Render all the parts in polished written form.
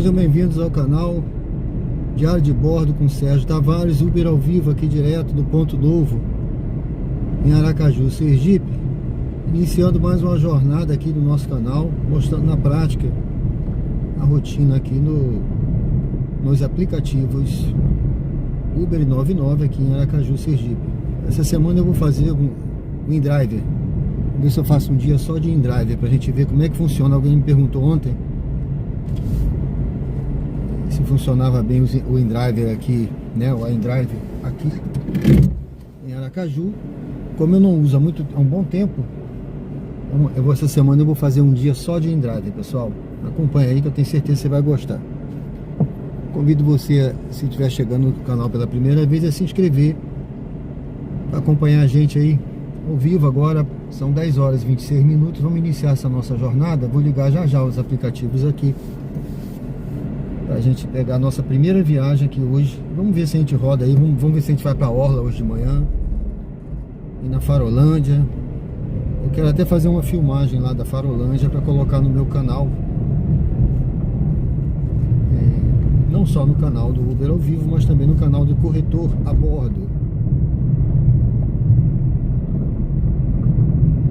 Sejam bem-vindos ao canal Diário de Bordo com Sérgio Tavares, Uber ao vivo aqui direto do Ponto Novo, em Aracaju, Sergipe. Iniciando mais uma jornada aqui no nosso canal, mostrando na prática a rotina aqui nos aplicativos Uber 99 aqui em Aracaju, Sergipe. Essa semana eu vou fazer um InDriver. Vou ver se eu faço um dia só de InDriver pra gente ver como é que funciona. Alguém me perguntou ontem se funcionava bem o InDriver aqui, né? O InDriver aqui em Aracaju. Como eu não uso há um bom tempo, essa semana eu vou fazer um dia só de InDriver, pessoal. Acompanha aí que eu tenho certeza que você vai gostar. Convido você, se estiver chegando no canal pela primeira vez, a se inscrever para acompanhar a gente aí ao vivo. Agora são 10 horas e 26 minutos. Vamos iniciar essa nossa jornada. Vou ligar já os aplicativos aqui pra gente pegar a nossa primeira viagem aqui hoje. Vamos ver se a gente roda aí, vamos ver se a gente vai pra Orla hoje de manhã e na Farolândia. Eu quero até fazer uma filmagem lá da Farolândia para colocar no meu canal, não só no canal do Uber ao vivo, mas também no canal do Corretor a Bordo.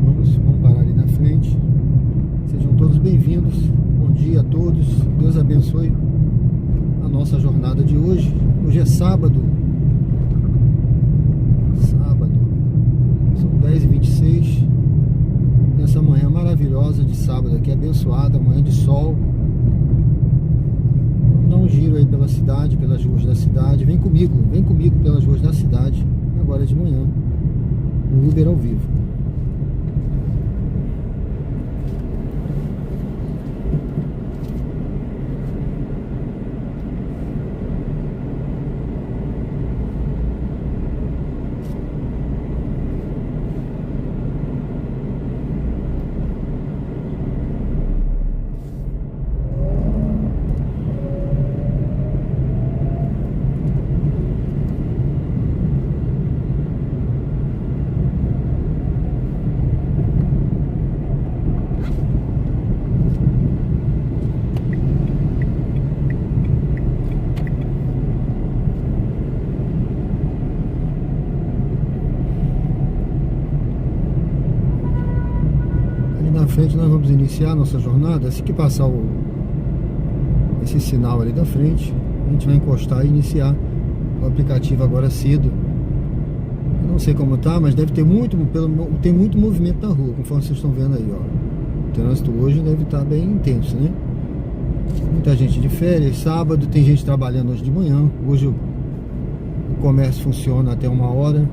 Vamos parar ali na frente. Sejam todos bem-vindos. Bom dia a todos. Deus abençoe a nossa jornada de hoje. Hoje é sábado. São 10h26. Nessa manhã maravilhosa de sábado aqui, abençoada, manhã de sol. Vamos dar um giro aí pela cidade, pelas ruas da cidade. Vem comigo pelas ruas da cidade, agora de manhã, no Uber ao vivo. Na frente nós vamos iniciar a nossa jornada. Assim que passar esse sinal ali da frente, a gente vai encostar e iniciar o aplicativo agora cedo. Eu não sei como tá, mas deve ter tem muito movimento na rua, conforme vocês estão vendo aí, ó. O trânsito hoje deve estar bem intenso, né? Muita gente de férias, sábado, tem gente trabalhando hoje de manhã. Hoje o comércio funciona até 1h.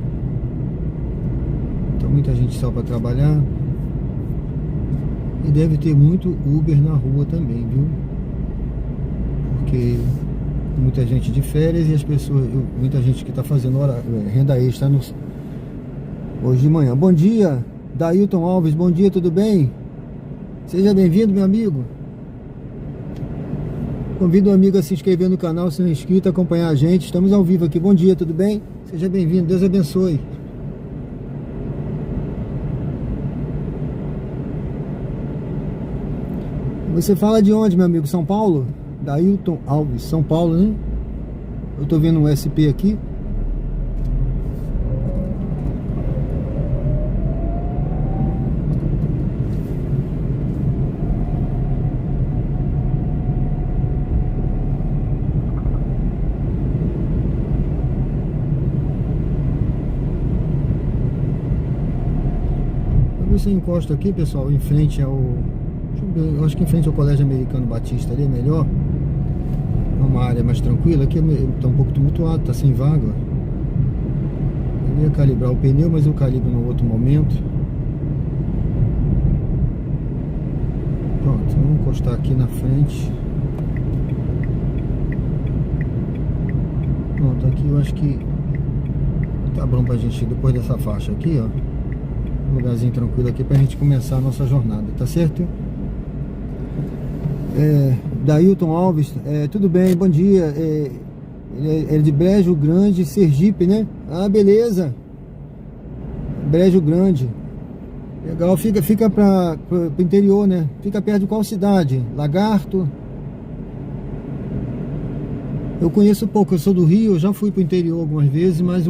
Então muita gente saiu para trabalhar. E deve ter muito Uber na rua também, viu? Porque muita gente de férias e muita gente que está fazendo renda extra hoje de manhã. Bom dia, Dailton Alves, bom dia, tudo bem? Seja bem-vindo, meu amigo. Convido o amigo a se inscrever no canal, se não é inscrito, acompanhar a gente. Estamos ao vivo aqui, bom dia, tudo bem? Seja bem-vindo, Deus abençoe. Você fala de onde, meu amigo? São Paulo? Dailton Alves, São Paulo, né? Eu tô vendo um SP aqui. Vou ver se eu encosto aqui, pessoal, em frente ao... Eu acho que em frente ao Colégio Americano Batista ali é melhor. É uma área mais tranquila. Aqui está um pouco tumultuado, está sem vaga. Eu ia calibrar o pneu, mas eu calibro no outro momento. Pronto, vamos encostar aqui na frente. Pronto, aqui eu acho que tá bom pra gente ir depois dessa faixa aqui, ó. Um lugarzinho tranquilo aqui pra gente começar a nossa jornada, tá certo? Dailton Alves, tudo bem, bom dia. Ele é de Brejo Grande, Sergipe, né? Ah, beleza. Brejo Grande. Legal, fica para o interior, né? Fica perto de qual cidade? Lagarto? Eu conheço pouco, eu sou do Rio, eu já fui pro interior algumas vezes, mas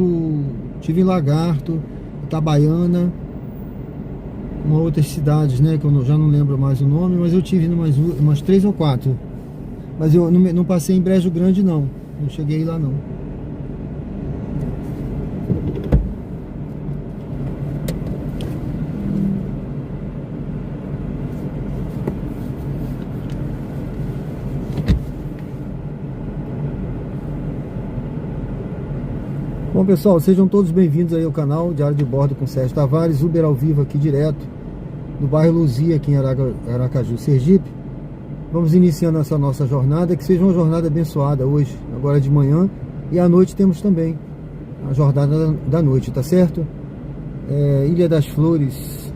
tive em Lagarto, Itabaiana, uma outras cidades, né, que eu já não lembro mais o nome, mas eu tive umas 3 ou 4. Mas eu não passei em Brejo Grande não cheguei lá não. Bom pessoal, sejam todos bem-vindos aí ao canal Diário de Bordo com Sérgio Tavares, Uber ao vivo aqui direto do bairro Luzia, aqui em Aracaju, Sergipe. Vamos iniciando essa nossa jornada, que seja uma jornada abençoada hoje, agora de manhã, e à noite temos também a jornada da noite, tá certo? Ilha das Flores,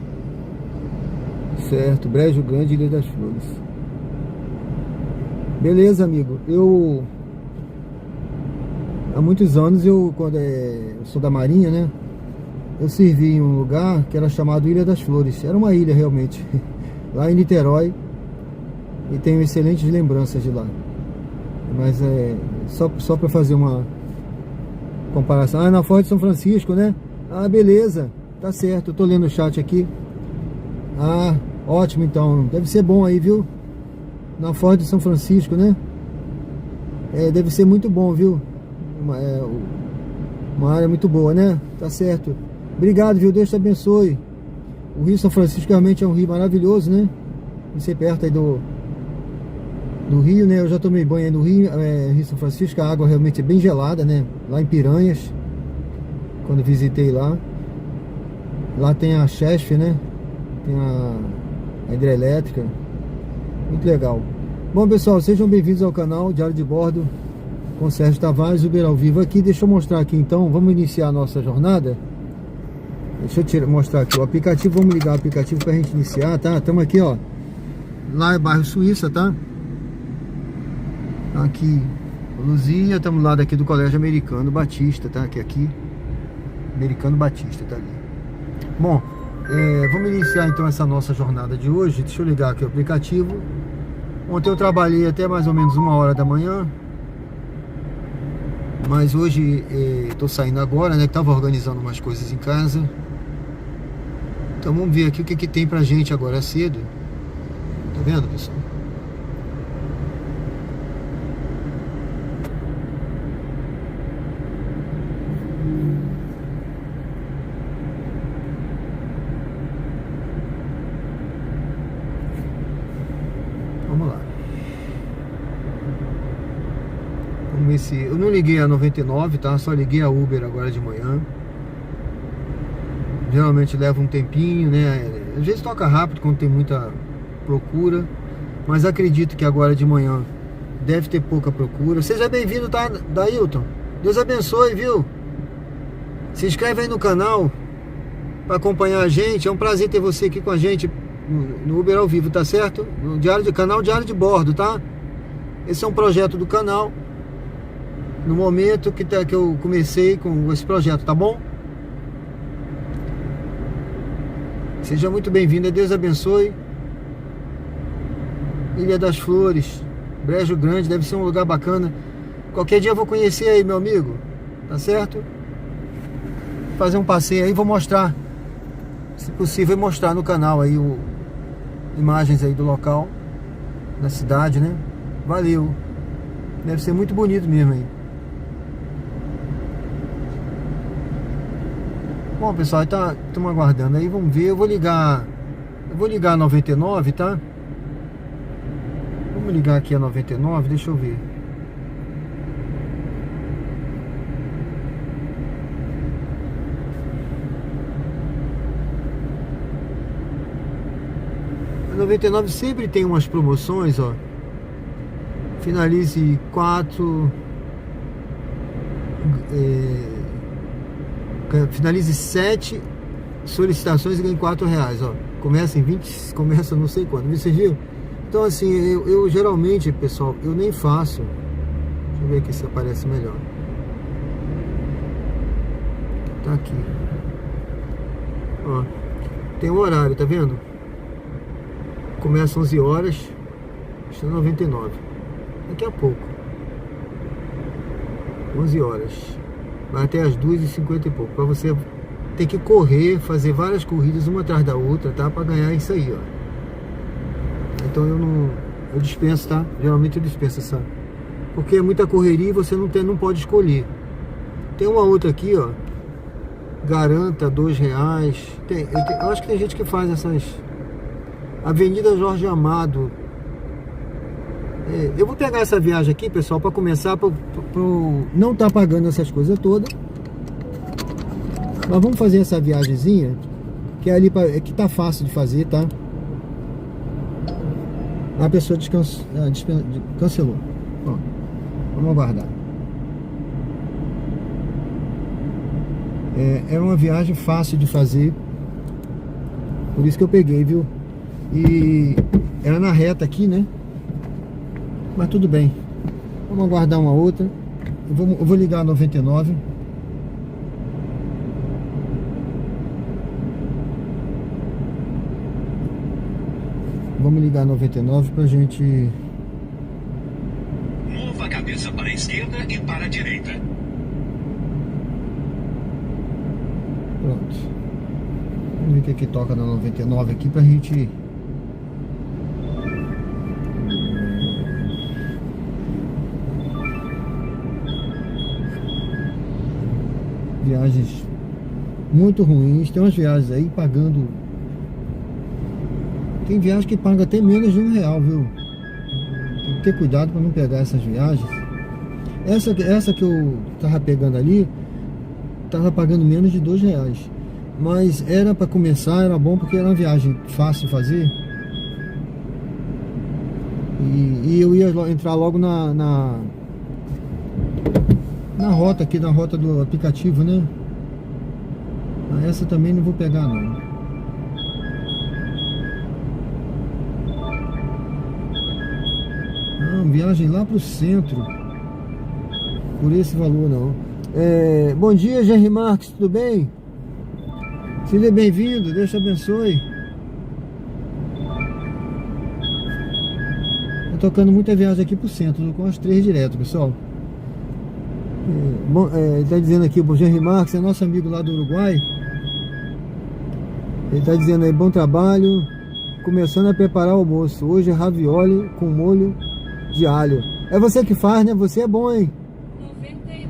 certo, Brejo Grande, Ilha das Flores. Beleza, amigo, há muitos anos, eu sou da Marinha, né? Eu servi em um lugar que era chamado Ilha das Flores. Era uma ilha realmente, lá em Niterói. E tenho excelentes lembranças de lá. Mas só para fazer uma comparação. Na Forte de São Francisco, né? Ah, beleza, tá certo, eu tô lendo o chat aqui. Ah, ótimo então, deve ser bom aí, viu? Na Forte de São Francisco, né? Deve ser muito bom, viu? Uma área muito boa, né? Tá certo. Obrigado, viu? Deus te abençoe. O Rio São Francisco realmente é um rio maravilhoso, né? Você perto aí do Rio, né? Eu já tomei banho aí no Rio, Rio São Francisco. A água realmente é bem gelada, né? Lá em Piranhas, quando visitei lá. Lá tem a Chesf, né? Tem a hidrelétrica. Muito legal. Bom, pessoal, sejam bem-vindos ao canal Diário de Bordo com Sérgio Tavares, Uber ao vivo aqui. Deixa eu mostrar aqui então, vamos iniciar a nossa jornada. Deixa eu mostrar aqui o aplicativo, vamos ligar o aplicativo pra gente iniciar, tá? Estamos aqui, ó, lá é bairro Suíça, tá? Aqui, Luzia, estamos lá daqui do Colégio Americano Batista, tá? Aqui, Americano Batista, tá ali. Bom, vamos iniciar então essa nossa jornada de hoje. Deixa eu ligar aqui o aplicativo. Ontem eu trabalhei até mais ou menos 1h da manhã. Mas hoje tô saindo agora, né? Que tava organizando umas coisas em casa. Então vamos ver aqui o que tem pra gente agora cedo. Tá vendo, pessoal? Vamos lá. Vamos ver se... Eu não liguei a 99, tá? Só liguei a Uber agora de manhã. Geralmente leva um tempinho, né? Às vezes toca rápido quando tem muita procura. Mas acredito que agora de manhã deve ter pouca procura. Seja bem-vindo, tá, Dailton? Deus abençoe, viu? Se inscreve aí no canal para acompanhar a gente. É um prazer ter você aqui com a gente no Uber ao vivo, tá certo? No canal Diário de Bordo, tá? Esse é um projeto do canal. No momento que eu comecei com esse projeto, tá bom? Seja muito bem-vindo, Deus abençoe. Ilha das Flores, Brejo Grande, deve ser um lugar bacana. Qualquer dia eu vou conhecer aí, meu amigo, tá certo? Fazer um passeio aí, vou mostrar, se possível, mostrar no canal aí imagens aí do local, da cidade, né? Valeu, deve ser muito bonito mesmo aí. Bom, pessoal, estamos aguardando aí, vamos ver. Eu vou ligar a 99, tá? Vamos ligar aqui a 99, deixa eu ver. A 99 sempre tem umas promoções, ó. Finalize 4... finalize 7 solicitações e ganhe R$4, ó. Começa em 20, começa não sei quando, você viu? Então assim, eu geralmente, pessoal, eu nem faço. Deixa eu ver aqui se aparece melhor. Tá aqui. Ó, tem um horário, tá vendo? Começa 11 horas, está 99. Daqui a pouco. 11 horas. Vai até as 2h50 e pouco. Para você ter que correr, fazer várias corridas uma atrás da outra, tá? Para ganhar isso aí, ó. Então eu dispenso, tá? Geralmente eu dispenso essa. Porque é muita correria e você não pode escolher. Tem uma outra aqui, ó. Garanta R$2. Eu acho que tem gente que faz essas. Avenida Jorge Amado. Eu vou pegar essa viagem aqui, pessoal, para começar, não tá pagando essas coisas todas. Mas vamos fazer essa viagemzinha, que é ali que tá fácil de fazer, tá? A pessoa cancelou. Ó, vamos aguardar. É uma viagem fácil de fazer. Por isso que eu peguei, viu? E era na reta aqui, né? Mas tudo bem. Vamos aguardar uma outra. Eu vou ligar a 99. Vamos ligar a 99 pra gente... Mova a cabeça para a esquerda e para a direita. Pronto. Vamos ver o que toca na 99 aqui pra gente... Viagens muito ruins. Tem umas viagens aí pagando... Tem viagem que paga até menos de R$1, viu? Tem que ter cuidado para não pegar essas viagens. Essa que eu tava pegando ali, tava pagando menos de R$2. Mas era para começar, era bom porque era uma viagem fácil de fazer. E eu ia entrar logo na rota aqui, na rota do aplicativo, né? Essa também não vou pegar, não. Viagem lá pro centro. Por esse valor, não. Bom dia, Jerry Marques, tudo bem? Seja bem-vindo, Deus te abençoe. Tô tocando muita viagem aqui pro centro, com as 3 direto, pessoal. Ele tá dizendo aqui, o Jerry Marques é nosso amigo lá do Uruguai. Ele tá dizendo aí, bom trabalho. Começando a preparar o almoço. Hoje é ravioli com molho de alho. É você que faz, né? Você é bom, hein? 99.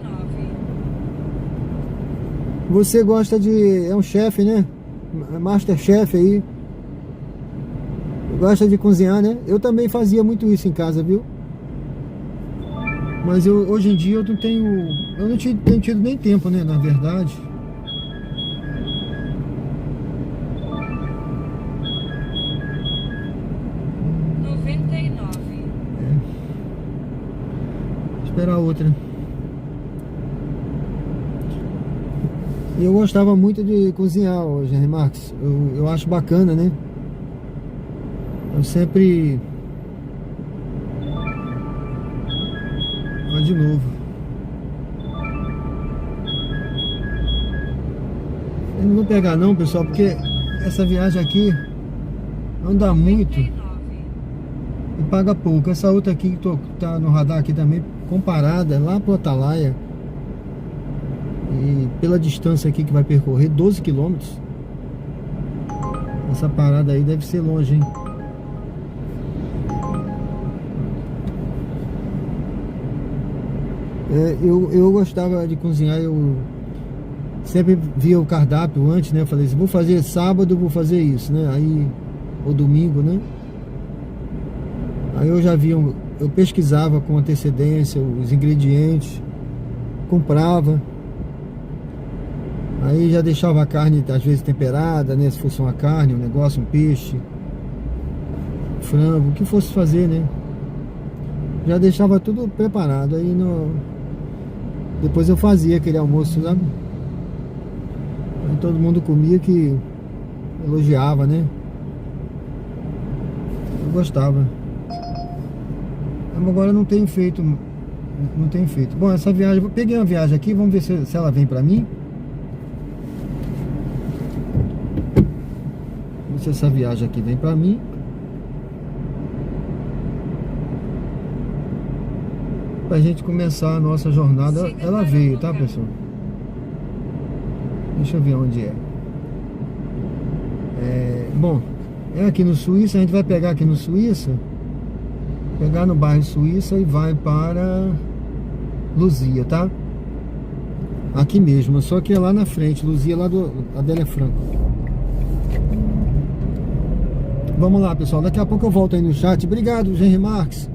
Você gosta de... É um chefe, né? Masterchef aí. Gosta de cozinhar, né? Eu também fazia muito isso em casa, viu? Mas hoje em dia eu não tenho... Eu não tenho tido nem tempo, né? Na verdade. Esperar outra. E eu gostava muito de cozinhar hoje, né, Marcos? Eu acho bacana, né? Eu sempre... Olha de novo. Eu não vou pegar não, pessoal, porque essa viagem aqui anda muito e paga pouco. Essa outra aqui que tá no radar aqui também, comparada lá pro Atalaia, e pela distância aqui que vai percorrer 12 km, essa parada aí deve ser longe, hein? Eu gostava de cozinhar. Eu sempre via o cardápio antes, né? Eu falei assim, vou fazer sábado, vou fazer isso, né? Aí, ou domingo, né? Aí eu já via, eu pesquisava com antecedência os ingredientes, comprava, aí já deixava a carne às vezes temperada, né? Se fosse uma carne, um negócio, um peixe, frango, o que fosse fazer, né? Já deixava tudo preparado. Aí depois eu fazia aquele almoço, sabe? Aí todo mundo comia, que elogiava, né? Eu gostava. Agora não tenho feito. Não tenho feito. Bom, essa viagem, eu peguei uma viagem aqui, vamos ver se ela vem pra mim. Vamos ver se essa viagem aqui vem pra mim. pra gente começar a nossa jornada. Ela veio, tá, pessoal? Deixa eu ver onde é. Bom, é aqui no Suíça. A gente vai pegar aqui no Suíça, pegar no bairro Suíça e vai para Luzia, tá? Aqui mesmo, só que é lá na frente, Luzia, lá do Adélia Franco. Vamos lá, pessoal, daqui a pouco eu volto aí no chat. Obrigado, Henry Marques.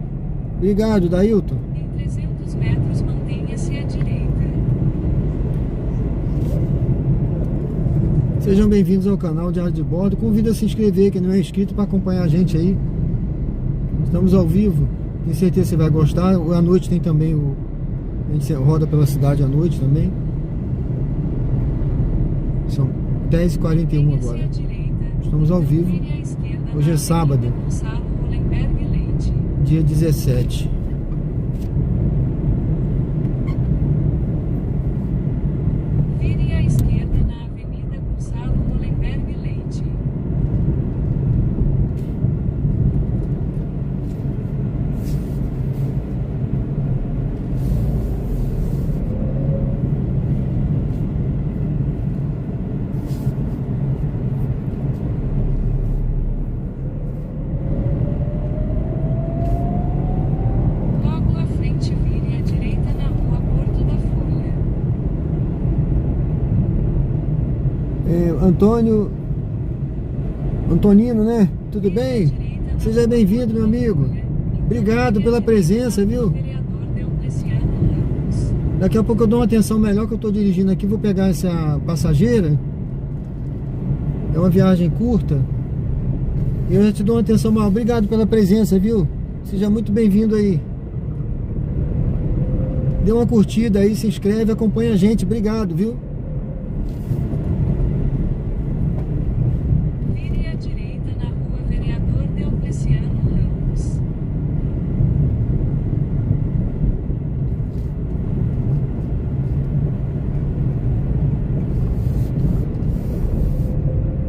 Obrigado, Dailton. Em 300 metros, mantenha-se à direita. Sejam bem-vindos ao canal Diário de Bordo. Convido a se inscrever, quem não é inscrito, para acompanhar a gente aí. Estamos ao vivo. Tenho certeza que você vai gostar. À noite tem também a gente roda pela cidade à noite também. São 10h41 agora. Estamos ao vivo. Hoje é sábado, dia 17. Vire à esquerda na Avenida Gonçalo Hollenberg Leite. Logo à frente, vire à direita na Rua Porto da Folha. Antonino, né? Tudo bem? Seja bem-vindo, meu amigo. Obrigado pela presença, viu? Daqui a pouco eu dou uma atenção melhor, que eu estou dirigindo aqui. Vou pegar essa passageira. É uma viagem curta. E eu já te dou uma atenção maior. Obrigado pela presença, viu? Seja muito bem-vindo aí. Dê uma curtida aí, se inscreve, acompanha a gente. Obrigado, viu? Vire à direita na Rua Vereador Deocleciano Ramos.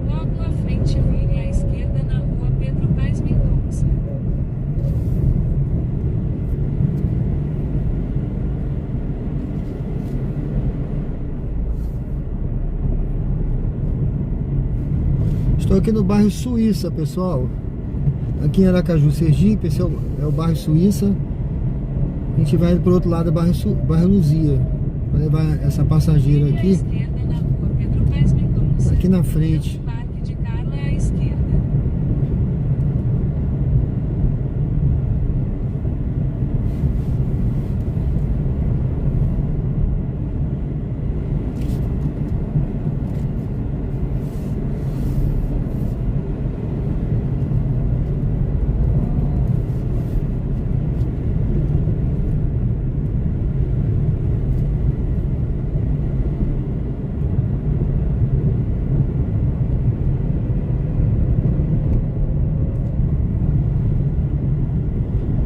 Logo à frente, vire à esquerda na Rua Pedro Paes Mendonça. Estou aqui no bairro Suíça, pessoal. Aqui em Aracaju, Sergipe. Esse é o bairro Suíça. A gente vai para o outro lado do bairro Luzia. Vou levar essa passageira Vire à aqui. esquerda na Rua Pedro Paes Mendonça. Aqui na frente. Pelo Parque de Carla à esquerda.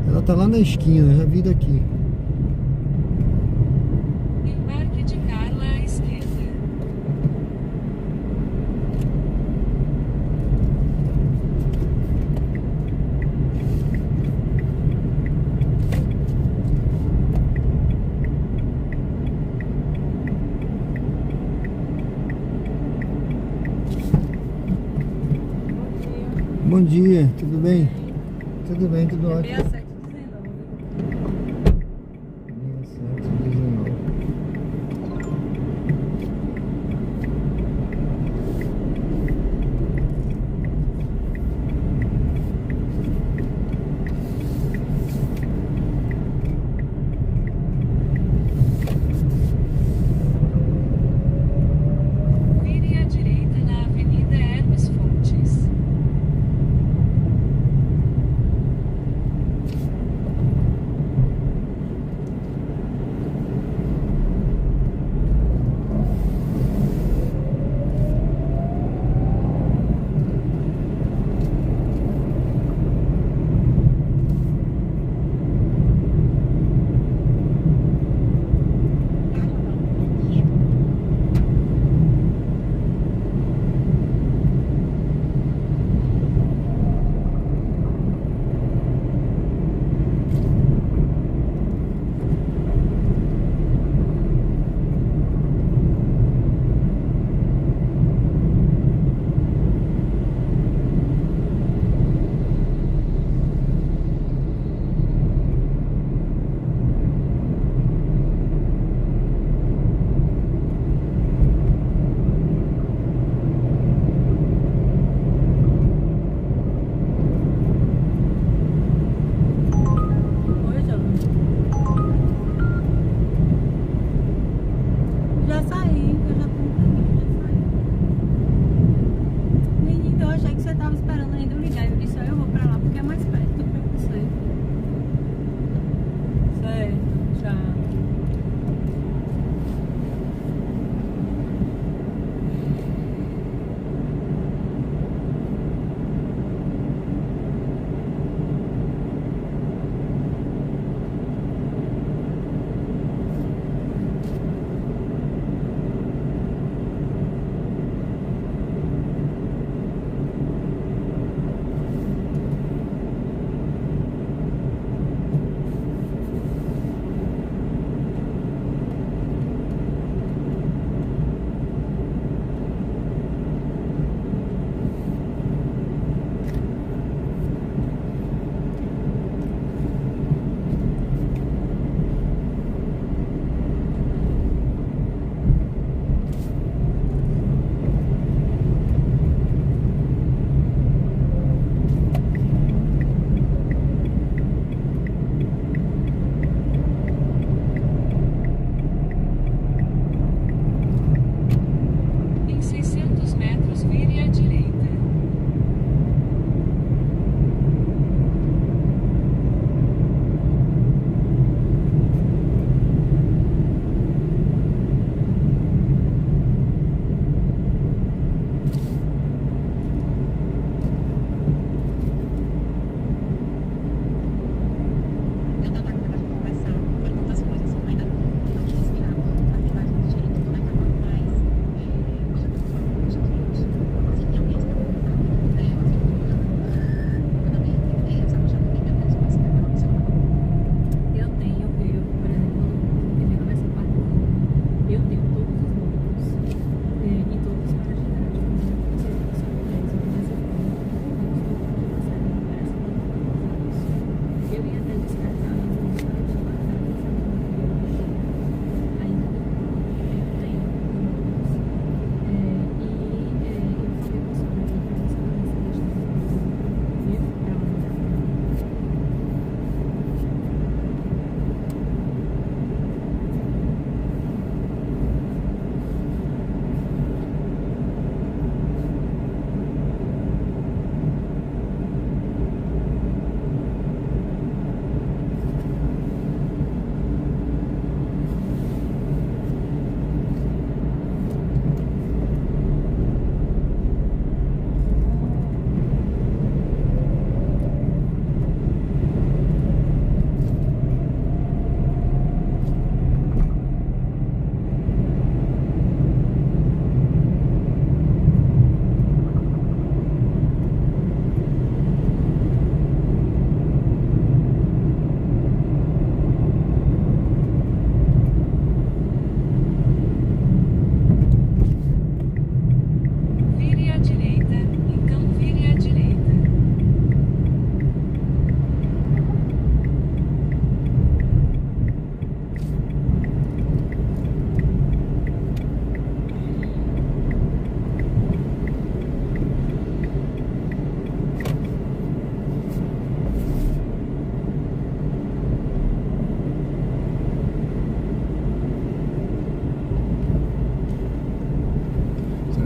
Ela tá lá na esquina, já vi daqui. Em Parque de Carla à esquerda. Bom dia, tudo bem? Tudo bem, tudo ótimo. 6719. Vire à direita na Avenida Hermes Fontes.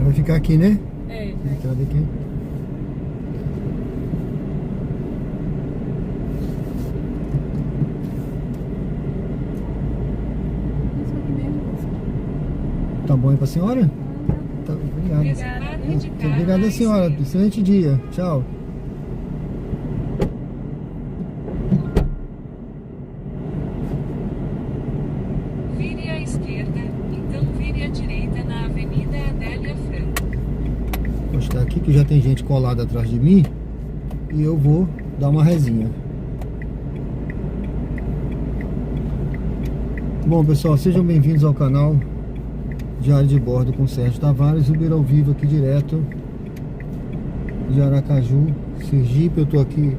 vai ficar aqui, né? É. Entrada aqui. Isso aqui mesmo. Tá bom aí pra senhora? Tá, obrigado. Desembarque de carro Obrigado, à senhora. esquerda. Excelente dia. Tchau. Vire à esquerda, então vire à direita na Avenida Adélia Franco. Vou estar aqui que já tem gente colada atrás de mim e eu vou dar uma resinha. Bom, pessoal, sejam bem-vindos ao canal Diário de Bordo com Sérgio Tavares, Uber ao vivo aqui direto de Aracaju, Sergipe. Eu tô aqui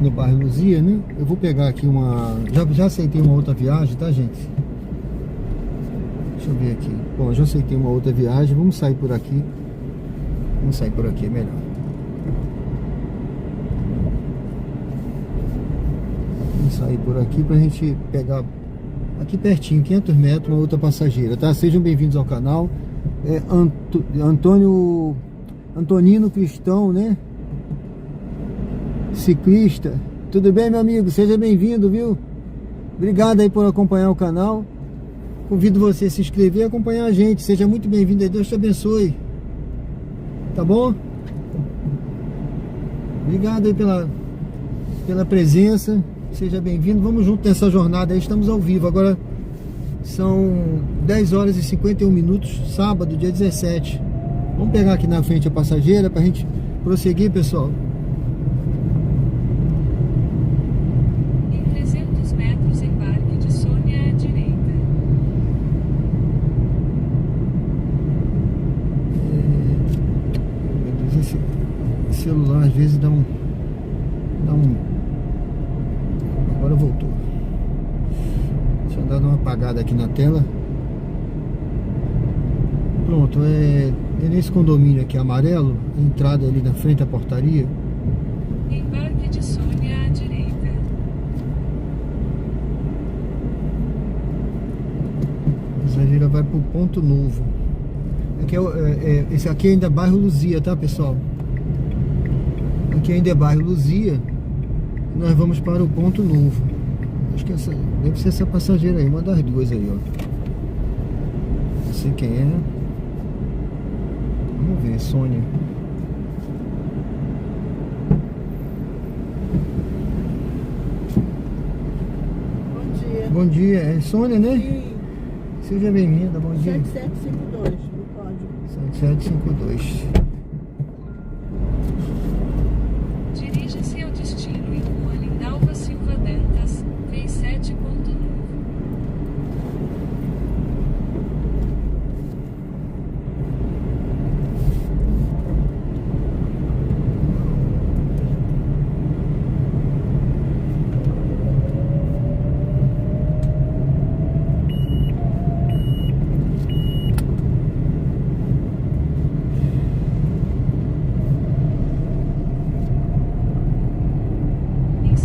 no bairro Luzia, né? Eu vou pegar aqui uma... Já aceitei uma outra viagem, tá, gente? Deixa eu ver aqui. Bom, eu já aceitei uma outra viagem. Vamos sair por aqui. Vamos sair por aqui, é melhor. Vamos sair por aqui pra gente pegar aqui pertinho, 500 metros, uma outra passageira, tá? Sejam bem-vindos ao canal. Antonino Cristão, né? Ciclista. Tudo bem, meu amigo? Seja bem-vindo, viu? Obrigado aí por acompanhar o canal. Convido você a se inscrever e acompanhar a gente. Seja muito bem-vindo aí. Deus te abençoe. Tá bom? Obrigado aí pela presença. Seja bem-vindo. Vamos junto nessa jornada aí. Estamos ao vivo. Agora são 10 horas e 51 minutos. Sábado, dia 17. Vamos pegar aqui na frente a passageira pra gente prosseguir, pessoal. Em 300 metros, embarque de Sônia à direita. Meu Deus, esse celular às vezes dá um... Agora voltou. Deixa eu dar uma apagada aqui na tela. Pronto, é nesse condomínio aqui amarelo, entrada ali na frente da portaria. Embarque de Sônia à direita. A passageira vai pro Ponto Novo. Aqui esse aqui ainda é bairro Luzia, tá, pessoal? Aqui ainda é bairro Luzia. Nós vamos para o Ponto Novo. Acho que deve ser essa passageira aí, uma das duas aí, ó. Não sei quem é. Vamos ver, Sônia. Bom dia. Bom dia, é Sônia, né? Sim. Seja bem-vinda, bom dia. 7752 no código. 7752. Dirija-se ao destino em Rua Lindalva Silva Dantas, 37 Ponto Novo. Em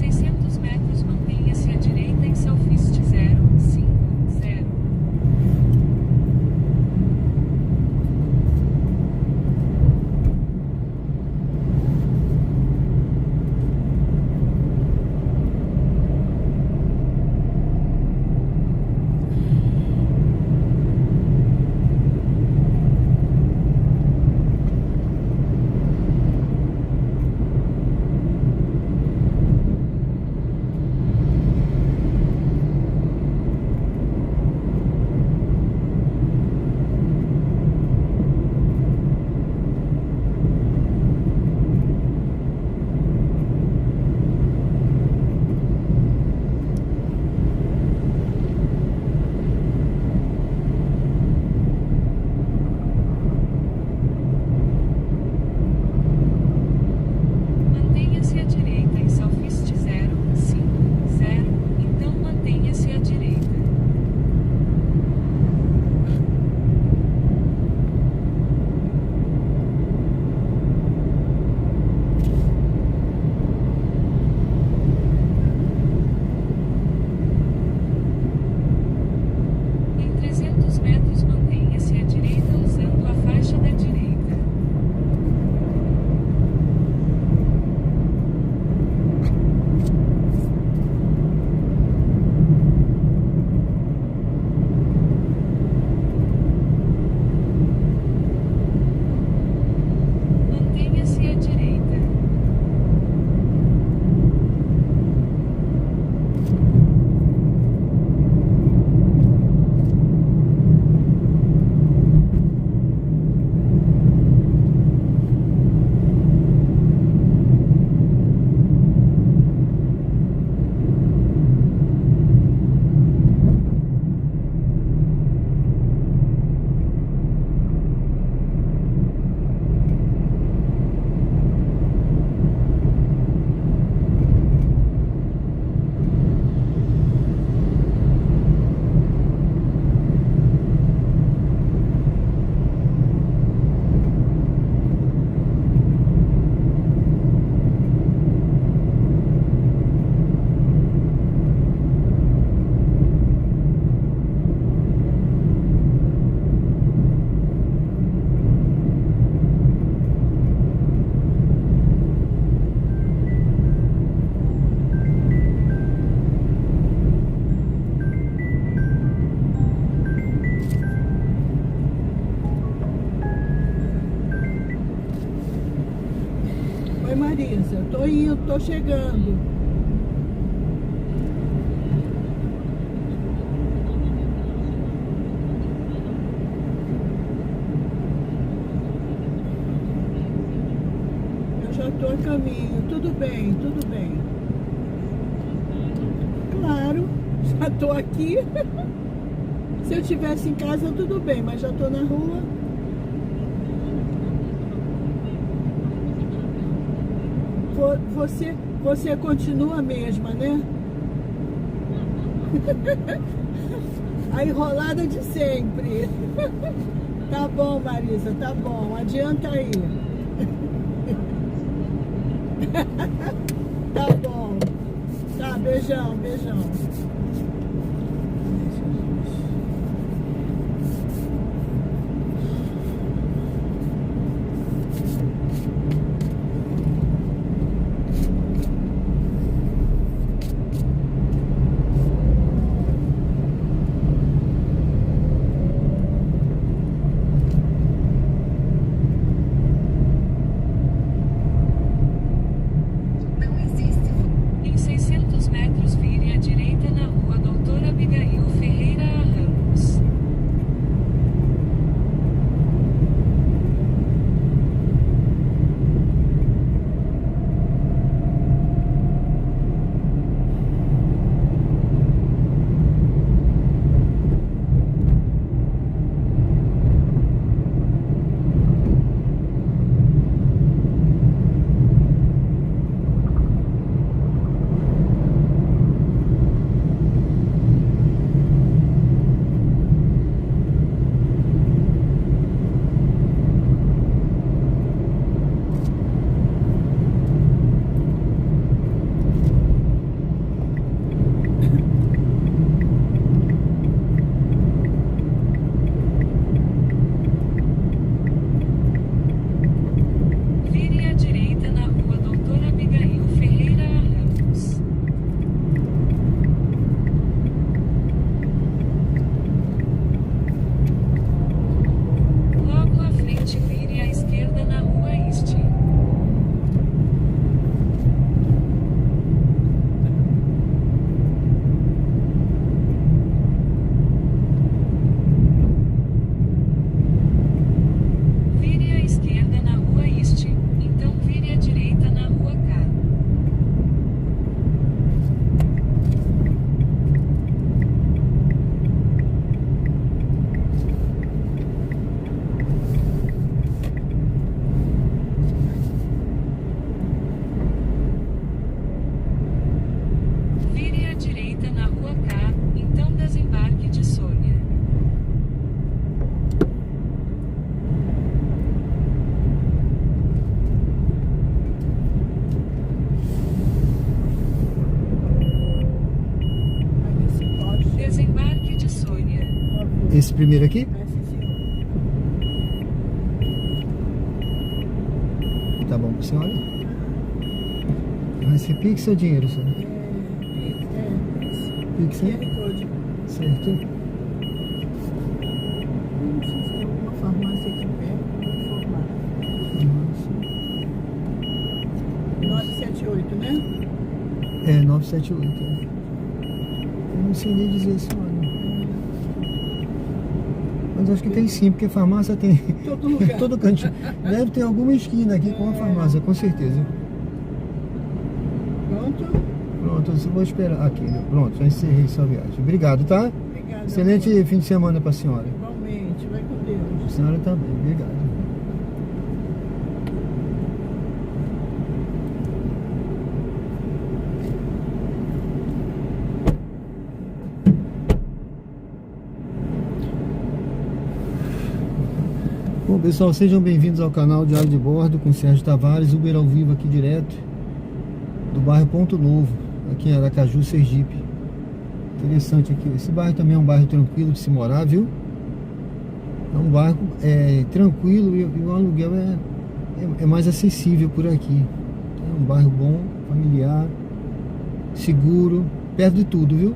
Marisa. Tô indo, tô chegando. Eu já tô a caminho. Tudo bem, tudo bem. Claro, já tô aqui. Se eu estivesse em casa, tudo bem, mas já tô na rua. Você continua a mesma, né? A enrolada de sempre. Tá bom, Marisa, tá bom. Adianta aí. Tá bom. Tá, beijão, beijão. Em 600 metros, vire à direita na rua Doutora Abigail Ferreira Ramos. Vire à direita na rua Doutora Abigail Ferreira Ramos. Logo à frente, vire à esquerda na rua Este. Vire à esquerda na rua Este, então vire à direita na rua K. Vire à direita na rua K, então desembarque de Sônia. Aí nesse poste, Desembarque de Sônia. por favor. Esse primeiro aqui? Sim, senhor. Tá bom pra senhora? Vai ser Pix ou dinheiro, senhor? Pix, né? QR Code. Certo. Não sei se tem alguma farmácia aqui perto, vou informar. 978, né? É, 978. É. Eu não sei nem dizer, senhora. Mas acho que tem sim, porque farmácia tem Todo lugar. todo cantinho. Deve ter alguma esquina aqui com a farmácia, com certeza. Pronto? Pronto, eu só vou esperar aqui. Né? Pronto, já encerrei sua viagem. Obrigado, tá? Obrigada. Excelente fim de semana pra senhora. Igualmente, vai com Deus. A senhora também, obrigado. Bom, pessoal, sejam bem-vindos ao canal Diário de Bordo com Sérgio Tavares, Uber ao vivo aqui direto do bairro Ponto Novo, aqui em Aracaju, Sergipe. Interessante aqui, esse bairro também é um bairro tranquilo de se morar, viu? É um bairro tranquilo e o aluguel é mais acessível por aqui. É um bairro bom, familiar, seguro, perto de tudo, viu?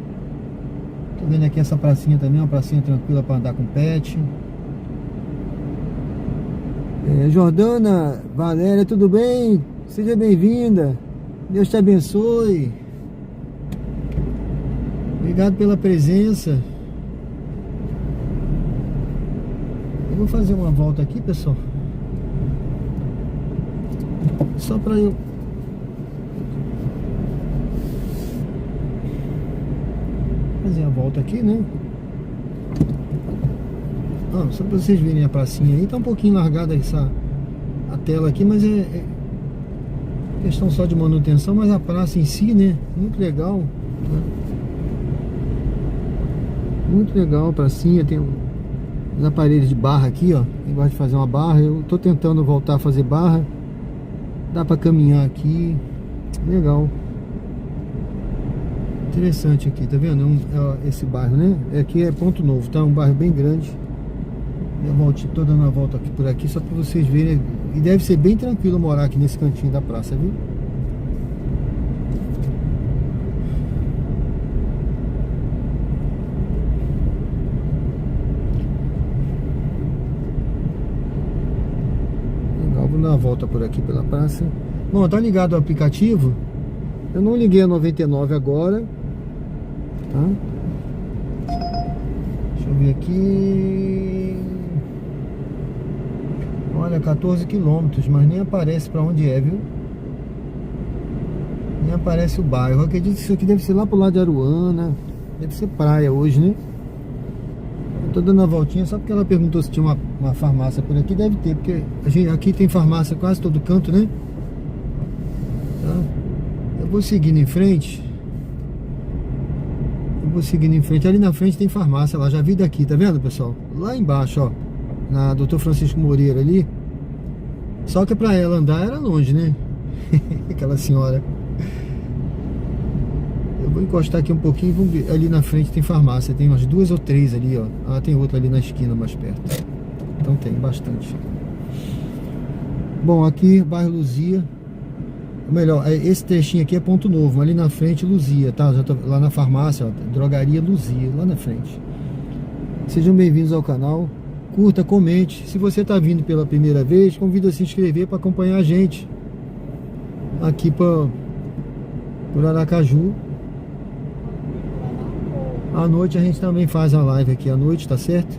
Tô vendo aqui essa pracinha também, uma pracinha tranquila para andar com pet. Jordana, Valéria, tudo bem? Seja bem-vinda. Deus te abençoe. Obrigado pela presença. Eu vou fazer uma volta aqui, pessoal. Só para eu fazer a volta aqui, né? Só para vocês verem a pracinha aí. Tá um pouquinho largada a tela aqui, mas é questão só de manutenção. Mas a praça em si, né? Muito legal, né? Muito legal a pracinha. Tem os aparelhos de barra aqui, ó. Eu gosto de fazer uma barra. Eu tô tentando voltar a fazer barra. Dá para caminhar aqui. Legal. Interessante aqui, tá vendo? Esse bairro, né? Aqui é Ponto Novo, tá? Um bairro bem grande. Tô dando uma volta aqui por aqui só para vocês verem. E deve ser bem tranquilo morar aqui nesse cantinho da praça, viu? Legal, vou dar uma volta por aqui pela praça. Bom, tá ligado o aplicativo. Eu não liguei a 99 agora, tá? Deixa eu ver aqui. Olha, 14 quilômetros, mas nem aparece pra onde é, viu? Nem aparece o bairro. Eu acredito que isso aqui deve ser lá pro lado de Aruana. Deve ser praia hoje, né? Eu tô dando uma voltinha só porque ela perguntou se tinha uma farmácia por aqui. Deve ter, porque aqui tem farmácia quase todo canto, né? Tá? Eu vou seguindo em frente. Ali na frente tem farmácia lá. Já vi daqui, tá vendo, pessoal? Lá embaixo, ó, na Dr. Francisco Moreira ali. Só que pra ela andar era longe, né? Aquela senhora. Eu vou encostar aqui um pouquinho. Vamos ver. Ali na frente tem farmácia. Tem umas 2 ou 3 ali, ó. Ah, tem outra ali na esquina mais perto. Então tem bastante. Bom, aqui bairro Luzia. Melhor, esse trechinho aqui é Ponto Novo, mas ali na frente Luzia, tá? Já tô lá na farmácia, ó, drogaria Luzia, lá na frente. Sejam bem-vindos ao canal. Curta, comente. Se você tá vindo pela primeira vez, convido a se inscrever para acompanhar a gente aqui por Aracaju. À noite a gente também faz a live aqui à noite, tá certo?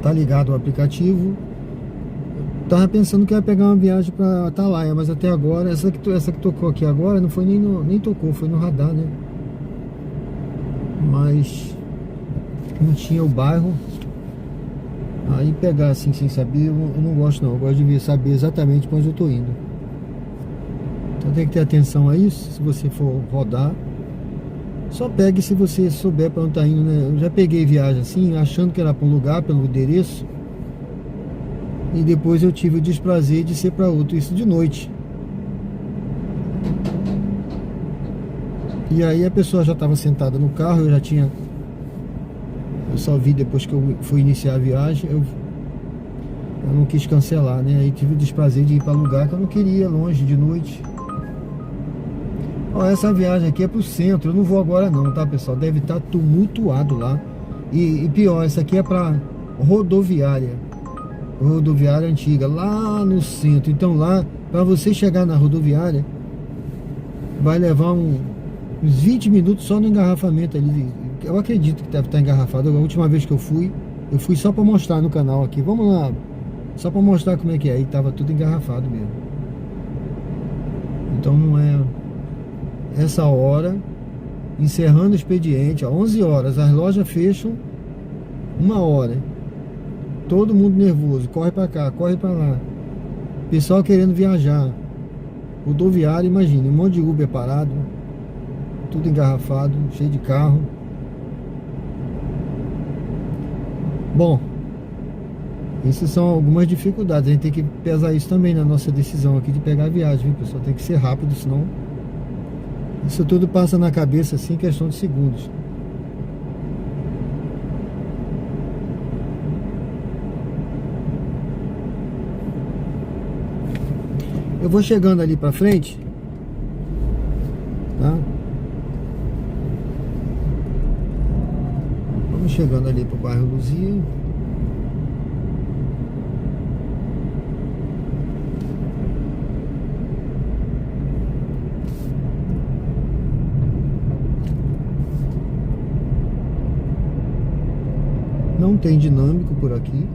Tá ligado o aplicativo. Tava pensando que ia pegar uma viagem pra Atalaia, mas até agora, essa que tocou aqui agora, não foi nem tocou, foi no radar, né? Mas não tinha o bairro. Aí pegar assim sem saber, eu não gosto não. Eu gosto de saber exatamente pra onde eu tô indo. Então tem que ter atenção a isso. Se você for rodar, só pegue se você souber pra onde tá indo, né? Eu já peguei viagem assim, achando que era pra um lugar, pelo endereço. E depois eu tive o desprazer de ser para outro, isso de noite. E aí a pessoa já estava sentada no carro, eu só vi depois que eu fui iniciar a viagem, eu não quis cancelar, né? Aí tive o desprazer de ir para lugar que eu não queria, longe, de noite. Ó, essa viagem aqui é pro centro, eu não vou agora não, tá, pessoal? Deve estar tumultuado lá. E pior, essa aqui é para rodoviária antiga, lá no centro. Então lá, para você chegar na rodoviária, vai levar uns 20 minutos só no engarrafamento ali. Eu acredito que deve estar engarrafado. A última vez que eu fui só para mostrar no canal aqui. Vamos lá, só para mostrar como é que é. Aí tava tudo engarrafado mesmo. Então não é essa hora, encerrando o expediente, ó, 11 horas, as lojas fecham 1 hora. Todo mundo nervoso, corre pra cá, corre pra lá. Pessoal querendo viajar. Rodoviária, imagine, um monte de Uber parado, tudo engarrafado, cheio de carro. Bom, essas são algumas dificuldades. A gente tem que pesar isso também na nossa decisão aqui de pegar a viagem, viu, pessoal? Tem que ser rápido, senão isso tudo passa na cabeça assim em questão de segundos. Eu vou chegando ali pra frente, tá? Vamos chegando ali pro bairro Luzia. tem dinâmico por aqui.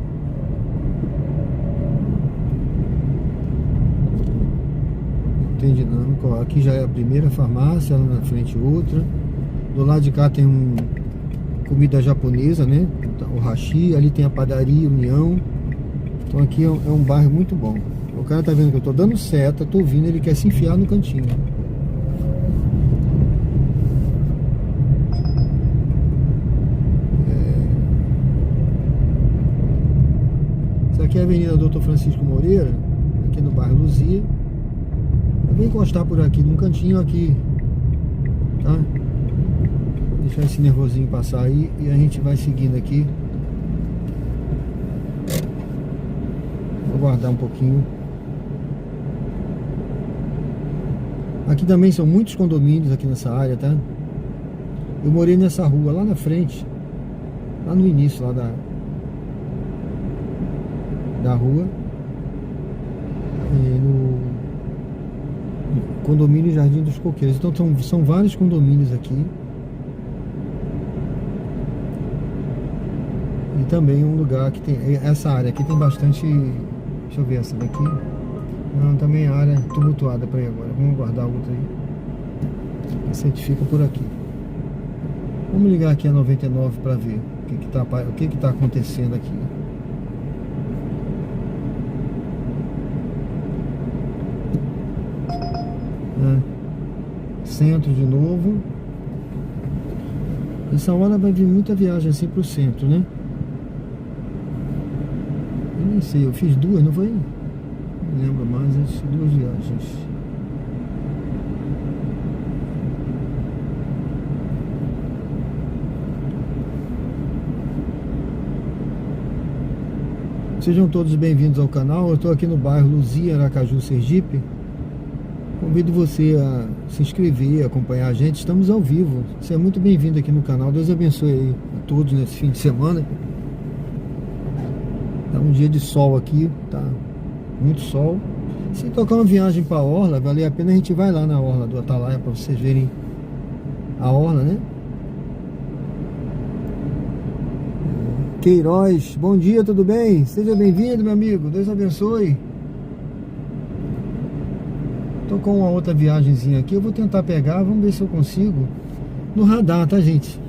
Não tem dinâmico. Ó, aqui já é a primeira farmácia, lá na frente outra. Do lado de cá tem comida japonesa, né? O hashi, ali tem a padaria União. Então aqui é um bairro muito bom. O cara tá vendo que eu tô dando seta, tô vindo, ele quer se enfiar no cantinho. Essa aqui é a Avenida Doutor Francisco Moreira, aqui no bairro Luzia. Eu vou encostar por aqui, num cantinho aqui, tá? Deixar esse nervosinho passar aí e a gente vai seguindo aqui. Vou guardar um pouquinho. Aqui também são muitos condomínios aqui nessa área, tá? Eu morei nessa rua lá na frente, lá no início lá da rua, no condomínio Jardim dos Coqueiros. Então são vários condomínios aqui. E também um lugar que tem, essa área aqui tem bastante. Deixa eu ver essa daqui. Não, também é área tumultuada para ir agora. Vamos guardar outra aí. Essa gente fica por aqui. Vamos ligar aqui a 99 para ver o que tá acontecendo aqui. Centro de novo. Essa hora vai vir muita viagem assim pro centro, né? Eu nem sei, eu fiz duas, não foi? Não lembro mais, as duas viagens. Sejam todos bem-vindos ao canal. Eu estou aqui no bairro Luzia, Aracaju, Sergipe. Convido você a se inscrever, acompanhar a gente. Estamos ao vivo. Você é muito bem-vindo aqui no canal. Deus abençoe aí a todos nesse fim de semana. Tá um dia de sol aqui, tá muito sol. Se tocar uma viagem para a Orla, valer a pena, a gente vai lá na Orla do Atalaia para vocês verem a Orla, né? Queiroz, bom dia, tudo bem? Seja bem-vindo, meu amigo. Deus abençoe. Tô com uma outra viagenzinha aqui. Eu vou tentar pegar, vamos ver se eu consigo. No radar, tá, gente?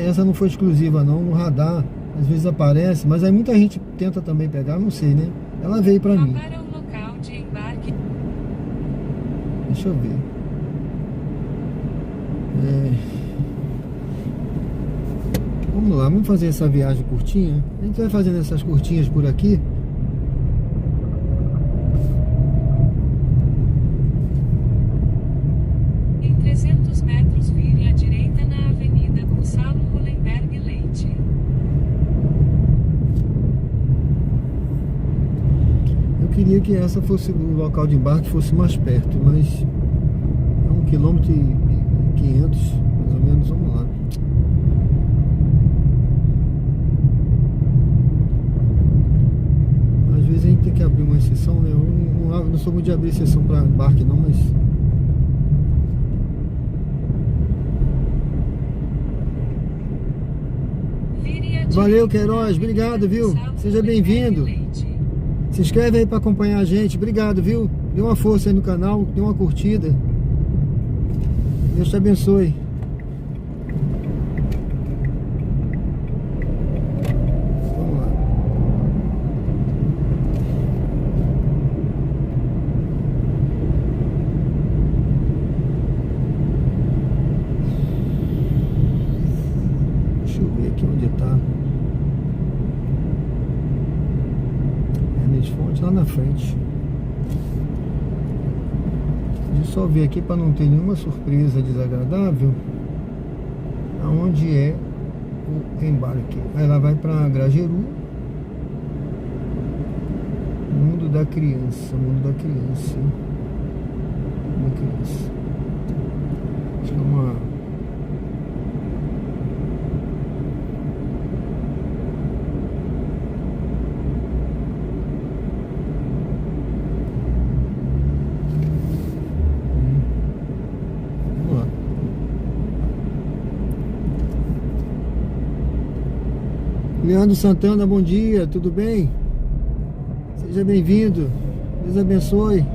Essa não foi exclusiva, não. No radar, às vezes aparece, mas aí muita gente tenta também pegar, não sei, né? Ela veio pra mim. Para o local de embarque. Deixa eu ver. Vamos lá, vamos fazer essa viagem curtinha. A gente vai fazendo essas curtinhas por aqui. Em 300 metros, vire à direita na Avenida Gonçalo Hollenberg Leite. Eu queria que essa fosse o local de embarque fosse mais perto, mas é 1,5 km, mais ou menos. Vamos lá. Às vezes a gente tem que abrir uma exceção, né? Eu não sou muito de abrir exceção para embarque não, mas valeu, Queiroz, obrigado, viu? Seja bem-vindo. Se inscreve aí para acompanhar a gente. Obrigado, viu? Dê uma força aí no canal, dê uma curtida. Deus te abençoe. Vamos lá. Deixa eu ver aqui onde tá. Fonte lá na frente. Deixa eu só ver aqui para não ter nenhuma surpresa desagradável aonde é o embarque. Aí ela vai para Grajeru. Mundo da criança. Mundo da criança. Mundo da criança. Acho que é uma... Leandro Santana, bom dia, tudo bem? Seja bem-vindo. Deus abençoe.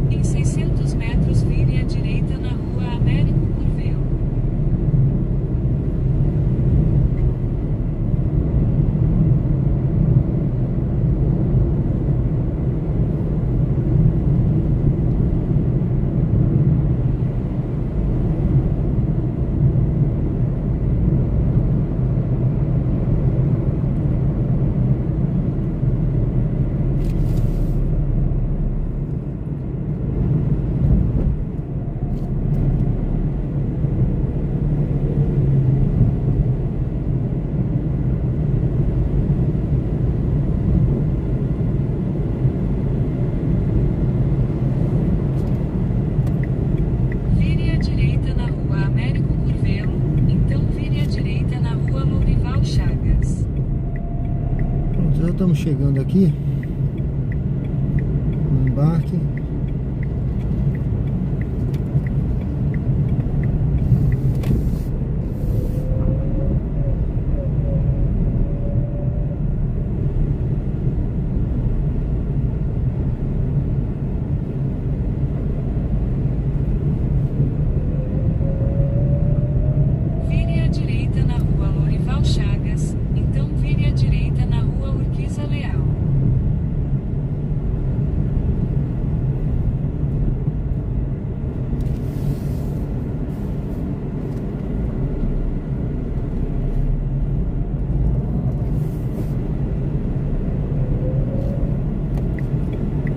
Em 600 metros, vire à direita na rua Américo Curvelo. Vire à direita na rua Américo Curvelo, então vire à direita na rua Lourival Chagas. Pronto, já estamos chegando aqui no embarque. Vire à direita na rua Lourival Chagas, então vire à direita na rua Urquiza Leal.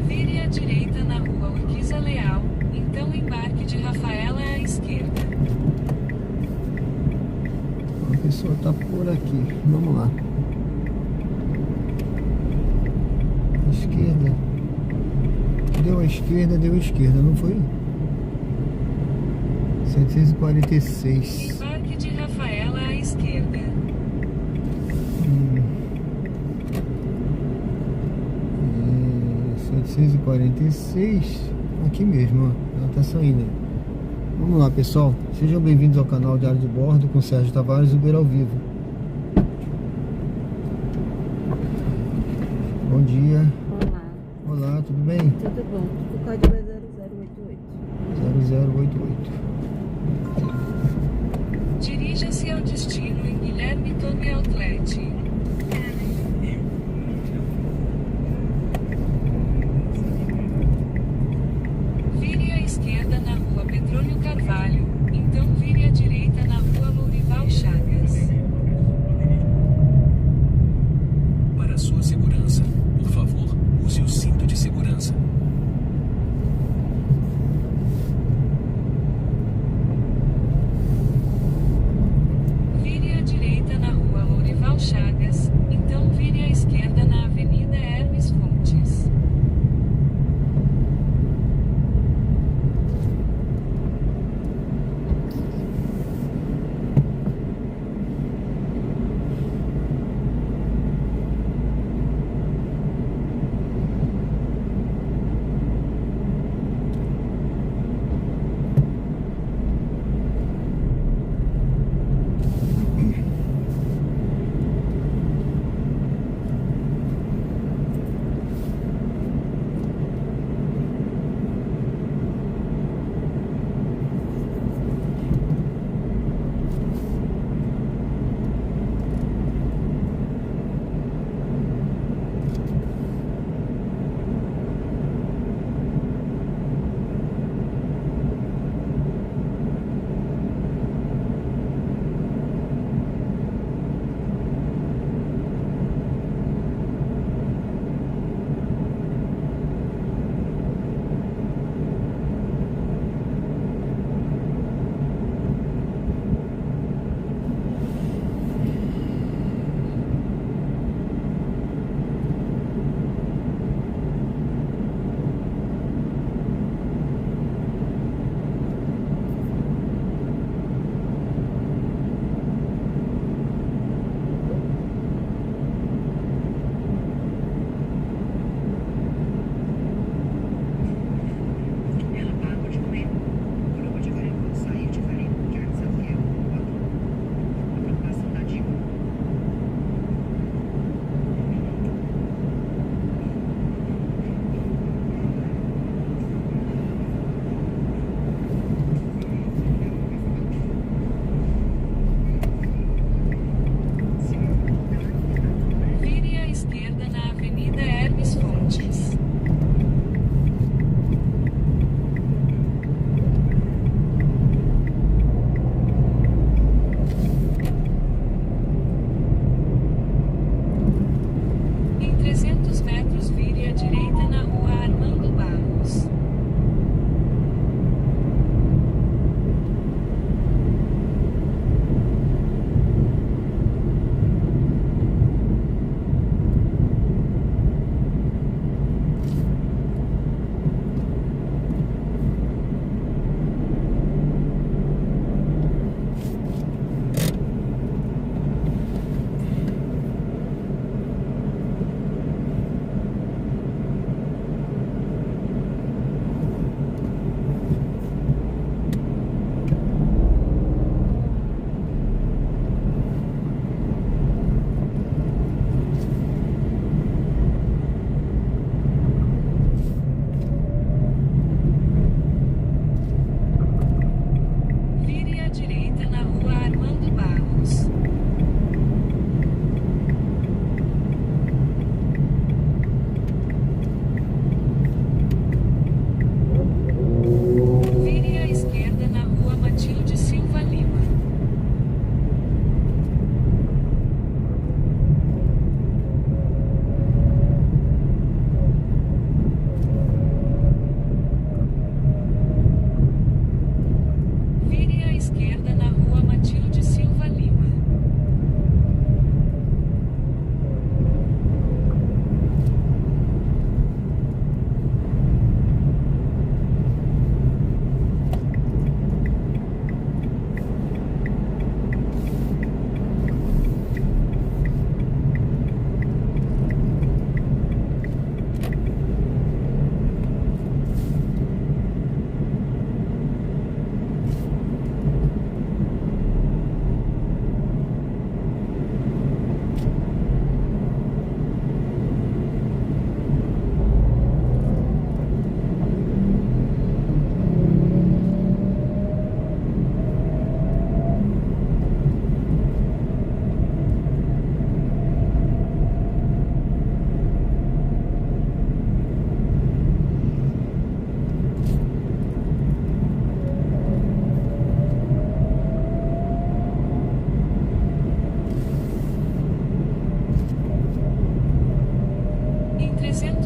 Vire à direita na rua Urquiza Leal, então embarque de Rafaela à esquerda. A pessoa está por aqui. Vamos lá. Esquerda. Deu à esquerda, não foi? 746. Embarque de Rafaela à esquerda. 746. Aqui mesmo, ó. Ela está saindo. Vamos lá, pessoal. Sejam bem-vindos ao canal Diário de Bordo com Sérgio Tavares, Uber ao vivo. Bom dia. Olá, Olá, tudo bem? tudo bom? O código é 0088. 0088. Dirija-se ao destino em Guilherme Tome Outlet. Vire à esquerda na rua Petróleo Carvalho, então vire à direita na rua Lourival Chagas. Para sua segurança, por favor, use o cinto de segurança. Vire à direita na rua Lourival Chagas.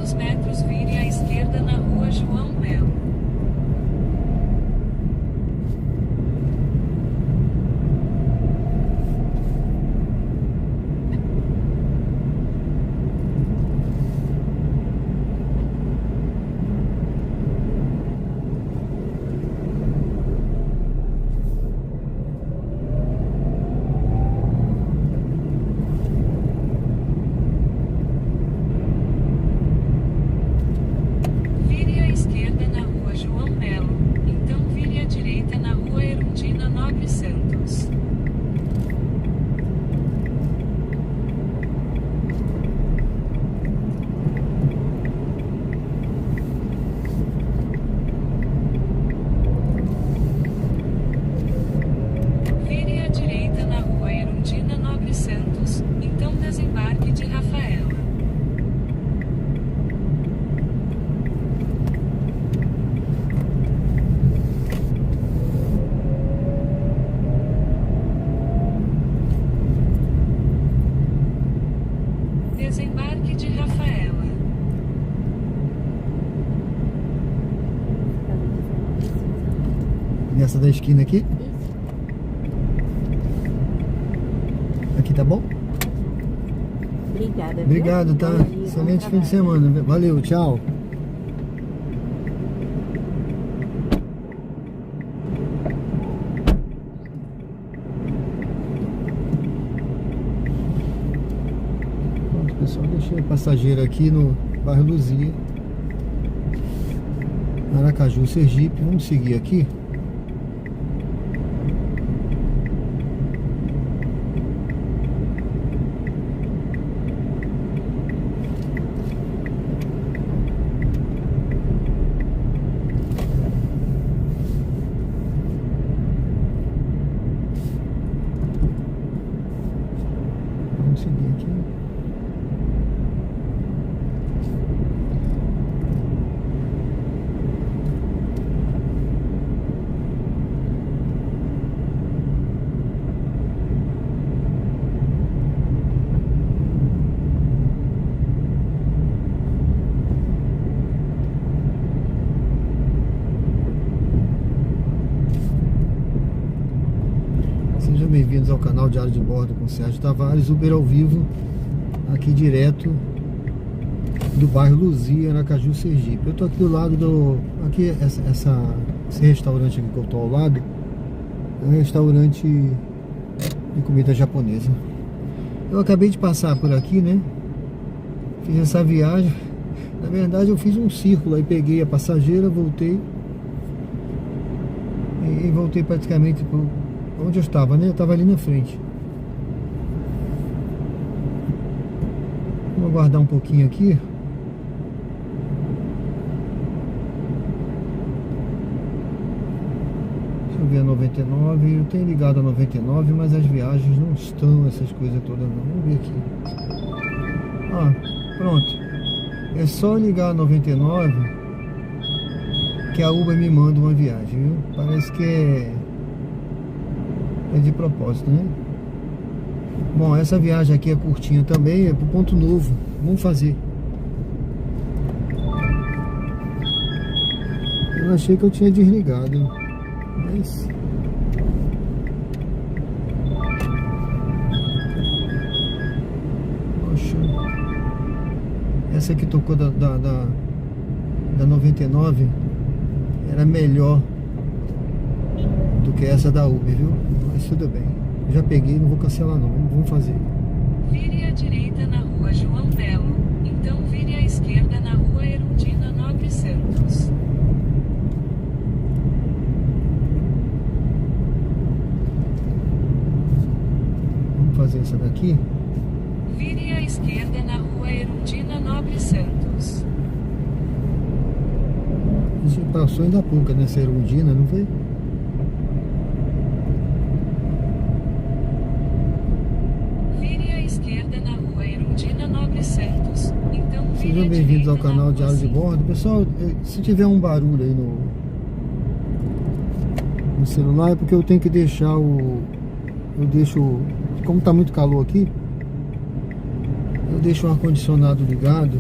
200 metros vire à esquerda na rua João Melo. Vire à esquerda na rua João Melo, então vire à direita na rua Erundina Nobre Santos. Vire à direita na rua Erundina Nobre Santos, então desembarque de Rafaela. Desembarque de Rafaela. Nessa da esquina aqui? Aqui tá bom? Obrigada. viu? Obrigado, tá? Bom dia, Excelente bom fim de trabalho. semana. Valeu, tchau. Pronto, pessoal, deixei passageiro aqui no bairro Luzia, Aracaju, Sergipe. Vamos seguir aqui. Vamos seguir aqui. Sejam bem-vindos ao canal Diário de Bordo com Sérgio Tavares, Uber ao vivo, aqui direto do bairro Luzia, Aracaju, Sergipe. Eu tô aqui do lado do... Aqui, esse restaurante aqui que eu tô ao lado é um restaurante de comida japonesa. Eu acabei de passar por aqui, né? Fiz essa viagem. Na verdade, eu fiz um círculo, aí peguei a passageira, voltei e voltei praticamente pro onde eu estava, né? Eu estava ali na frente. Vamos aguardar um pouquinho aqui. Deixa eu ver a 99. Eu tenho ligado a 99, mas as viagens não estão essas coisas todas não. Vamos ver aqui. Ah, pronto. É só ligar a 99 que a Uber me manda uma viagem, viu? Parece que é de propósito, né? Bom, essa viagem aqui é curtinha também, é pro Ponto Novo. Vamos fazer. Eu achei que eu tinha desligado, mas... Poxa. Essa que tocou da 99 era melhor do que essa da Uber, viu? Mas tudo bem. Já peguei, não vou cancelar não. Vamos fazer. Vire à direita na rua João Melo, então vire à esquerda na rua Erundina Nobre Santos. Vamos fazer essa daqui. Vire à esquerda na rua Erundina Nobre Santos. A gente passou ainda há pouco nessa Erundina, não foi? Vire à esquerda na rua Erundina Nobre Santos, então vire Sejam à bem-vindos ao direita na canal rua Diário de Cinco. Bordo. Pessoal, se tiver um barulho aí no celular é porque eu tenho que deixar eu deixo, como tá muito calor aqui, eu deixo o ar-condicionado ligado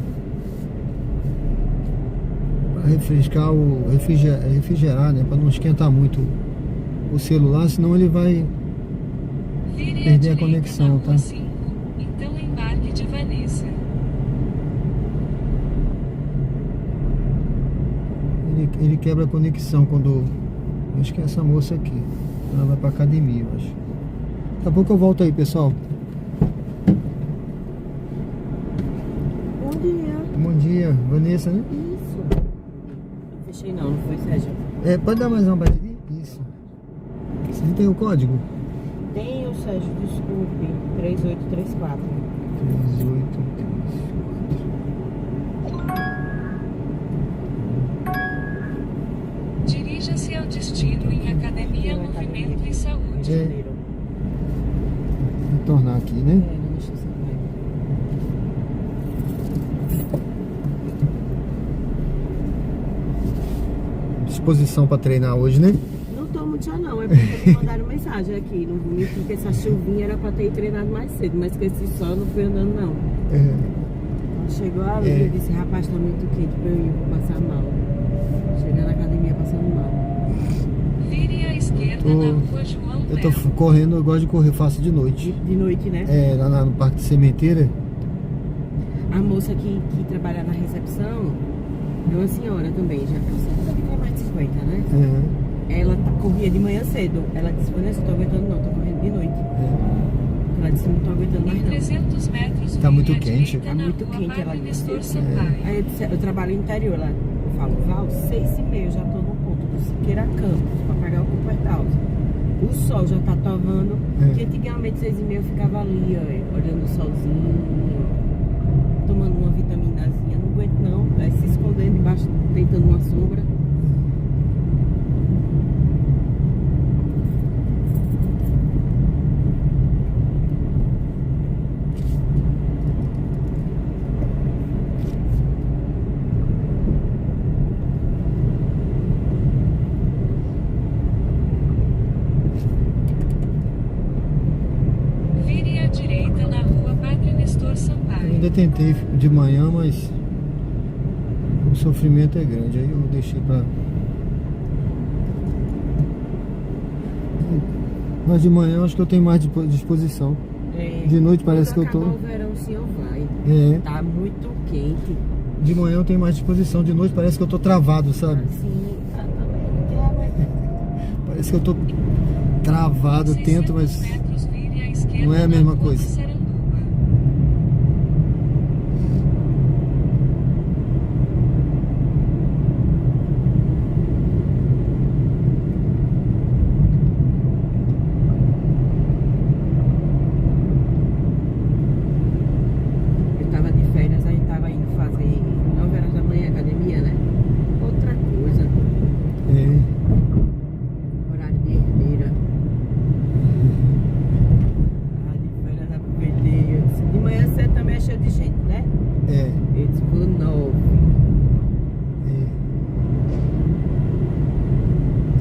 refrescar refrigerar, né? Para não esquentar muito o celular, senão ele vai Vire à perder a direita conexão, na tá? rua 5, então embarque de Vanessa. Ele quebra a conexão quando... Acho que é essa moça aqui. Ela vai pra academia, eu acho. Daqui a pouco eu volto aí, pessoal. Bom dia. Bom dia, Vanessa, né? Isso. Não fechei não foi, Sérgio? Pode dar mais uma bateria? Isso. Você não tem o código? Tem o Sérgio, desculpe. 3834. 3834. Dirija-se ao destino em Academia Movimento e Saúde. Retornar aqui, né? Não deixa eu saber. Disposição pra treinar hoje, né? Não tô muito já não, é porque me mandaram mensagem aqui no domingo, porque essa chuvinha era pra ter treinado mais cedo, mas com esse sol não fui andando não. Quando chegou ali, eu disse, rapaz, tá muito quente pra eu ir, vou passar mal. Chegar na academia passando mal. Vire à esquerda na rua João Eu tô Belo. correndo, eu gosto de correr, faço de noite. De noite, né? Lá no Parque de Sementeira. A moça que trabalha na recepção é uma senhora também, já tem mais de 50, né? Ela corria de manhã cedo. Ela disse, Vanessa, eu tô aguentando não, tô correndo de noite. Ela disse, não tô aguentando mais Em não. 300 metros, Tá muito vire à quente. direita Tá na muito rua quente, Padre ela disse. Nestor Sampaio. Aí eu disse, eu trabalho no interior lá. Eu falo, Val, 6h30, já tô no ponto do Siqueira Campos, pra pagar o Cupertal. O sol já tá torrando, porque antigamente 6h30 eu ficava ali, ó, olhando o solzinho, tomando uma vitaminazinha, não aguento não, aí se escondendo debaixo, tentando uma sombra. Vire à direita na rua Padre Nestor Eu Sampaio. ainda tentei de manhã, mas o sofrimento é grande. Aí eu deixei pra... Mas de manhã eu acho que eu tenho mais disposição. De noite parece que eu tô... Quando acabar o verão, o senhor vai. Tá muito quente. De manhã eu tenho mais disposição. De noite parece que eu tô travado, sabe? Assim, Parece que eu tô travado, tento, mas 600 metros, vire à esquerda não é a na mesma rua coisa. Massaranduba. eu tava de férias, aí tava indo fazer 9 horas da manhã academia, né? Outra coisa, horário de herdeira. De férias aproveitei. Eu disse, de manhã cedo também é cheio de gente, né? Eu disse, vou 9.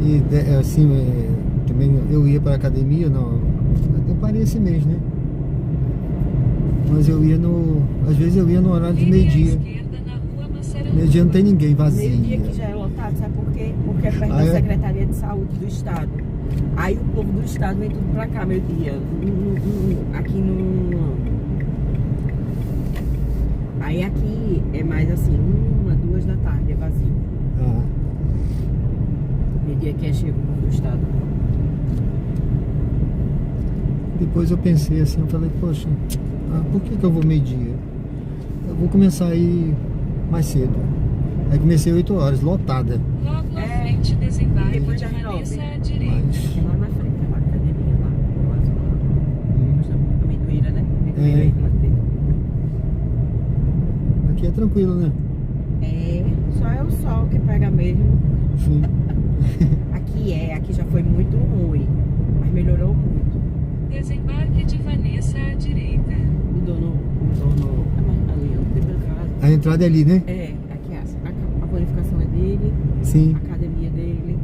E assim, também eu ia pra academia, não, eu parei esse mês, né? Mas eu ia às vezes eu ia no horário de Vire à meio-dia. esquerda na rua Massaranduba. Meio-dia não tem ninguém, vazio. Meio-dia que já é lotado, sabe por quê? Porque é perto Ah, da é? Secretaria de Saúde do Estado. Aí o povo do Estado vem tudo pra cá, meio-dia. Aqui no... Aí aqui é mais assim, 1, 2 da tarde, é vazio. Meio-dia que é cheio o povo do Estado. Depois eu pensei assim, eu falei, poxa, por que eu vou meio-dia? Eu vou começar a ir mais cedo. Aí comecei 8 horas, lotada. Logo à frente, desembarque Depois de das 9. Vanessa à direita. Mas... É lá na frente, é lá, academia lá. Depois da Amendoeira, né? Amendoeira aí, lá dentro. Aqui é tranquilo, né? Só é o sol que pega mesmo. Sim. Aqui já foi muito ruim, mas melhorou muito. Desembarque de Vanessa à direita. O dono ali, o tempo da casa. A entrada é ali, né? Aqui a bonificação é dele, Sim. a academia dele.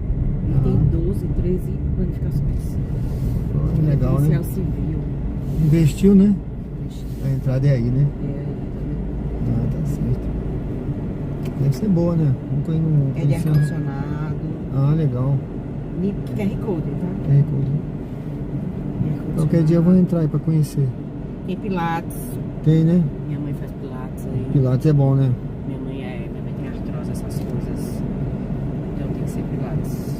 Ele tem 12, 13 bonificações. Legal, né? Policial civil. Investiu, né? A entrada é aí, né? Aí, tá vendo? Tá certo. Deve ser boa, né? Nunca não É de ar-condicionado. Ah, legal. QR Code, tá? QR Code. Qualquer dia eu vou entrar aí pra conhecer. Tem Pilates. Tem, né? Minha mãe faz Pilates aí. Pilates é bom, né? Minha mãe tem artrose, essas coisas. Então tem que ser Pilates.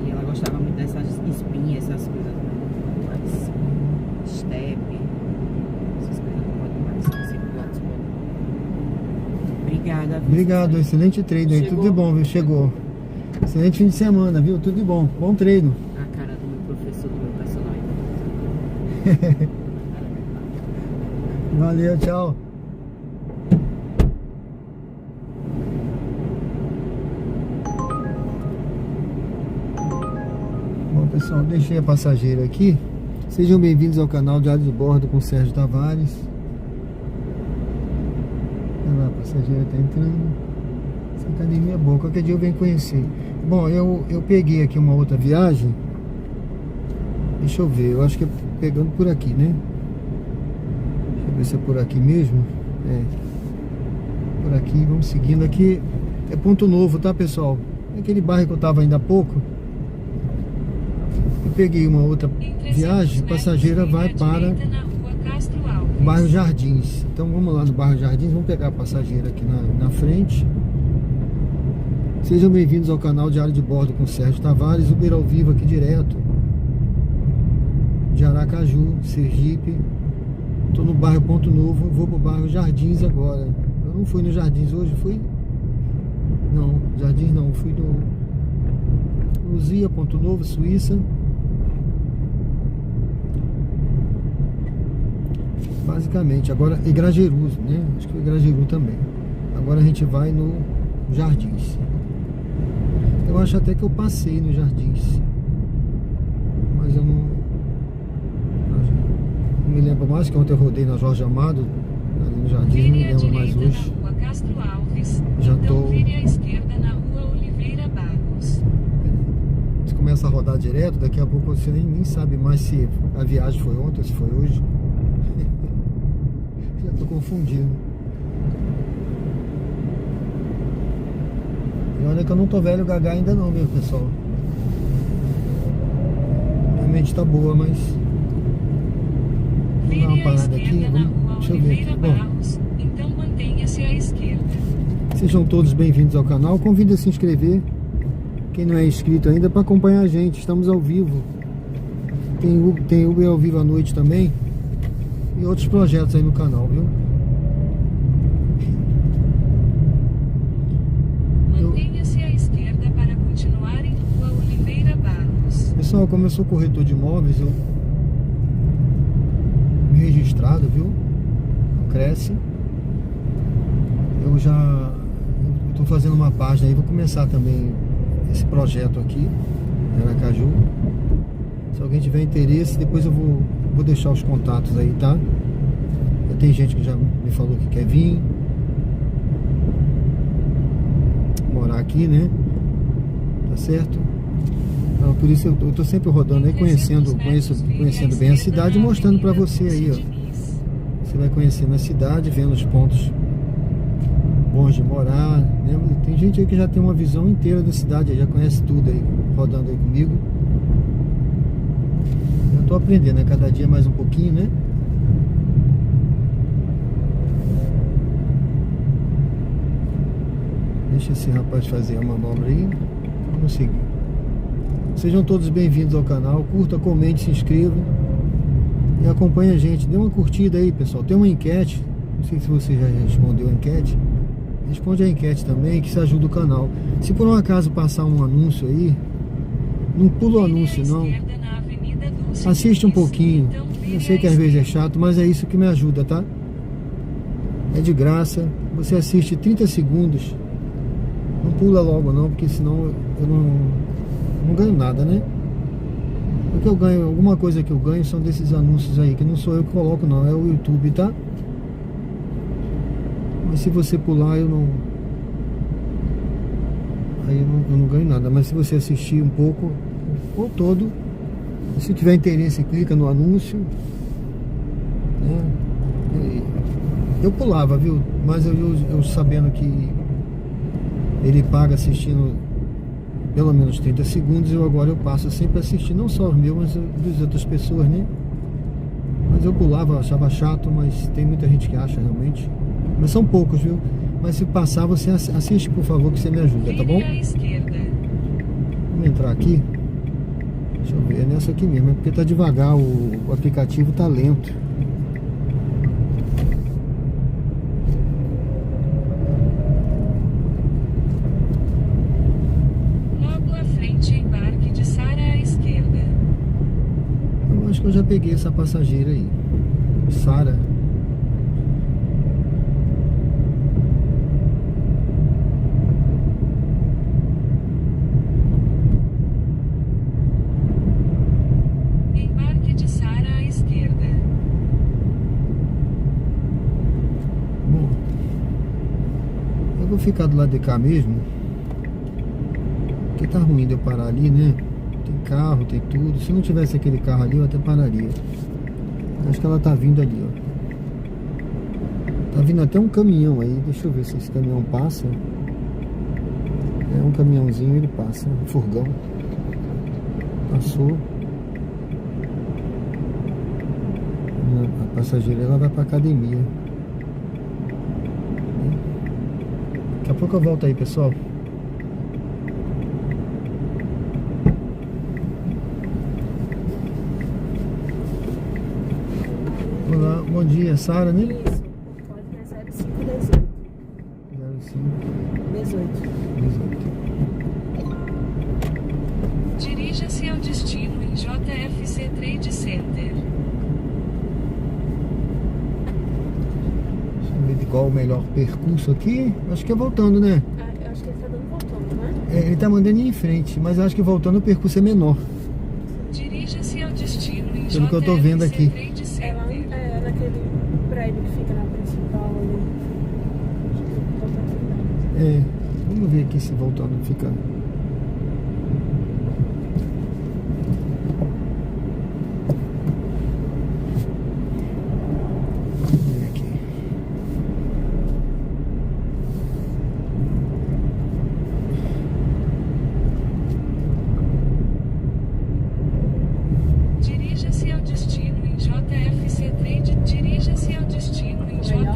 E ela gostava muito dessas espinhas, essas coisas, né? Mas step, essas coisas não pode mais. Tem que ser Pilates bom. Obrigada. Obrigado, excelente treino aí. Tudo de bom, viu? Chegou. Excelente fim de semana, viu? Tudo de bom. Bom treino. A cara do meu professor, do meu personal. Valeu, tchau. Bom, pessoal, deixei a passageira aqui. Sejam bem-vindos ao canal Diário de Bordo com Sérgio Tavares. Olha lá, a passageira está entrando. Essa academia é boa, qualquer dia eu venho conhecer. Bom, eu peguei aqui uma outra viagem. Deixa eu ver, eu acho que é pegando por aqui, né? Deixa eu ver se é por aqui mesmo. É. Por aqui, vamos seguindo aqui. É Ponto Novo, tá, pessoal? É aquele bairro que eu tava ainda há pouco. Eu peguei uma outra viagem, a passageira vai para o bairro Jardins. Então vamos lá no bairro Jardins, vamos pegar a passageira aqui na frente. Sejam bem-vindos ao canal Diário de Bordo com Sérgio Tavares, Uber ao vivo aqui direto de Aracaju, Sergipe. Tô no bairro Ponto Novo, vou pro bairro Jardins agora. Eu não fui no Jardins hoje, fui? Não, Jardins não, fui no Luzia, Ponto Novo, Suíça. Basicamente, agora Igrajeru, né? Acho que foi Igrajeru também. Agora a gente vai no Jardins. Eu acho até que eu passei no Jardins, mas eu não me lembro mais, que ontem eu rodei na Jorge Amado, ali no Jardins, não me lembro mais hoje. Já tô... Você começa a rodar direto, daqui a pouco você nem sabe mais se a viagem foi ontem ou se foi hoje. Já tô confundido. E olha que eu não tô velho gaga ainda não, meu pessoal. Realmente tá boa, mas... Vamos dar uma parada aqui. Deixa eu ver aqui. Bom, então mantenha-se à esquerda. sejam todos bem-vindos ao canal. Convido a se inscrever, quem não é inscrito ainda, para acompanhar a gente. Estamos ao vivo. Tem Uber ao vivo à noite também. E outros projetos aí no canal, viu? Mantenha-se à esquerda para continuar em Rua Oliveira Barros. Pessoal, como eu sou corretor de imóveis, eu me registrado, viu? Cresce. Eu tô fazendo uma página aí, vou começar também esse projeto aqui em Aracaju. Se alguém tiver interesse, depois eu vou deixar os contatos aí, tá? Tem gente que já me falou que quer vir morar aqui, né? Tá certo? Então, por isso eu tô sempre rodando aí, conhecendo bem a cidade e mostrando pra você aí, ó. Você vai conhecendo a cidade, vendo os pontos bons de morar, né? Tem gente aí que já tem uma visão inteira da cidade, já conhece tudo aí, rodando aí comigo. Eu tô aprendendo, né? Cada dia mais um pouquinho, né? Deixa esse rapaz fazer a manobra aí. Vamos seguir. Sejam todos bem-vindos ao canal. Curta, comente, se inscreva e acompanhe a gente. Dê uma curtida aí, pessoal. Tem uma enquete. Não sei se você já respondeu a enquete. Responde a enquete também, que isso ajuda o canal. Se por um acaso passar um anúncio aí, não pula o anúncio não. Assiste um pouquinho. Eu sei que às vezes é chato, mas é isso que me ajuda, tá? É de graça. Você assiste 30 segundos. Não pula logo não, porque senão eu não ganho nada, né? O que eu ganho, alguma coisa que eu ganho são desses anúncios aí, que não sou eu que coloco não, é o YouTube, tá? Mas se você pular eu não ganho nada, mas se você assistir um pouco ou todo, se tiver interesse, clica no anúncio, né? Eu pulava, viu? Mas eu sabendo que ele paga assistindo pelo menos 30 segundos. Agora eu passo sempre a assistir, não só os meus, mas das outras pessoas, né? Mas eu pulava, achava chato, mas tem muita gente que acha realmente. Mas são poucos, viu? Mas se passar, você assiste, por favor, que você me ajuda, tá bom? Vire à esquerda. Vamos entrar aqui. Deixa eu ver, é nessa aqui mesmo, é porque tá devagar, o aplicativo tá lento. Logo à frente, embarque de Sara à esquerda. Eu acho que eu já peguei essa passageira aí. Sara. Embarque de Sara à esquerda. Bom, eu vou ficar do lado de cá mesmo, porque tá ruim de eu parar ali, né? Tem carro, tem tudo. Se não tivesse aquele carro ali, eu até pararia. Acho que ela tá vindo ali, ó. Tá vindo até um caminhão aí. Deixa eu ver se esse caminhão passa. É um caminhãozinho, ele passa. Um furgão. Passou. A passageira, ela vai pra academia. Daqui a pouco eu volto aí, pessoal. Olá, bom dia, Sara, né? Isso, pode ser 0518. 0518. 18. Dirija-se ao destino em JFC Trade Center. Deixa eu ver qual o melhor percurso aqui. Acho que é voltando, né? Eu acho que ele tá dando voltando, né? É, ele tá mandando ir em frente, mas eu acho que voltando o percurso é menor. Dirija-se ao destino em Pelo que eu tô vendo JFC aqui. Trade É lá Center. naquele prédio que fica na principal ali. Acho que volta aqui, né? É, vamos ver aqui se voltando fica. Vamos ver aqui. Dirija-se ao destino em JFC Trade. Dirija-se ao destino em J. Melhor?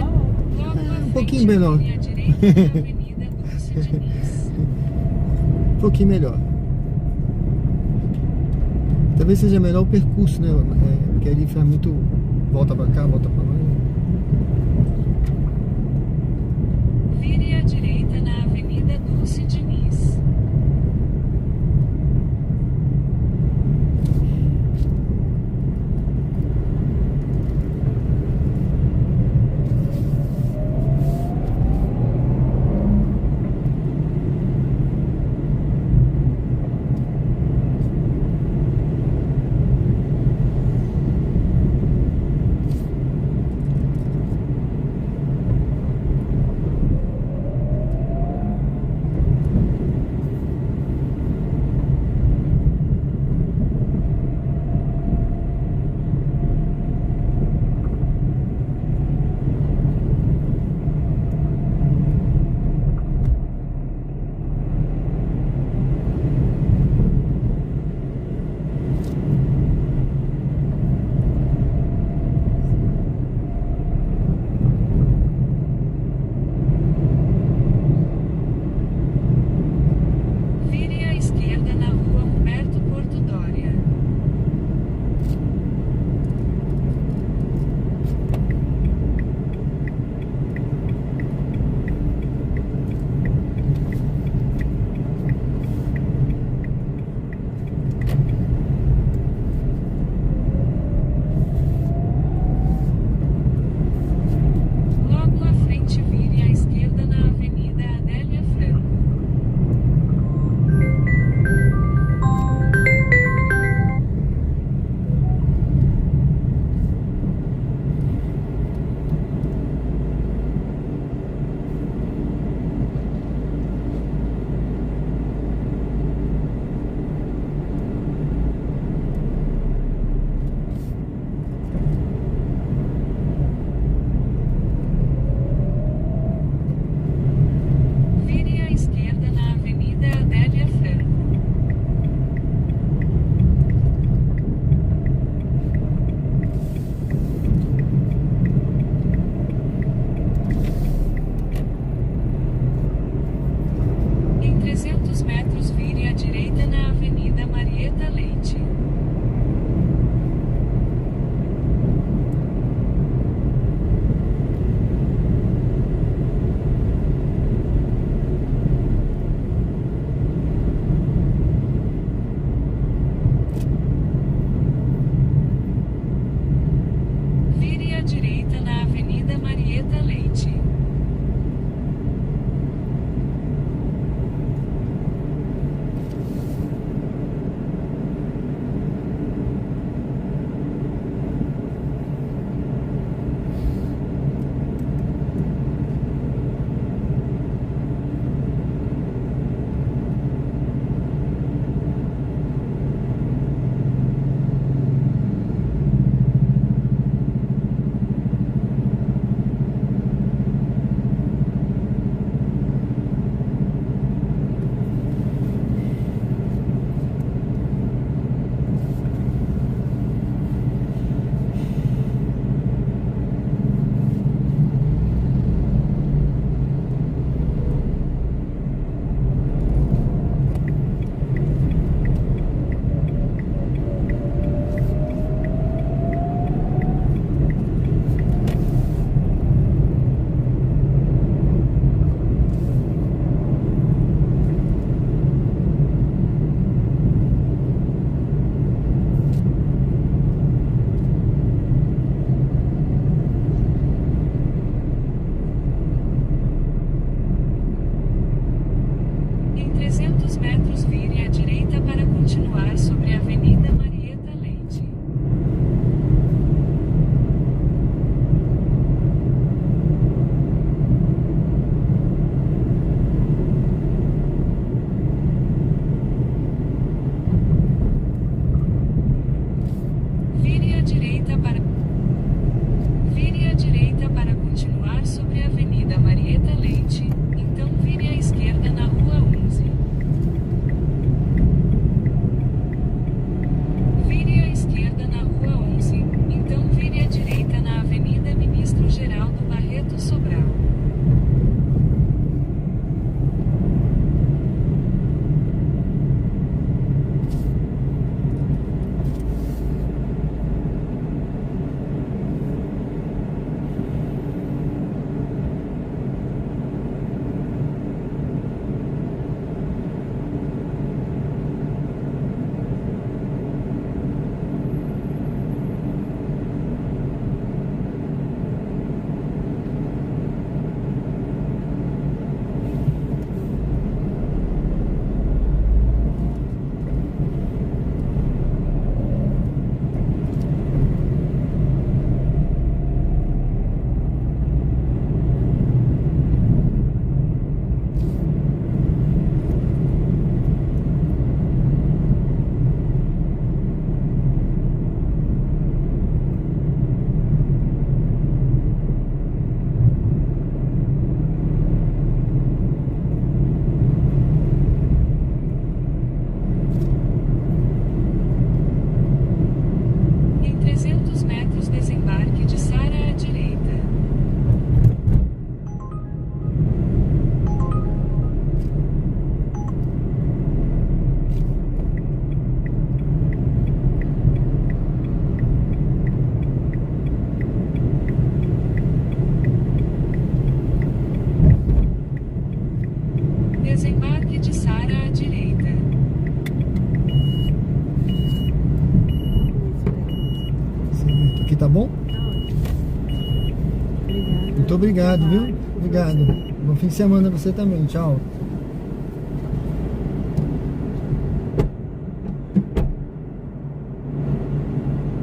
Logo à frente, pouquinho melhor. vire à direita na Avenida Dulce Diniz. Um pouquinho melhor. Talvez seja melhor o percurso, né? Porque ali faz muito. Volta pra cá, volta pra lá. Vire à direita na Avenida Dulce Diniz. Embarque de Sara à direita. Aqui tá bom? Obrigada. Muito obrigado, viu? Obrigado. Bom fim de semana pra você também. Tchau.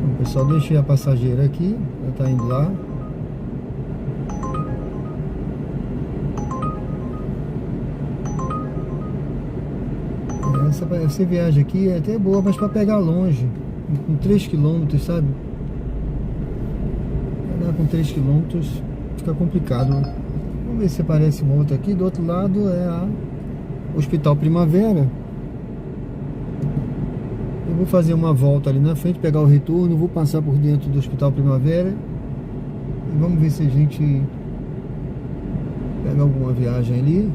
Bom, pessoal, deixei a passageira aqui. Ela tá indo lá. Essa viagem aqui é até boa, mas para pegar longe, com 3 km, sabe? Pegar com 3 km fica complicado. Vamos ver se aparece uma outra aqui. Do outro lado é a Hospital Primavera. Eu vou fazer uma volta ali na frente, pegar o retorno, vou passar por dentro do Hospital Primavera e vamos ver se a gente pega alguma viagem ali.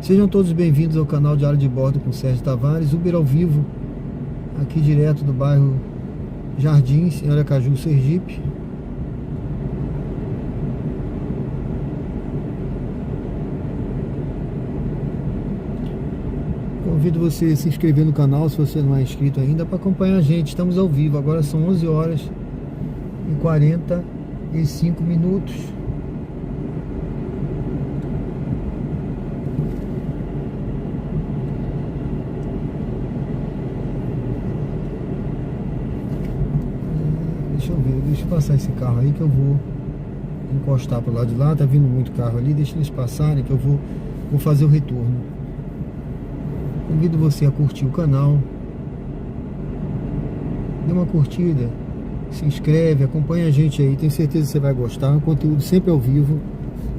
Sejam todos bem-vindos ao canal Diário de Bordo com Sérgio Tavares, Uber ao vivo, aqui direto do bairro Jardins, em Aracaju, Sergipe. Convido você a se inscrever no canal se você não é inscrito ainda, para acompanhar a gente. Estamos ao vivo, agora são 11 horas e 45 minutos. Deixa eu passar esse carro aí que eu vou encostar pro lado de lá. Tá vindo muito carro ali, deixa eles passarem que eu vou fazer o retorno. Convido você a curtir o canal, dê uma curtida, se inscreve, acompanha a gente aí, tenho certeza que você vai gostar. Um conteúdo sempre ao vivo,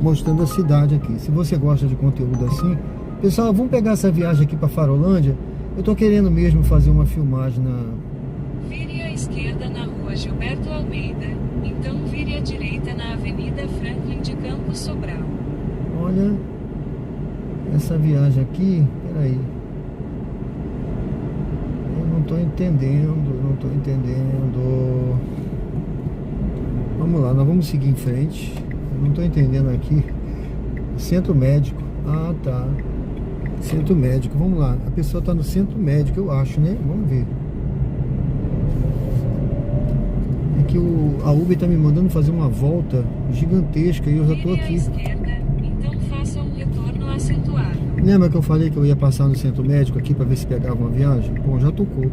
mostrando a cidade aqui. Se você gosta de conteúdo assim, pessoal, vamos pegar essa viagem aqui para Farolândia. Eu tô querendo mesmo fazer uma filmagem Vire à esquerda na rua Gilberto Almeida, então vire à direita na Avenida Franklin de Campos Sobral. Olha essa viagem aqui, peraí. Eu não tô entendendo. Vamos lá, nós vamos seguir em frente. Eu não tô entendendo aqui. Centro médico. Ah, tá. Centro médico, vamos lá. A pessoa tá no centro médico, eu acho, né? Vamos ver. Que a Uber tá me mandando fazer uma volta gigantesca e eu já tô aqui. Esquerda, então faça um retorno acentuado. Lembra que eu falei que eu ia passar no centro médico aqui para ver se pegava uma viagem? Bom, já tocou.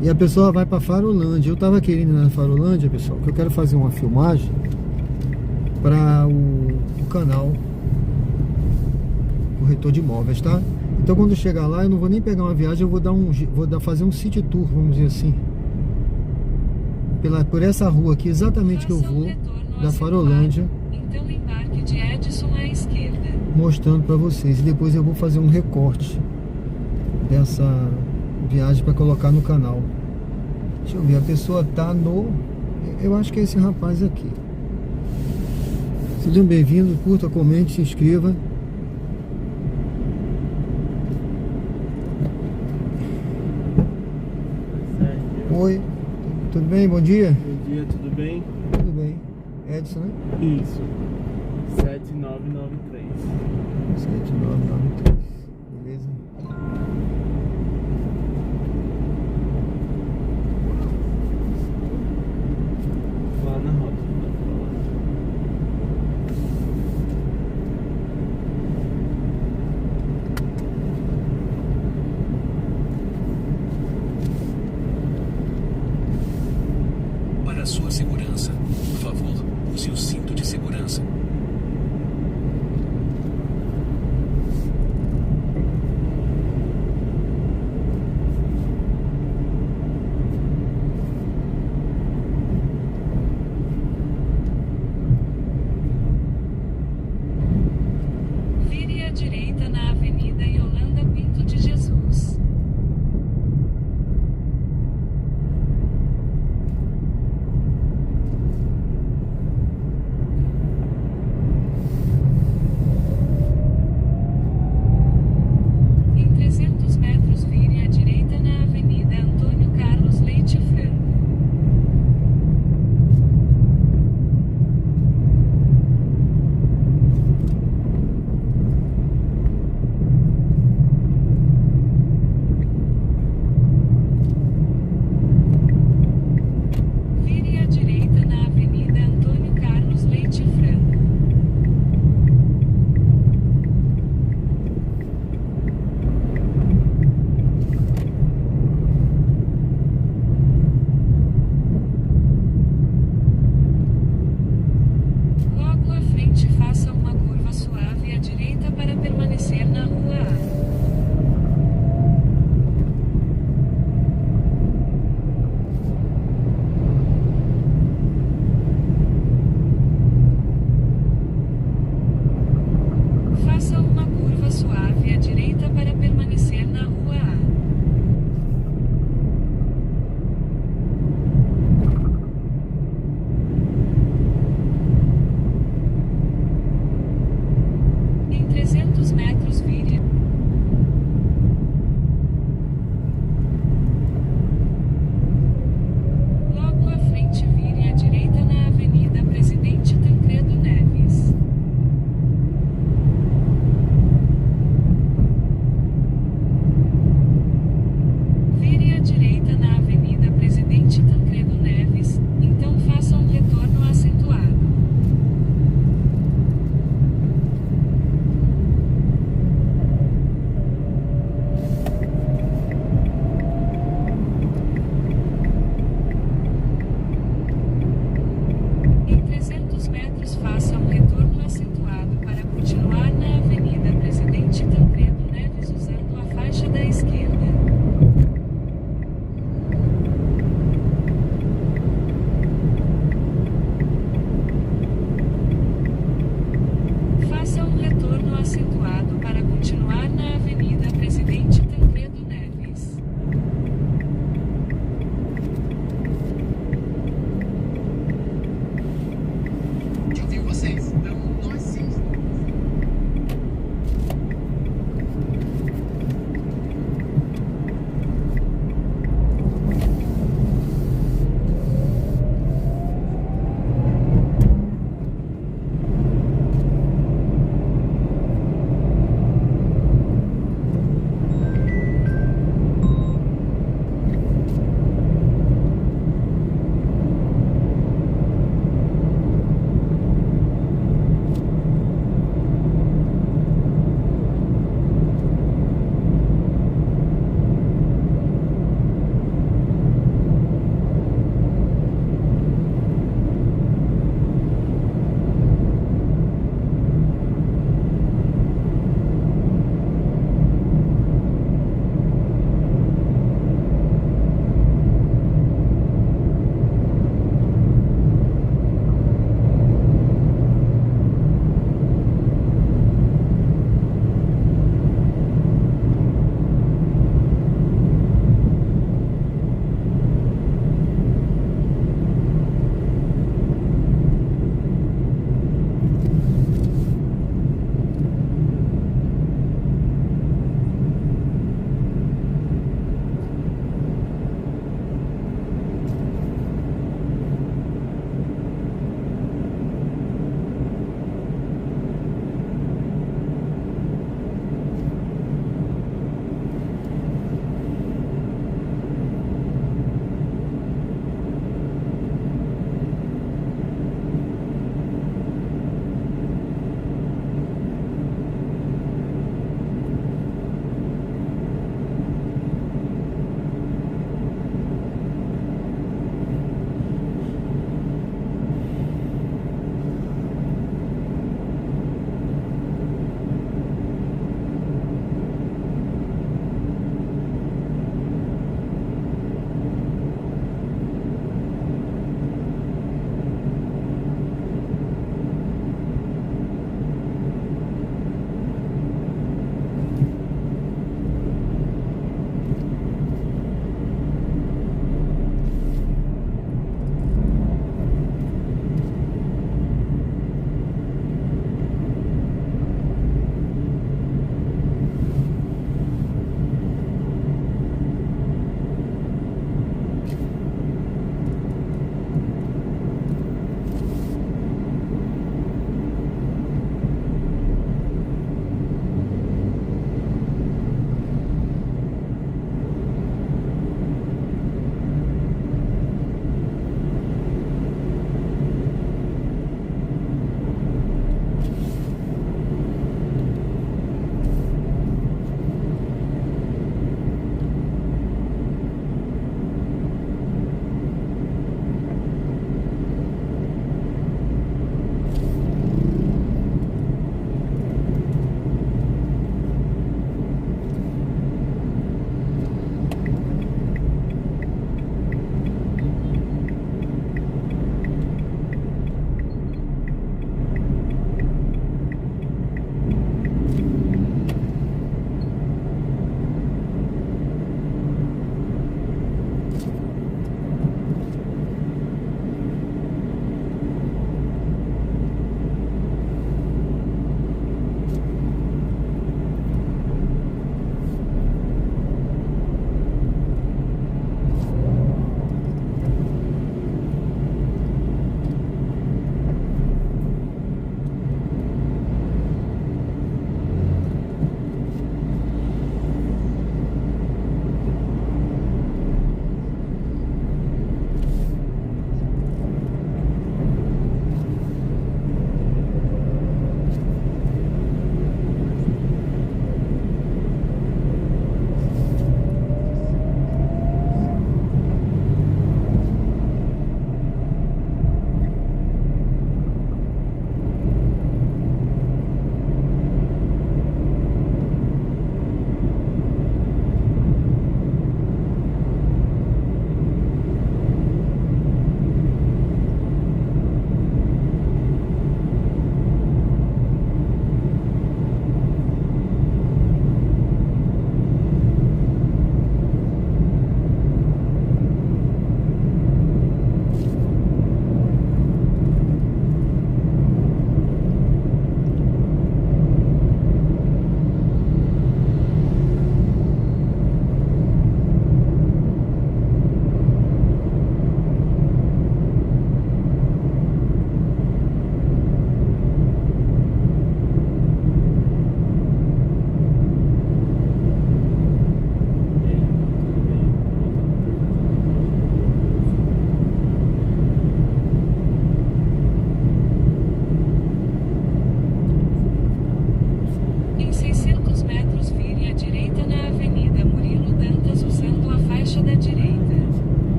E a pessoa vai para Farolândia. Eu tava querendo ir na Farolândia, pessoal, que eu quero fazer uma filmagem para o canal Corretor de Imóveis, tá? Então quando eu chegar lá, eu não vou nem pegar uma viagem, eu vou fazer um city tour, vamos dizer assim. Por essa rua aqui, exatamente que eu vou, da Farolândia, então embarque de Edson à esquerda, mostrando para vocês. E depois eu vou fazer um recorte dessa viagem para colocar no canal. Deixa eu ver, a pessoa tá no... Eu acho que é esse rapaz aqui. Sejam bem-vindos, curta, comente, se inscreva. Oi. Tudo bem? Bom dia? Bom dia, tudo bem? Tudo bem. Edson, né? Isso. 7993. 7993. Beleza? Lá na rota. Para sua segurança, por favor, use o cinto de segurança.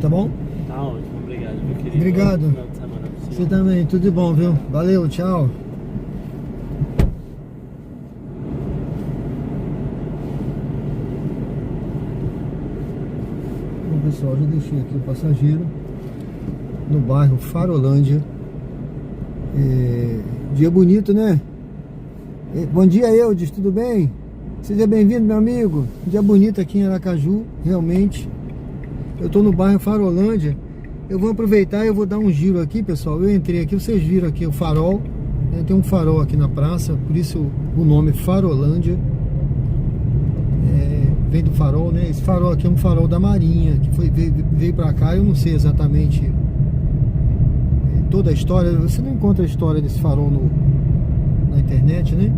tá bom? Tá ótimo, obrigado, meu querido. Obrigado. Bom final de semana pra você. Você também, tudo de bom, viu? Valeu, tchau. Bom, pessoal, já deixei aqui o passageiro no bairro Farolândia. Dia bonito, né? Bom dia, Eudes, tudo bem? Seja bem-vindo, meu amigo. Dia bonito aqui em Aracaju, realmente. Eu tô no bairro Farolândia. Eu vou aproveitar e eu vou dar um giro aqui, pessoal. Eu entrei aqui, vocês viram aqui o farol. Tem um farol aqui na praça, por isso o nome Farolândia. Vem do farol, né? Esse farol aqui é um farol da Marinha, que veio pra cá. Eu não sei exatamente toda a história. Você não encontra a história desse farol na internet, né?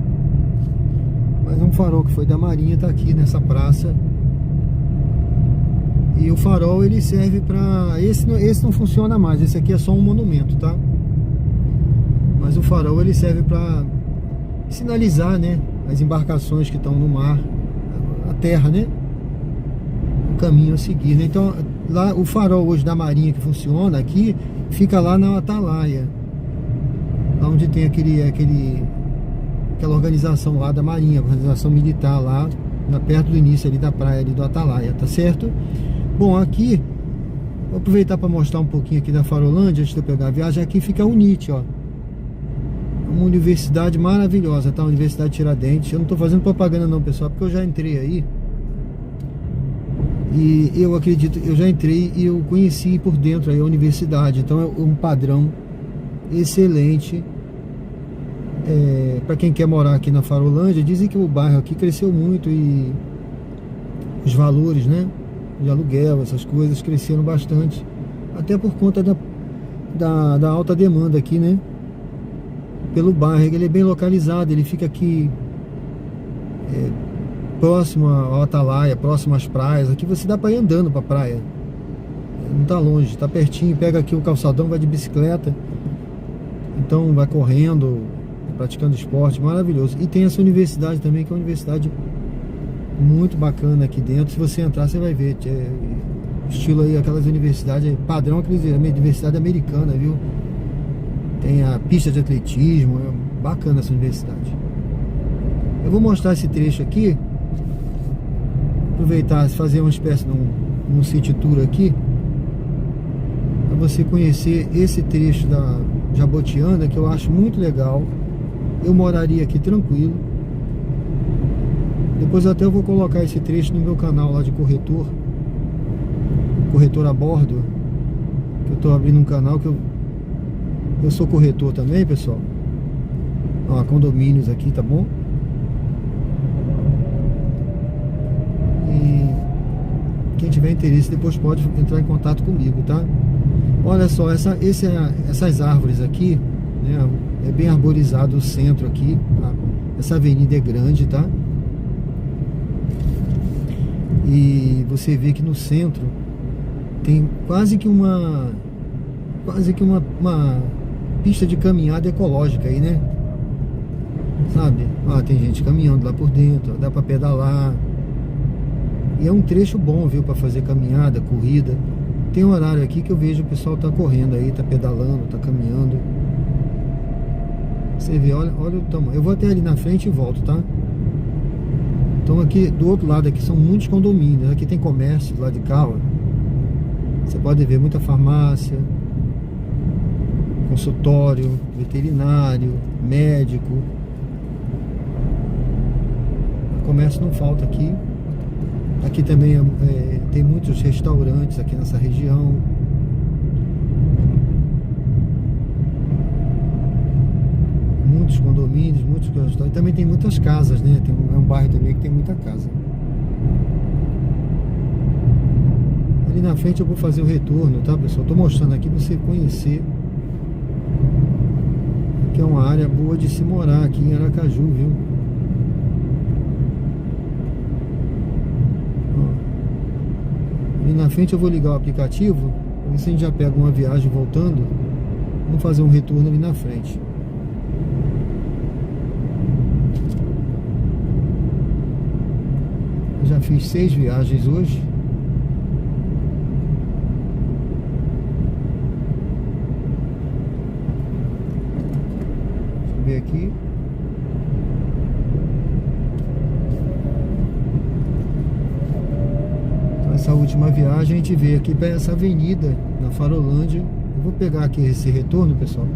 Mas é um farol que foi da Marinha, tá aqui nessa praça. E o farol ele serve para esse não funciona mais, esse aqui é só um monumento, tá? Mas o farol ele serve para sinalizar, né, as embarcações que estão no mar, a terra, né? O caminho a seguir, né? Então, lá o farol hoje da Marinha que funciona aqui fica lá na Atalaia. Lá onde tem aquela organização lá da Marinha, organização militar lá, perto do início ali da praia ali do Atalaia, tá certo? Bom, aqui, vou aproveitar para mostrar um pouquinho aqui da Farolândia, antes de eu pegar a viagem. Aqui fica a UNIT, ó. Uma universidade maravilhosa, tá? Universidade Tiradentes. Eu não tô fazendo propaganda não, pessoal, porque eu já entrei aí. E eu acredito, eu já entrei e eu conheci por dentro aí a universidade. Então é um padrão excelente. Para quem quer morar aqui na Farolândia, dizem que o bairro aqui cresceu muito e os valores, né, de aluguel, essas coisas cresceram bastante, até por conta da alta demanda aqui, né, pelo bairro. Ele é bem localizado, ele fica aqui próximo ao Atalaia, próximo às praias. Aqui você dá para ir andando para a praia, não tá longe, tá pertinho. Pega aqui o calçadão, vai de bicicleta, então vai correndo, praticando esporte, maravilhoso. E tem essa universidade também, que é uma universidade muito bacana aqui dentro. Se você entrar, você vai ver, estilo aí, aquelas universidades padrão, aquelas universidade americana, viu? Tem a pista de atletismo, é bacana essa universidade. Eu vou mostrar esse trecho aqui, aproveitar, fazer uma espécie de um city tour aqui, para você conhecer esse trecho da Jabotiana, que eu acho muito legal. Eu moraria aqui tranquilo. Depois até eu vou colocar esse trecho no meu canal lá de corretor a bordo, que eu tô abrindo um canal que eu sou corretor também, pessoal. Ó, condomínios aqui, tá bom? E quem tiver interesse depois pode entrar em contato comigo, tá? Olha só, essas árvores aqui, né? É bem arborizado o centro aqui, tá? Essa avenida é grande, tá? E você vê que no centro tem quase que uma pista de caminhada ecológica aí, né? Sabe? Ah, tem gente caminhando lá por dentro, dá pra pedalar. E é um trecho bom, viu? Pra fazer caminhada, corrida. Tem um horário aqui que eu vejo o pessoal tá correndo aí, tá pedalando, tá caminhando. Você vê, olha o tamanho. Eu vou até ali na frente e volto, tá? Então aqui, do outro lado aqui, são muitos condomínios. Aqui tem comércio do lado de cá, ó. Você pode ver muita farmácia, consultório, veterinário, médico. O comércio não falta aqui. Aqui também tem muitos restaurantes aqui nessa região. Muitos condomínios, muitos restaurantes. Também tem muitas casas, né? É um bairro também que tem muita casa. Ali na frente eu vou fazer o retorno, tá, pessoal? Tô mostrando aqui pra você conhecer. Aqui é uma área boa de se morar aqui em Aracaju, viu? Ó. Ali na frente eu vou ligar o aplicativo. Ver se a gente já pega uma viagem voltando. Vamos fazer um retorno ali na frente. Eu já fiz 6 viagens hoje. ver aqui. Então, essa última viagem a gente veio aqui para essa avenida na Farolândia. Eu vou pegar aqui esse retorno, pessoal.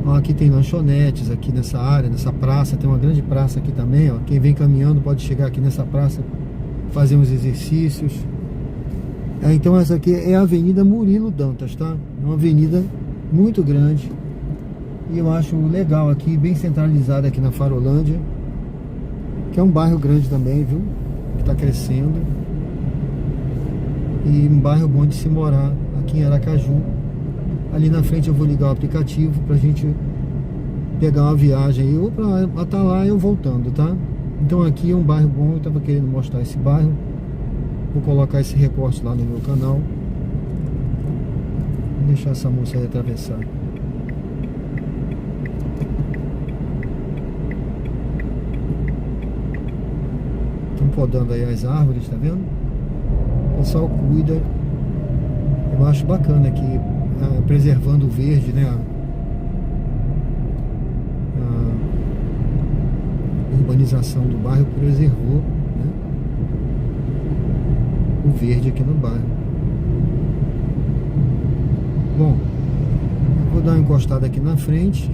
Ó, aqui tem lanchonetes aqui nessa área, nessa praça. Tem uma grande praça aqui também, ó. Quem vem caminhando pode chegar aqui nessa praça, fazer uns exercícios. Então essa aqui é a Avenida Murilo Dantas, tá? É uma avenida muito grande. E eu acho legal aqui, bem centralizada aqui na Farolândia. Que é um bairro grande também, viu? Que tá crescendo. E um bairro bom de se morar aqui em Aracaju. Ali na frente eu vou ligar o aplicativo pra gente pegar uma viagem aí, ou pra estar lá eu voltando, tá? Então aqui é um bairro bom, eu tava querendo mostrar esse bairro. Vou colocar esse recorte lá no meu canal. Vou deixar essa moça aí atravessar. Estão podando aí as árvores, tá vendo? O pessoal cuida. Eu acho bacana aqui, preservando o verde, né? A urbanização do bairro preservou, né, o verde aqui no bairro. Bom, vou dar uma encostada aqui na frente.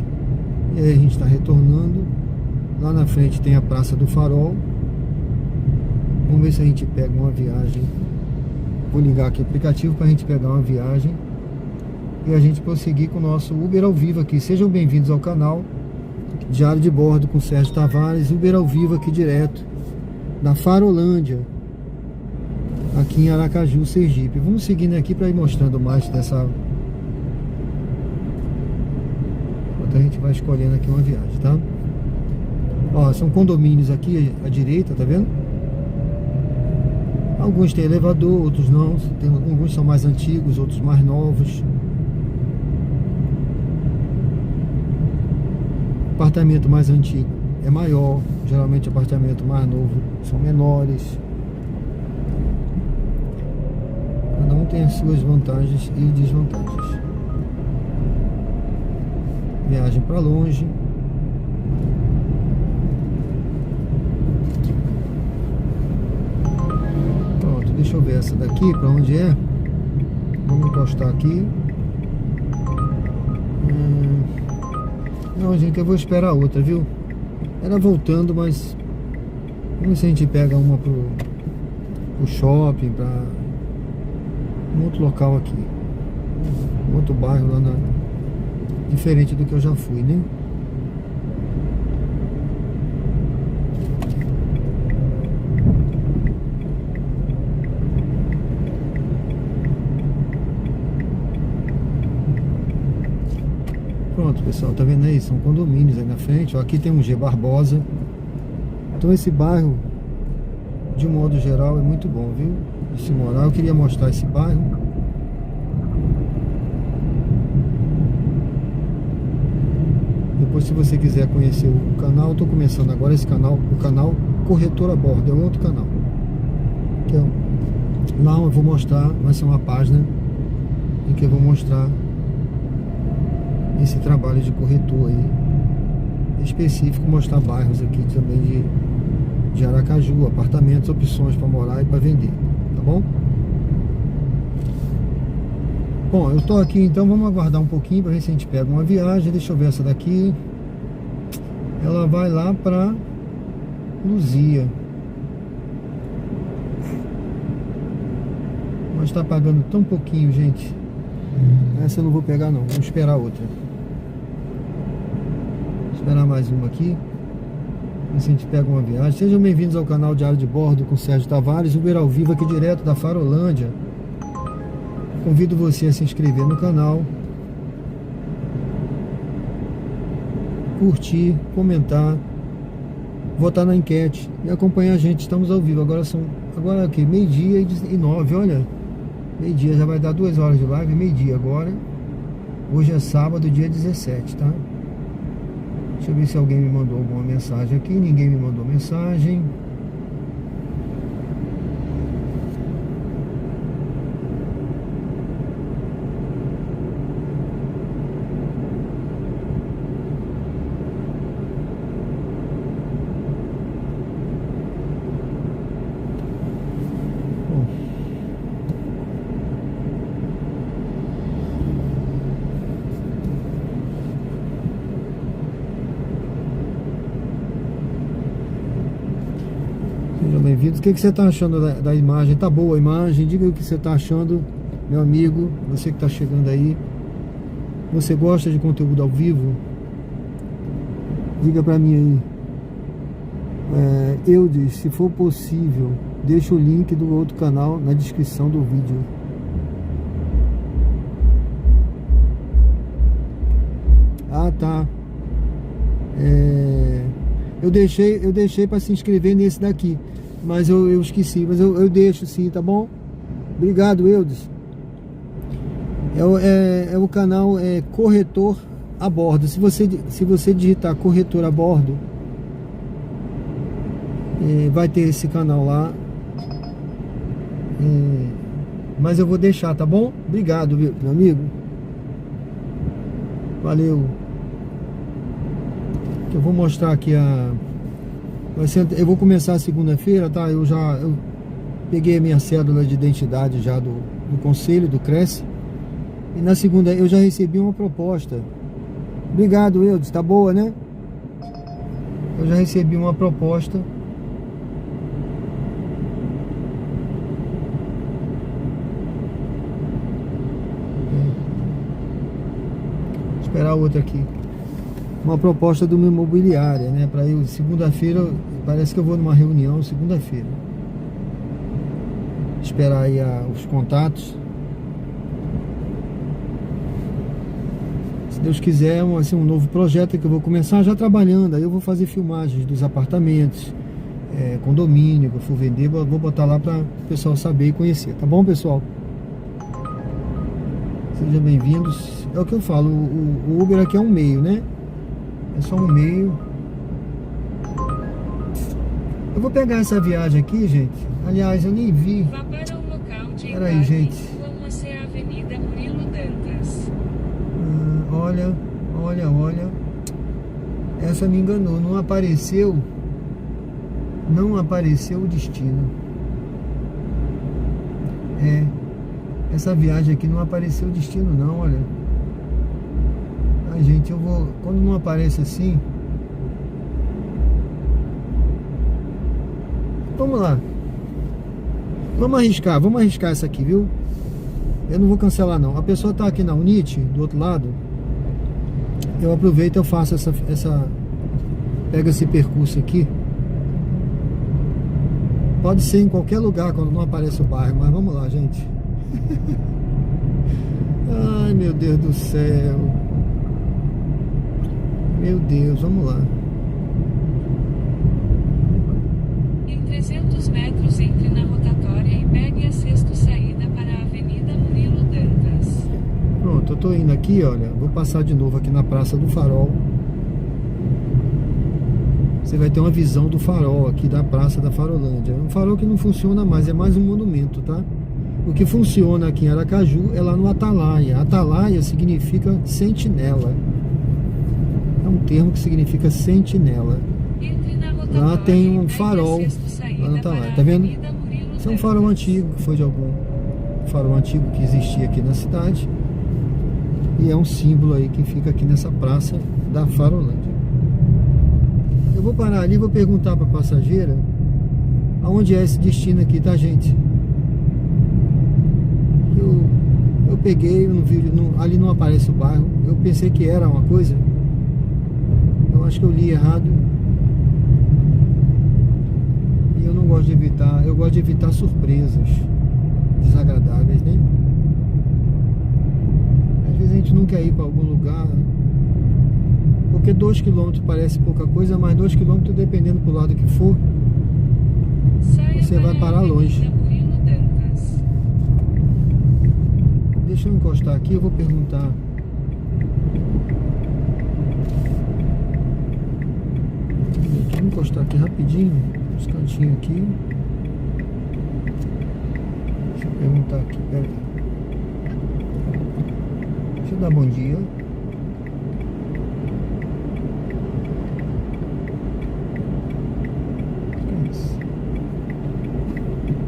E aí a gente está retornando. Lá na frente tem a Praça do Farol. Vamos ver se a gente pega uma viagem. Vou ligar aqui o aplicativo para a gente pegar uma viagem e a gente prosseguir com o nosso Uber ao vivo aqui. Sejam bem-vindos ao canal Diário de Bordo com Sérgio Tavares. Uber ao vivo aqui direto da Farolândia, aqui em Aracaju, Sergipe. Vamos seguindo aqui para ir mostrando mais dessa. Enquanto a gente vai escolhendo aqui uma viagem, tá? Ó, são condomínios aqui à direita, tá vendo? Alguns tem elevador, outros não. Alguns são mais antigos, outros mais novos. Apartamento mais antigo é maior. Geralmente apartamento mais novo são menores. Cada um tem as suas vantagens e desvantagens. Viagem para longe. Pronto, deixa eu ver essa daqui, para onde é. Vamos encostar aqui. Não, gente, eu vou esperar outra, viu? Era voltando, mas vamos ver se a gente pega uma pro shopping, para um outro local aqui, um outro bairro lá diferente do que eu já fui, né? Pronto, pessoal, tá vendo aí? São condomínios aí na frente. Ó, aqui tem um G Barbosa. Então esse bairro, de modo geral, é muito bom, viu? De se morar. Eu queria mostrar esse bairro. Depois, se você quiser conhecer o canal, eu tô começando agora esse canal, o canal Corretor a Bordo, é um outro canal. Que lá eu vou mostrar, vai ser uma página em que eu vou mostrar esse trabalho de corretor aí específico, mostrar bairros aqui também de Aracaju, apartamentos, opções para morar e para vender, tá bom? Bom, eu tô aqui, então vamos aguardar um pouquinho para ver se a gente pega uma viagem. Deixa eu ver essa daqui. Ela vai lá para Luzia, mas tá pagando tão pouquinho, gente. Essa eu não vou pegar não, vamos esperar outra. Esperar mais uma aqui. Ver se a gente pega uma viagem. Sejam bem-vindos ao canal Diário de Bordo com Sérgio Tavares, Uber ao vivo aqui direto da Farolândia. Convido você a se inscrever no canal, curtir, comentar, votar na enquete e acompanhar a gente. Estamos ao vivo. Agora aqui, 12h09, olha. Meio-dia, já vai dar 2 horas de live, meio-dia agora. Hoje é sábado, dia 17, tá? Deixa eu ver se alguém me mandou alguma mensagem aqui. Ninguém me mandou mensagem. Sejam bem-vindos. O que você está achando da imagem? Tá boa a imagem? Diga o que você está achando, meu amigo, você que está chegando aí. Você gosta de conteúdo ao vivo? Diga pra mim aí. Eu disse, se for possível, deixa o link do outro canal na descrição do vídeo. Ah, tá. Eu deixei para se inscrever nesse daqui, mas eu esqueci, mas eu deixo sim, tá bom? Obrigado, Eudes. O canal Corretor a Bordo. Se você digitar Corretor a Bordo, vai ter esse canal lá. Mas eu vou deixar, tá bom? Obrigado, meu amigo. Valeu. Eu vou mostrar aqui eu vou começar segunda-feira, tá? Eu peguei a minha cédula de identidade já do conselho, do Cresce. E na segunda eu já recebi uma proposta. Obrigado, Eudes, tá boa, né? Eu já recebi uma proposta. Vou esperar outra aqui. Uma proposta de uma imobiliária, né? Para eu, segunda-feira, parece que eu vou numa reunião segunda-feira. Esperar aí os contatos. Se Deus quiser, um novo projeto que eu vou começar já trabalhando. Aí eu vou fazer filmagens dos apartamentos, condomínio que eu for vender, vou botar lá para o pessoal saber e conhecer. Tá bom, pessoal? Sejam bem-vindos. É o que eu falo, o Uber aqui é um meio, né? É só um meio. Eu vou pegar essa viagem aqui, gente. Aliás, eu nem vi. Vá para o local de Peraí, gente. Vamos a Avenida Murilo Dantas. Olha. Essa me enganou. Não apareceu o destino. Essa viagem aqui não apareceu o destino não, olha. Ai, gente, eu vou... Quando não aparece assim... Vamos lá. Vamos arriscar essa aqui, viu? Eu não vou cancelar não. A pessoa tá aqui na Unite, do outro lado. Eu aproveito e eu faço pego esse percurso aqui. Pode ser em qualquer lugar quando não aparece o bairro, mas vamos lá, gente. Ai, meu Deus do céu. Meu Deus, vamos lá. Em 300 metros, entre na rotatória e pegue a sexta saída para a Avenida Murilo Dantas. Pronto, eu tô indo aqui, olha. Vou passar de novo aqui na Praça do Farol. Você vai ter uma visão do farol aqui da Praça da Farolândia. É um farol que não funciona mais, é mais um monumento, tá? O que funciona aqui em Aracaju é lá no Atalaia. Atalaia significa sentinela. É um termo que significa sentinela. Lá tem um farol lá no Atalaia, tá vendo? Esse é um farol antigo, que foi de algum farol antigo que existia aqui na cidade. E é um símbolo aí que fica aqui nessa Praça da Farolândia. Eu vou parar ali e vou perguntar para a passageira aonde é esse destino aqui, tá, gente? Eu peguei, eu não vi, ali não aparece o bairro. Eu pensei que era uma coisa. Eu acho que eu li errado. E eu não gosto de evitar. Eu gosto de evitar surpresas desagradáveis, né? Às vezes a gente não quer ir para algum lugar, porque 2 km parece pouca coisa, mas 2 km, dependendo pro lado que for, você vai parar longe. Deixa eu encostar aqui, eu vou perguntar. Vou encostar aqui rapidinho, uns cantinhos aqui. Deixa eu perguntar aqui, peraí. Deixa eu dar bom dia.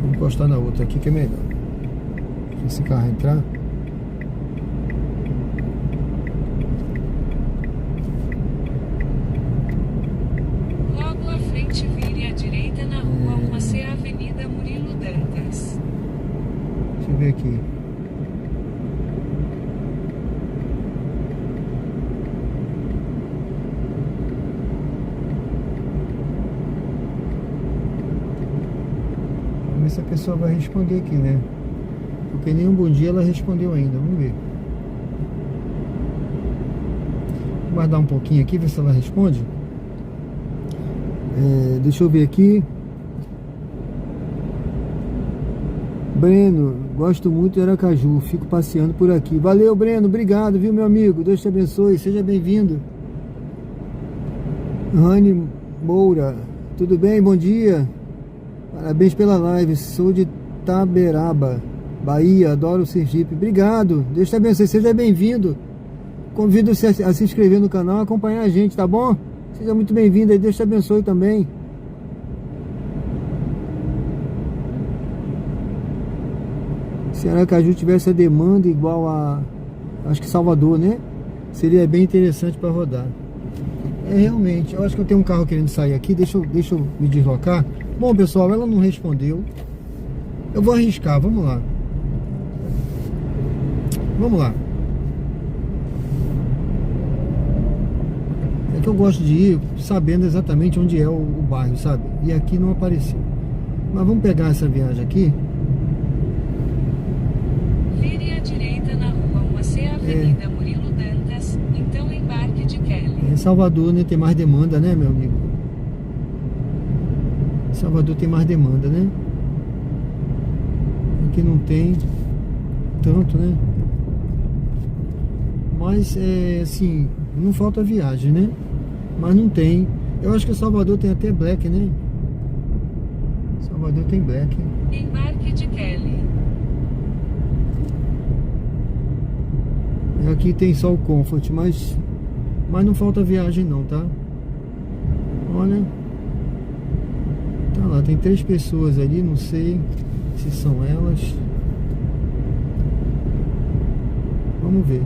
Vou encostar na outra aqui que é melhor. Se esse carro entrar. Logo à frente, vire à direita na rua 1 eu ver aqui. Vamos ver se a pessoa vai responder aqui, né? Porque nenhum bom dia ela respondeu ainda. Vamos ver. Vou guardar um pouquinho aqui, ver se ela responde. Deixa eu ver aqui. Breno, gosto muito de Aracaju, fico passeando por aqui. Valeu, Breno, obrigado, viu, meu amigo? Deus te abençoe, seja bem-vindo. Rani Moura, tudo bem? Bom dia. Parabéns pela live, sou de Taberaba, Bahia, adoro o Sergipe. Obrigado, Deus te abençoe, seja bem-vindo. Convido você a se inscrever no canal, acompanhar a gente, tá bom? Seja muito bem-vindo e Deus te abençoe também. Se Aracaju tivesse a demanda igual a, acho que Salvador, né? Seria bem interessante para rodar. Realmente, eu acho que eu tenho um carro querendo sair aqui, deixa eu me deslocar. Bom, pessoal, ela não respondeu. Eu vou arriscar, vamos lá. Vamos lá. É que eu gosto de ir sabendo exatamente onde é o bairro, sabe? E aqui não apareceu. Mas vamos pegar essa viagem aqui. Vire à direita na rua 1C, Avenida Murilo Dantas, então embarque de Kelly. Em Salvador, né, tem mais demanda, né, meu amigo? Salvador tem mais demanda, né? Aqui não tem tanto, né? Mas, assim, não falta viagem, né? Mas não tem. Eu acho que Salvador tem até Black, né? Salvador tem Black. Embarque de Kelly. Aqui tem só o Comfort, mas não falta viagem não, tá? Olha. Tá lá, tem 3 pessoas ali, não sei se são elas. Vamos ver.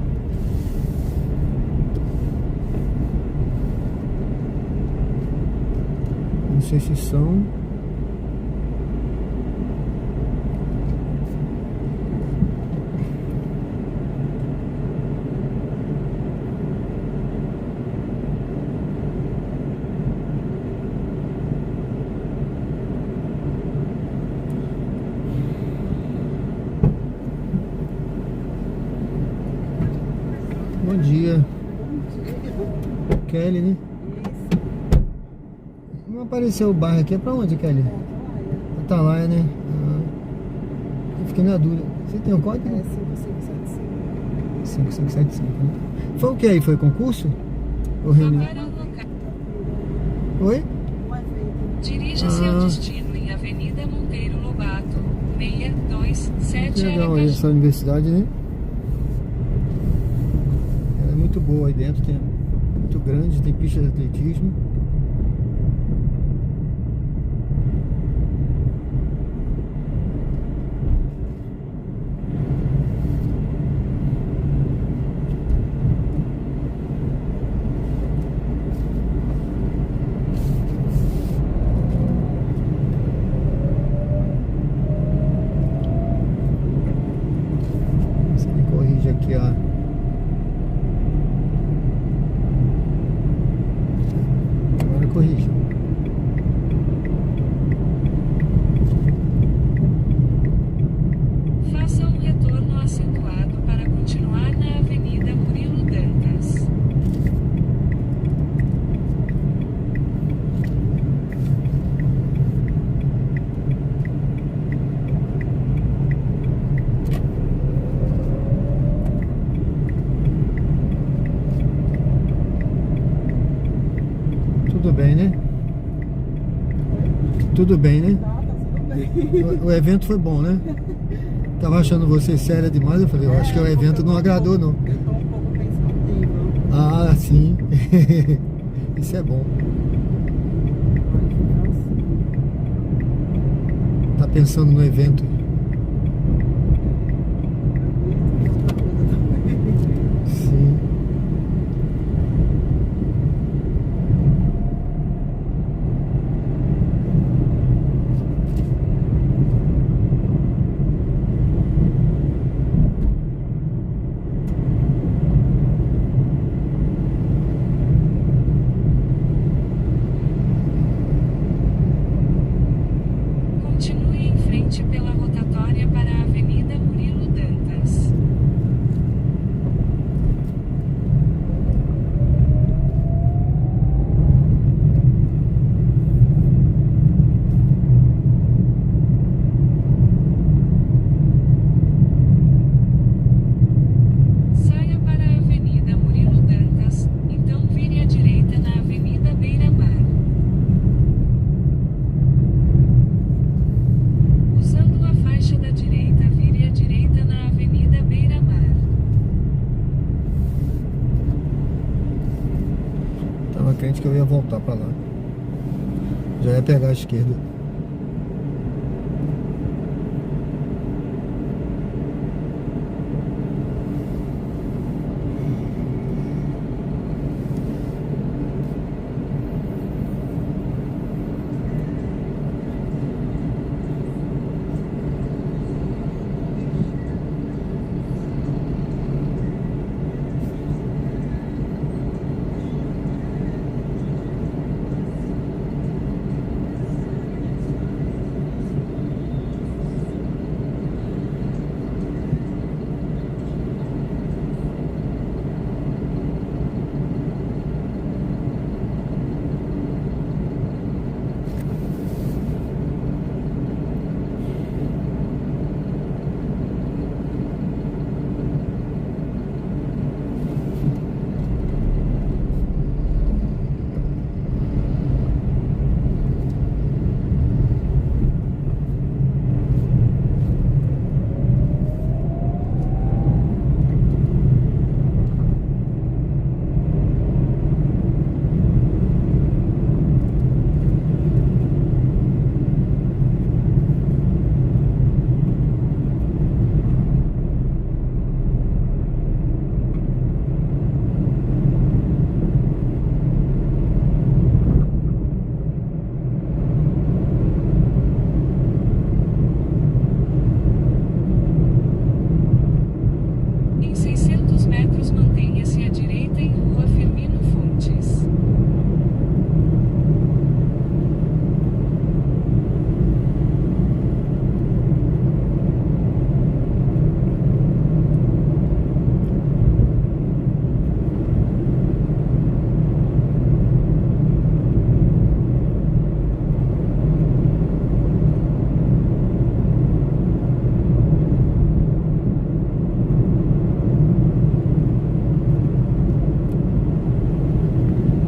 Não sei se são. Bom dia. Kelly, né? Não apareceu o bairro aqui. É pra onde, Kelly? Atalaia, né? Eu fiquei na dúvida. Você tem o código? 5575, né? Foi o que aí? Foi concurso? Ou reunião? Oi? Dirija-se ao destino em Avenida Monteiro Lobato, 627 Legal Aracaju. essa universidade, né? Ela é muito boa aí dentro, tem muito grande, tem pista de atletismo. Aqui, ó. Agora corrija. Faça um retorno acentuado para continuar na Avenida Murilo Dantas. Tudo bem, né? Tudo bem, né? O evento foi bom, né? Tava achando você séria demais. Eu falei, eu acho que o evento não agradou, não. Eu tô um pouco pensativa. Ah, sim. Isso é bom. Tá pensando no evento. Sim. frente que eu ia voltar pra lá. Já ia pegar a esquerda. Em 600 metros, mantenha-se à direita em Rua Firmino Fontes.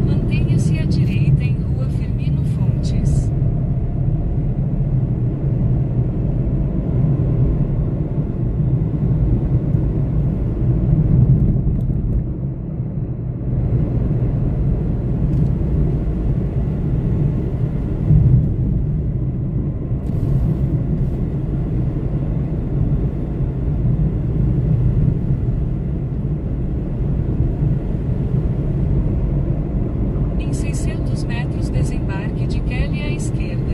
Mantenha-se à direita em Rua Firmino Fontes. Em 600 metros, desembarque de Kelly à esquerda.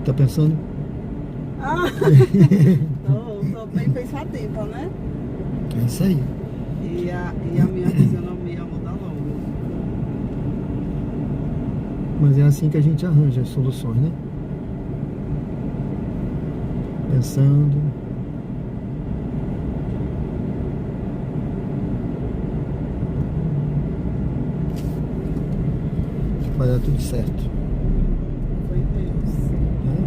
Tá pensando? Ah, tô bem pensativa, né? É isso aí. E a minha fisionomia muda logo. Mas é assim que a gente arranja as soluções, né? Pensando. Vai dar tudo certo. Foi Deus. Né?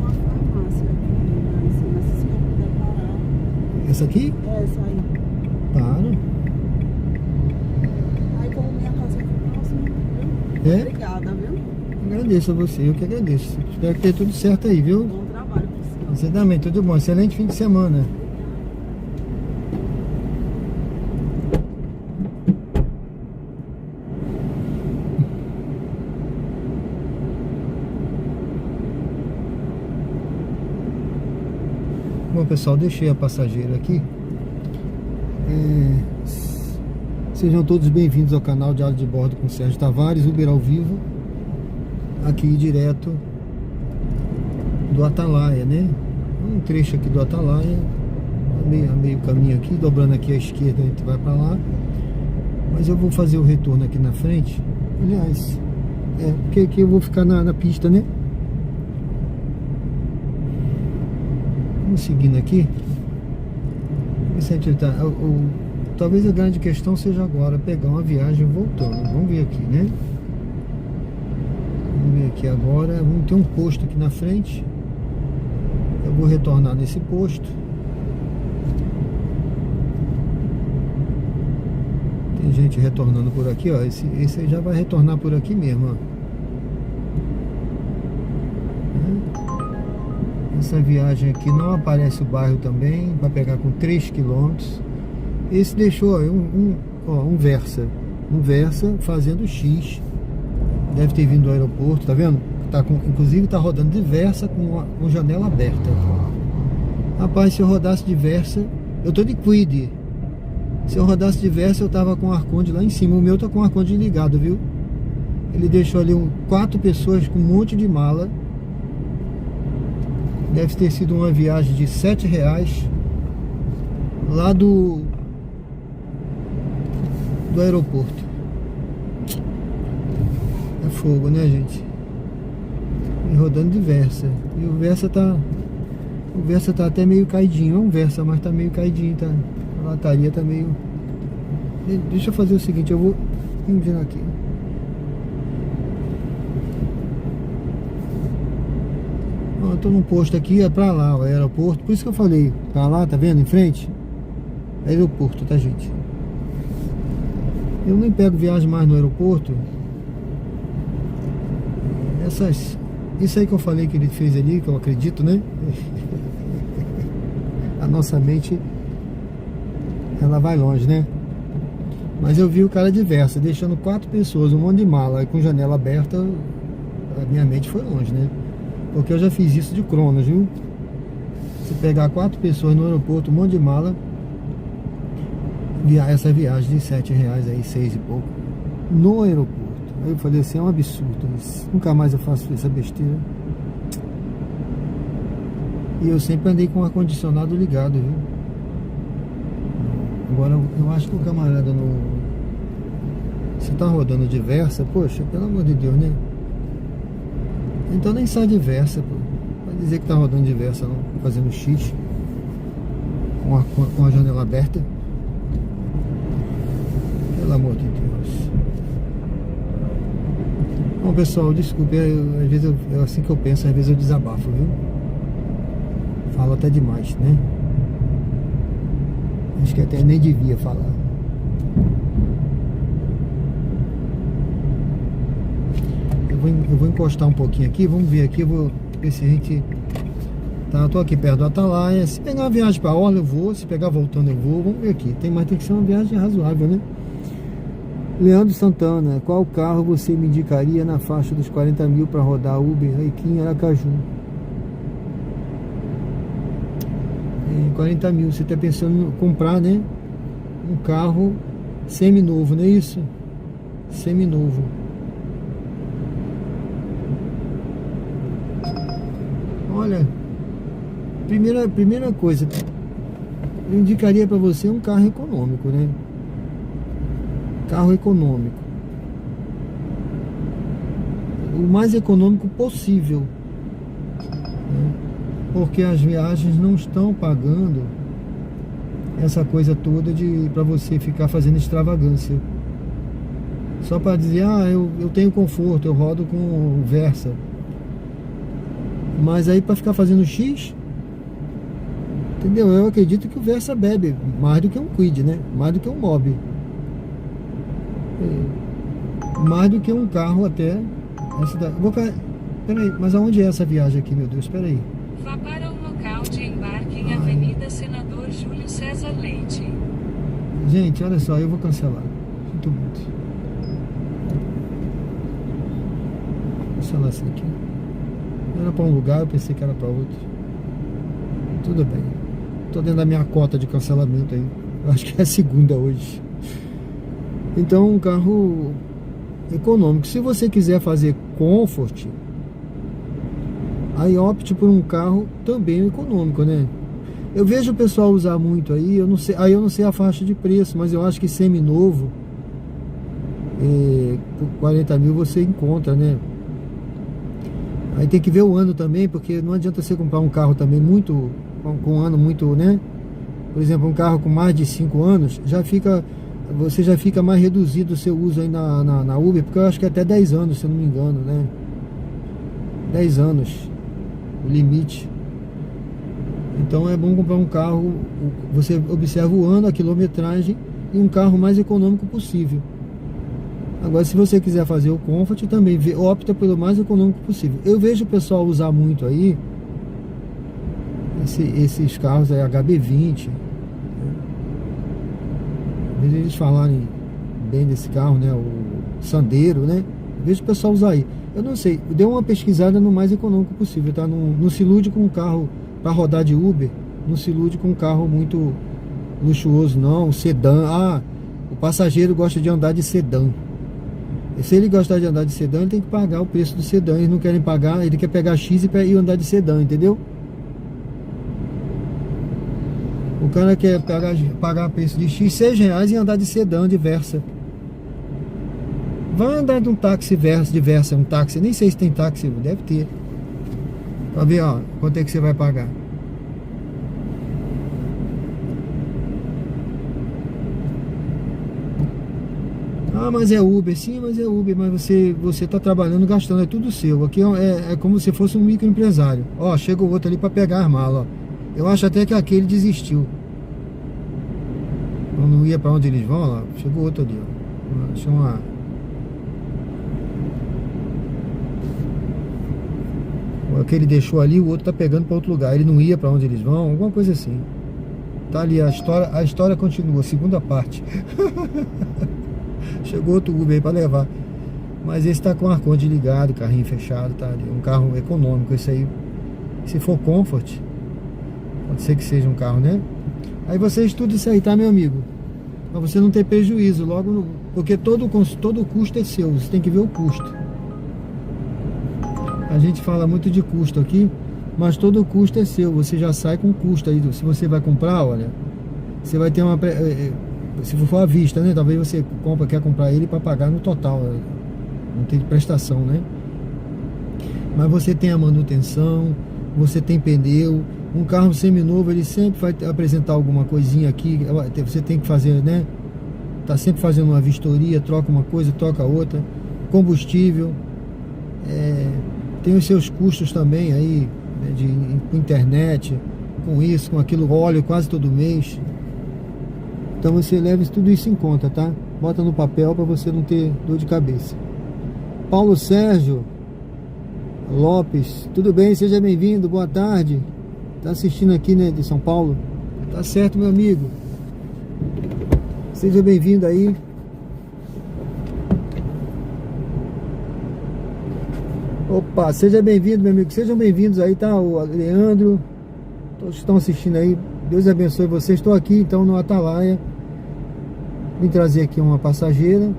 Uma farmácia aqui, né? Se você puder parar. Essa aqui? Essa aí. Para. Aí como minha casa aqui próxima, viu? É? Obrigada, viu? Agradeço a você, eu que agradeço. Espero que dê tudo certo aí, viu? Bom trabalho pro senhor. Você também, tudo bom. Excelente fim de semana. Bom, pessoal, deixei a passageira aqui. Sejam todos bem-vindos ao canal Diário de Bordo com Sérgio Tavares, Uber ao vivo, aqui direto do Atalaia, né? Um trecho aqui do Atalaia, a meio caminho aqui, dobrando aqui à esquerda a gente vai para lá, mas eu vou fazer o retorno aqui na frente, aliás, porque aqui eu vou ficar na pista, né? Vamos seguindo aqui. Talvez a grande questão seja agora pegar uma viagem voltando. Vamos ver aqui, né? Vamos ver aqui agora. Vamos ter um posto aqui na frente. Eu vou retornar nesse posto. Tem gente retornando por aqui, ó. Esse aí já vai retornar por aqui mesmo, ó. Essa viagem aqui não aparece o bairro também, para pegar com 3 km. Esse deixou um Versa fazendo X. Deve ter vindo do aeroporto, tá vendo? Inclusive tá rodando de Versa com janela aberta. Rapaz, se eu rodasse de Versa, eu tô de Kwid. Se eu rodasse de Versa, eu tava com o ar-conde lá em cima. O meu tá com o ar-conde ligado, viu? Ele deixou ali 4 pessoas com um monte de mala. Deve ter sido uma viagem de R$7 lá do aeroporto. É fogo, né, gente? E rodando de Versa. E o Versa tá até meio caidinho. É um Versa, mas tá meio caidinho, tá? A lataria tá meio... Deixa eu fazer o seguinte, eu vou vindo aqui. Eu tô num posto aqui, é pra lá, o aeroporto. Por isso que eu falei, pra lá, tá vendo? Em frente, aeroporto, tá, gente? Eu nem pego viagem mais no aeroporto. Isso aí que eu falei que ele fez ali, que eu acredito, né? A nossa mente, ela vai longe, né? Mas eu vi o cara de Versa, deixando 4 pessoas, um monte de mala, com janela aberta. A minha mente foi longe, né? Porque eu já fiz isso de Cronos, viu? Se pegar 4 pessoas no aeroporto, um monte de mala, essa viagem de R$7 aí, 6 e pouco, no aeroporto. Aí eu falei assim, é um absurdo isso. Nunca mais eu faço essa besteira. E eu sempre andei com o ar-condicionado ligado, viu? Agora, eu acho que o camarada no... Você tá rodando de Versa, poxa, pelo amor de Deus, né? Então nem sai de Versa, pô. Vai dizer que tá rodando de Versa, não, fazendo X com a janela aberta. Pelo amor de Deus. Bom, pessoal, desculpe, às vezes é assim que eu penso, às vezes eu desabafo, viu? Falo até demais, né? Acho que até nem devia falar. Eu vou encostar um pouquinho aqui, vamos ver aqui, eu vou ver se a gente... Tá, eu tô aqui perto do Atalaia. Se pegar uma viagem pra Orla eu vou, se pegar voltando eu vou, vamos ver aqui. Mas tem que ser uma viagem razoável, né? Leandro Santana, qual carro você me indicaria na faixa dos 40 mil para rodar Uber aqui em Aracaju? 40 mil, você tá pensando em comprar, né? Um carro semi-novo, não é isso? Semi-novo. Olha, primeira coisa, eu indicaria para você um carro econômico, né? Carro econômico. O mais econômico possível, né? Porque as viagens não estão pagando essa coisa toda para você ficar fazendo extravagância. Só para dizer, eu tenho conforto, eu rodo com o Versa. Mas aí para ficar fazendo X, entendeu? Eu acredito que o Versa bebe mais do que um Kwid, né? Mais do que um Mobi. Mais do que um carro até. Peraí, mas aonde é essa viagem aqui, meu Deus? Peraí. Vá para o local de embarque em Avenida Senador Júlio César Leite. Gente, olha só, eu vou cancelar. Sinto muito. Vou cancelar isso aqui. Era para um lugar, eu pensei que era para outro. Tudo bem. Tô dentro da minha cota de cancelamento aí. Eu acho que é a segunda hoje. Então um carro econômico. Se você quiser fazer comfort, aí opte por um carro também econômico, né? Eu vejo o pessoal usar muito aí, eu não sei a faixa de preço, mas eu acho que seminovo, por 40 mil você encontra, né? Aí tem que ver o ano também, porque não adianta você comprar um carro também muito, com um ano muito, né? Por exemplo, um carro com mais de 5 anos, você já fica mais reduzido o seu uso aí na Uber, porque eu acho que até 10 anos, se eu não me engano, né? 10 anos, o limite. Então é bom comprar um carro, você observa o ano, a quilometragem, e um carro mais econômico possível. Agora, se você quiser fazer o comfort, também opta pelo mais econômico possível. Eu vejo o pessoal usar muito aí esses carros aí, HB20, né? Às vezes eles falarem bem desse carro, né? O Sandero, né? Eu vejo o pessoal usar aí. Eu não sei, dê uma pesquisada no mais econômico possível, tá? Não se ilude com um carro para rodar de Uber, não se ilude com um carro muito luxuoso, não. Sedã, o passageiro gosta de andar de sedã. Se ele gostar de andar de sedã, ele tem que pagar o preço do sedã. Eles não querem pagar, ele quer pegar X e andar de sedã, entendeu? O cara quer pagar o preço de X, R$6 e andar de sedã, de Versa. Vai andar de um táxi de Versa, um táxi, nem sei se tem táxi, deve ter. Pra ver, ó, quanto é que você vai pagar. Mas é Uber, sim, mas é Uber, mas você tá trabalhando, gastando, é tudo seu. Aqui é como se fosse um microempresário. Ó, chega o outro ali para pegar as malas, ó. Eu acho até que aquele desistiu. Não ia para onde eles vão, ó. Chegou outro ali, ó. Deixa aquele deixou ali, o outro tá pegando para outro lugar. Ele não ia para onde eles vão, alguma coisa assim. Tá ali, a história continua, segunda parte. Chegou outro Uber aí pra levar. Mas esse tá com o ar-condicionado ligado, carrinho fechado, tá ali. Um carro econômico, esse aí. Se for comfort, pode ser que seja um carro, né? Aí você estuda isso aí, tá, meu amigo? Pra você não ter prejuízo logo, porque todo custo é seu. Você tem que ver o custo. A gente fala muito de custo aqui, mas todo custo é seu. Você já sai com custo aí. Se você vai comprar, olha, você vai ter uma... Se for à vista, né? Talvez você quer comprar ele para pagar no total, não tem prestação, né? Mas você tem a manutenção, você tem pneu. Um carro seminovo, ele sempre vai apresentar alguma coisinha aqui. Você tem que fazer, né? Tá sempre fazendo uma vistoria, troca uma coisa, troca outra. Combustível, tem os seus custos também aí, né? De internet, com isso, com aquilo, óleo quase todo mês. Então você leva tudo isso em conta, tá? Bota no papel para você não ter dor de cabeça. Paulo Sérgio Lopes, tudo bem? Seja bem-vindo, boa tarde. Tá assistindo aqui, né, de São Paulo? Tá certo, meu amigo. Seja bem-vindo aí. Opa, seja bem-vindo, meu amigo. Sejam bem-vindos aí, tá? O Leandro, todos que estão assistindo aí. Deus abençoe vocês. Estou aqui, então, no Atalaia. Vim trazer aqui uma passageira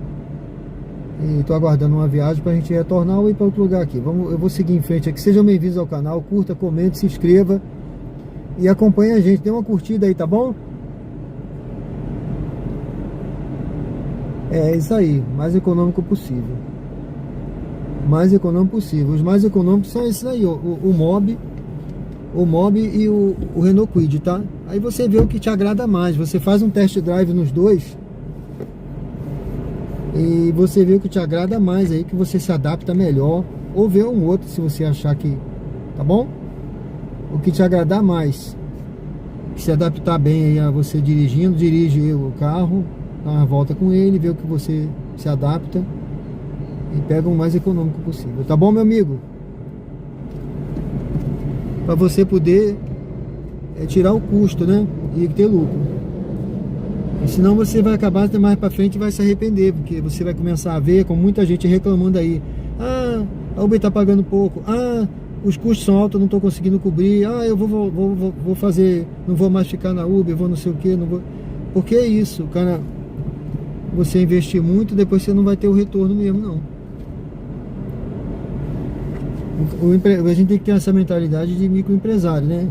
e estou aguardando uma viagem para a gente retornar ou ir para outro lugar aqui. Eu vou seguir em frente aqui. Sejam bem-vindos ao canal, curta, comente, se inscreva e acompanhe a gente. Dê uma curtida aí, tá bom? É isso aí, mais econômico possível. Mais econômico possível. Os mais econômicos são esses aí, o Mobi e o Renault Kwid, tá? Aí você vê o que te agrada mais. Você faz um test drive nos dois e você vê o que te agrada mais aí, que você se adapta melhor, ou vê um outro se você achar que, tá bom? O que te agradar mais, se adaptar bem aí a você dirigindo, dirige o carro, dá uma volta com ele, vê o que você se adapta e pega o mais econômico possível, tá bom, meu amigo? Para você poder tirar o custo, né? E ter lucro. E senão você vai acabar mais para frente e vai se arrepender, porque você vai começar a ver com muita gente reclamando aí. A Uber tá pagando pouco. Os custos são altos, eu não tô conseguindo cobrir. Eu vou fazer, não vou mais ficar na Uber, vou não sei o que, não vou. Porque é isso, cara. você investir muito, depois você não vai ter o retorno mesmo, não. A gente tem que ter essa mentalidade de microempresário, né?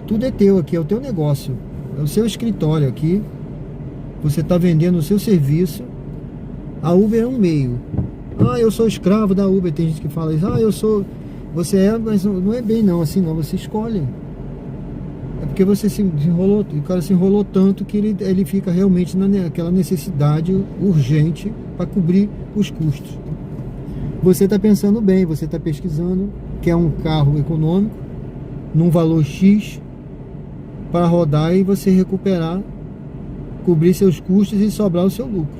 Tudo é teu aqui, é o teu negócio, é o seu escritório aqui. Você está vendendo o seu serviço. A Uber é um meio. Ah, eu sou escravo da Uber. Tem gente que fala isso. Ah, eu sou... Você é, mas não é bem não, assim não. Você escolhe. É porque você se enrolou, o cara se enrolou tanto que ele fica realmente naquela necessidade urgente para cobrir os custos. Você está pensando bem, você está pesquisando, quer um carro econômico, num valor X, para rodar e você recuperar, cobrir seus custos e sobrar o seu lucro.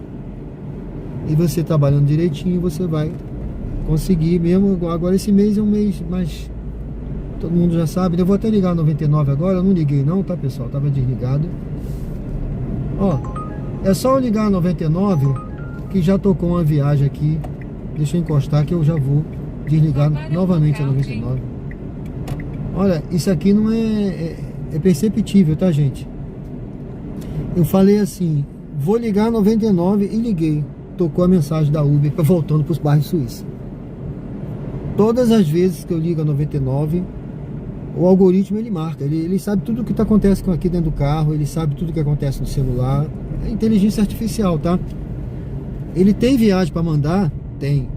E você trabalhando direitinho, você vai conseguir mesmo. Agora esse mês é um mês mais... Todo mundo já sabe. Eu vou até ligar 99 agora. Eu não liguei não, tá, pessoal? Tava desligado. Ó, é só eu ligar 99 que já tocou uma viagem aqui. Deixa eu encostar que eu já vou desligar novamente a 99. Olha, isso aqui não é perceptível, tá, gente? Eu falei assim, vou ligar 99 e liguei. Tocou a mensagem da Uber voltando para os bairros suíços. Todas as vezes que eu ligo a 99, o algoritmo ele marca, ele sabe tudo o que acontece aqui dentro do carro, ele sabe tudo o que acontece no celular. É inteligência artificial, tá? Ele tem viagem para mandar? Tem.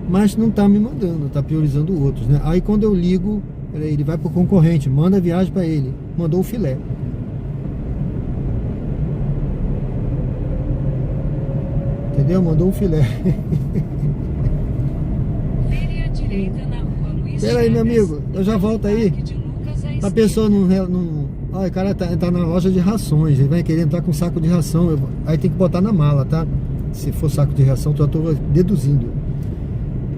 Mas não tá me mandando, tá priorizando outros, né? Aí quando eu ligo, ele vai pro concorrente, manda a viagem para ele, mandou o filé. Entendeu? Mandou um filé. Espera aí, meu amigo, eu já volto aí. A pessoa não... Olha, o cara tá na loja de rações, ele vai querer entrar com saco de ração. Aí tem que botar na mala, tá? Se for saco de ração, eu tô deduzindo.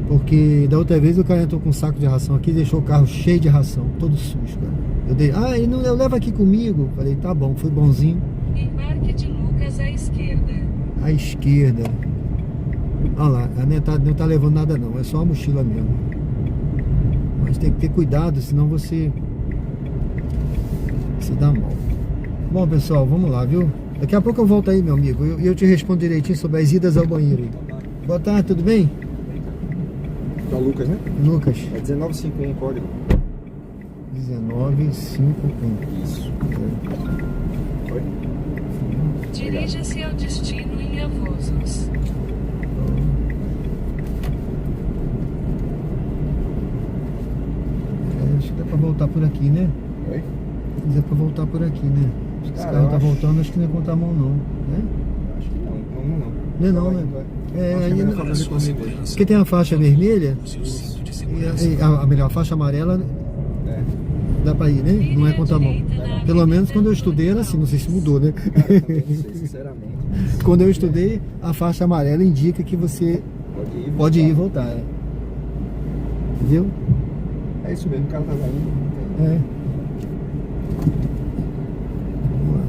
Porque da outra vez o cara entrou com um saco de ração aqui e deixou o carro cheio de ração, todo sujo, cara. Eu levo aqui comigo. Falei, tá bom, fui bonzinho. Embarque de Lucas à esquerda. À esquerda. Olha lá, não tá levando nada não, é só a mochila mesmo. Mas tem que ter cuidado, senão você se dá mal. Bom, pessoal, vamos lá, viu? Daqui a pouco eu volto aí, meu amigo, e eu te respondo direitinho sobre as idas ao banheiro aí. Boa tarde, tudo bem? É o Lucas, né? Lucas. É 1951 código. 1951. Isso. Oi? Dirija-se ao destino em Avosos. Acho que dá pra voltar por aqui, né? Oi? Dá pra voltar por aqui, né? Acho que esse carro tá voltando, acho que não é contar a mão não, né? Acho que não, não. Não é não, né? Aí não... Para sua segurança, Porque tem a faixa vermelha use o cinto de e segurança. a faixa amarela É. dá pra ir, né? Não é contar mão. Pelo menos quando eu estudei era assim, não sei se mudou, né? Não sei, sinceramente. Quando eu estudei, a faixa amarela indica que você pode ir e voltar. É. Entendeu? É isso mesmo, o cara tá indo. É. Vamos lá.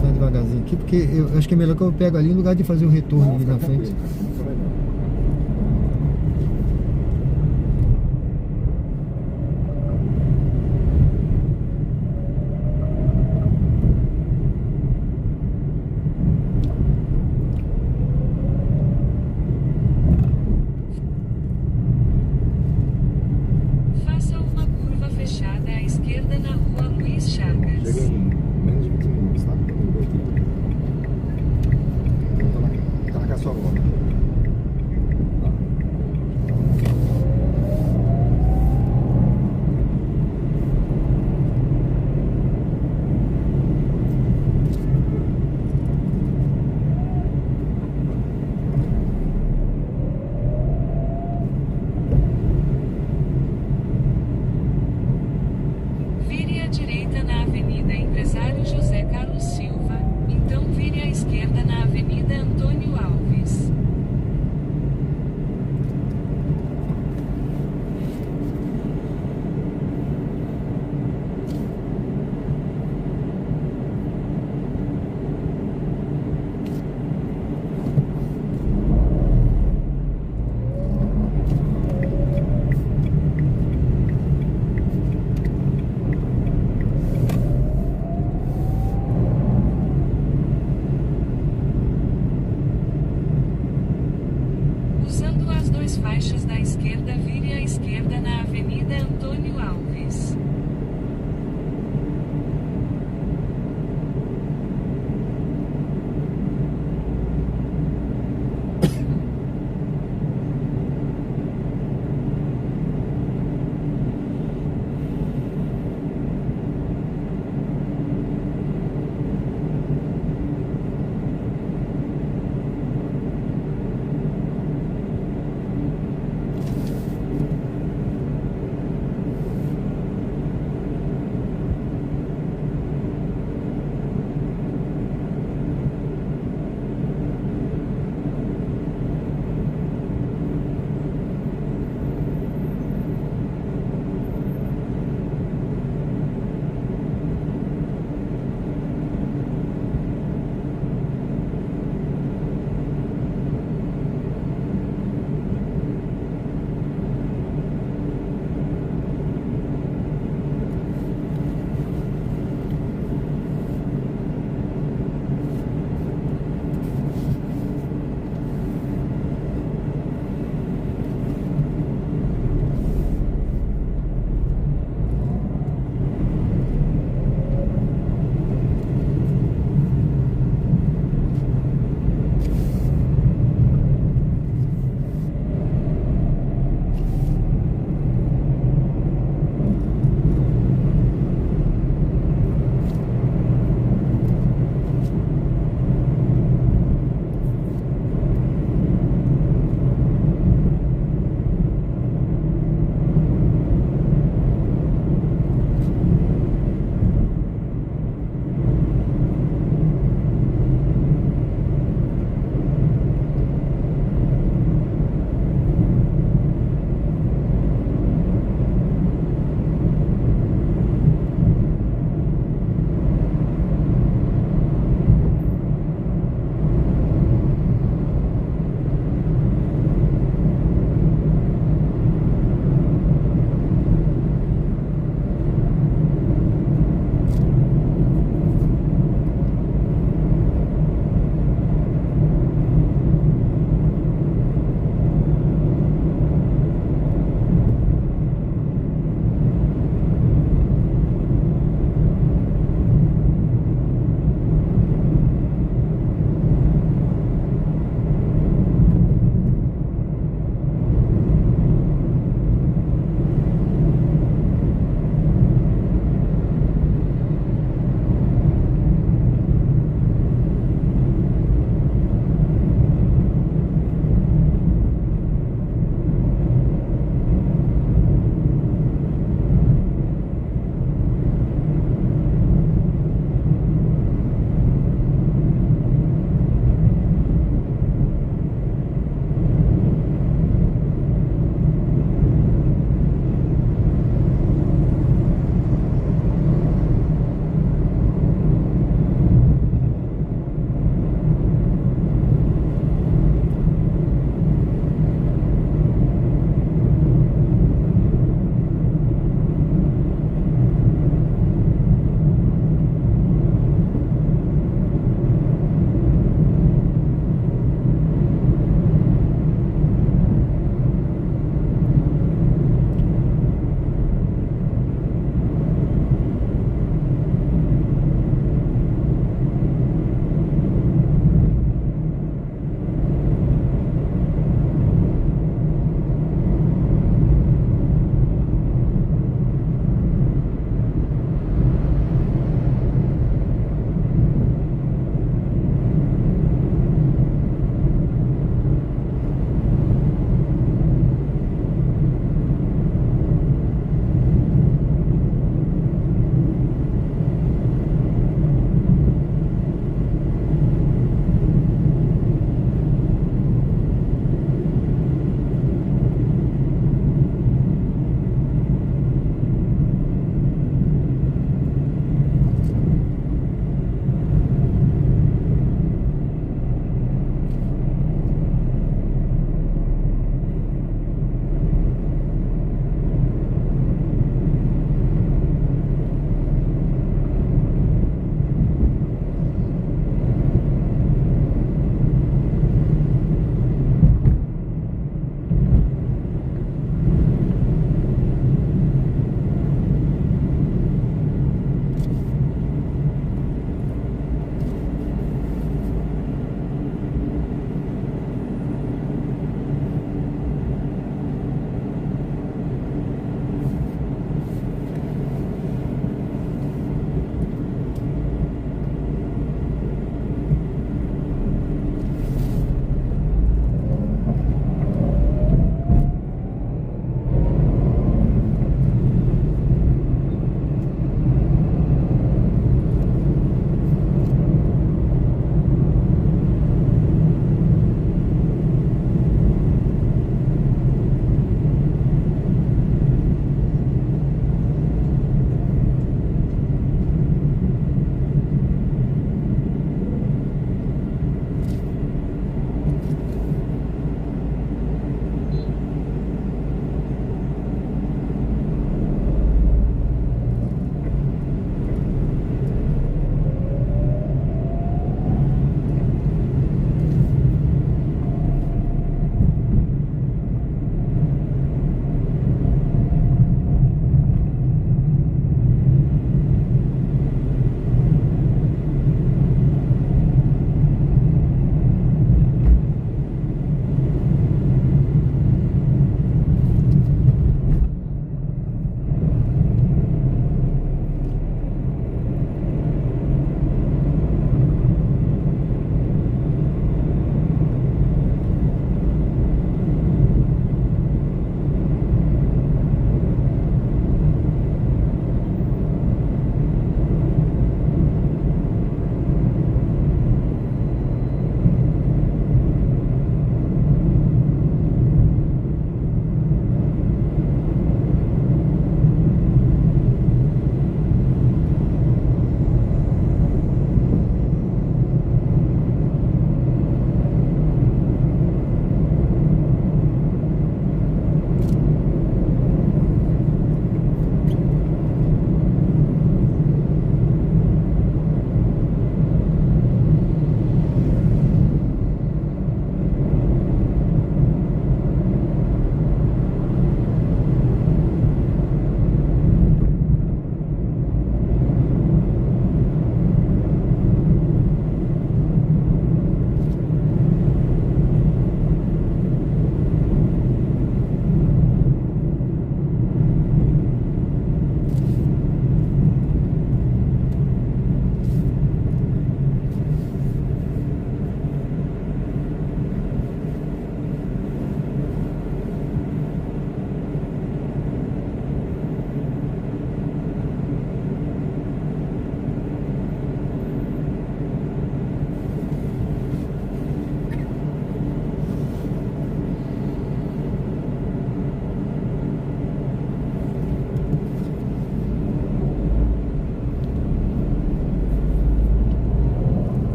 Sai devagarzinho aqui, porque eu acho que é melhor que eu pego ali no lugar de fazer o retorno ali na frente. Faça uma curva fechada à esquerda na rua Luiz Chagas. Chega em menos de 20 minutos, tá? Tá na caçola. Vire à direita na Avenida Empresário José Carlos Silva, então vire à esquerda na Avenida Antônio Alves.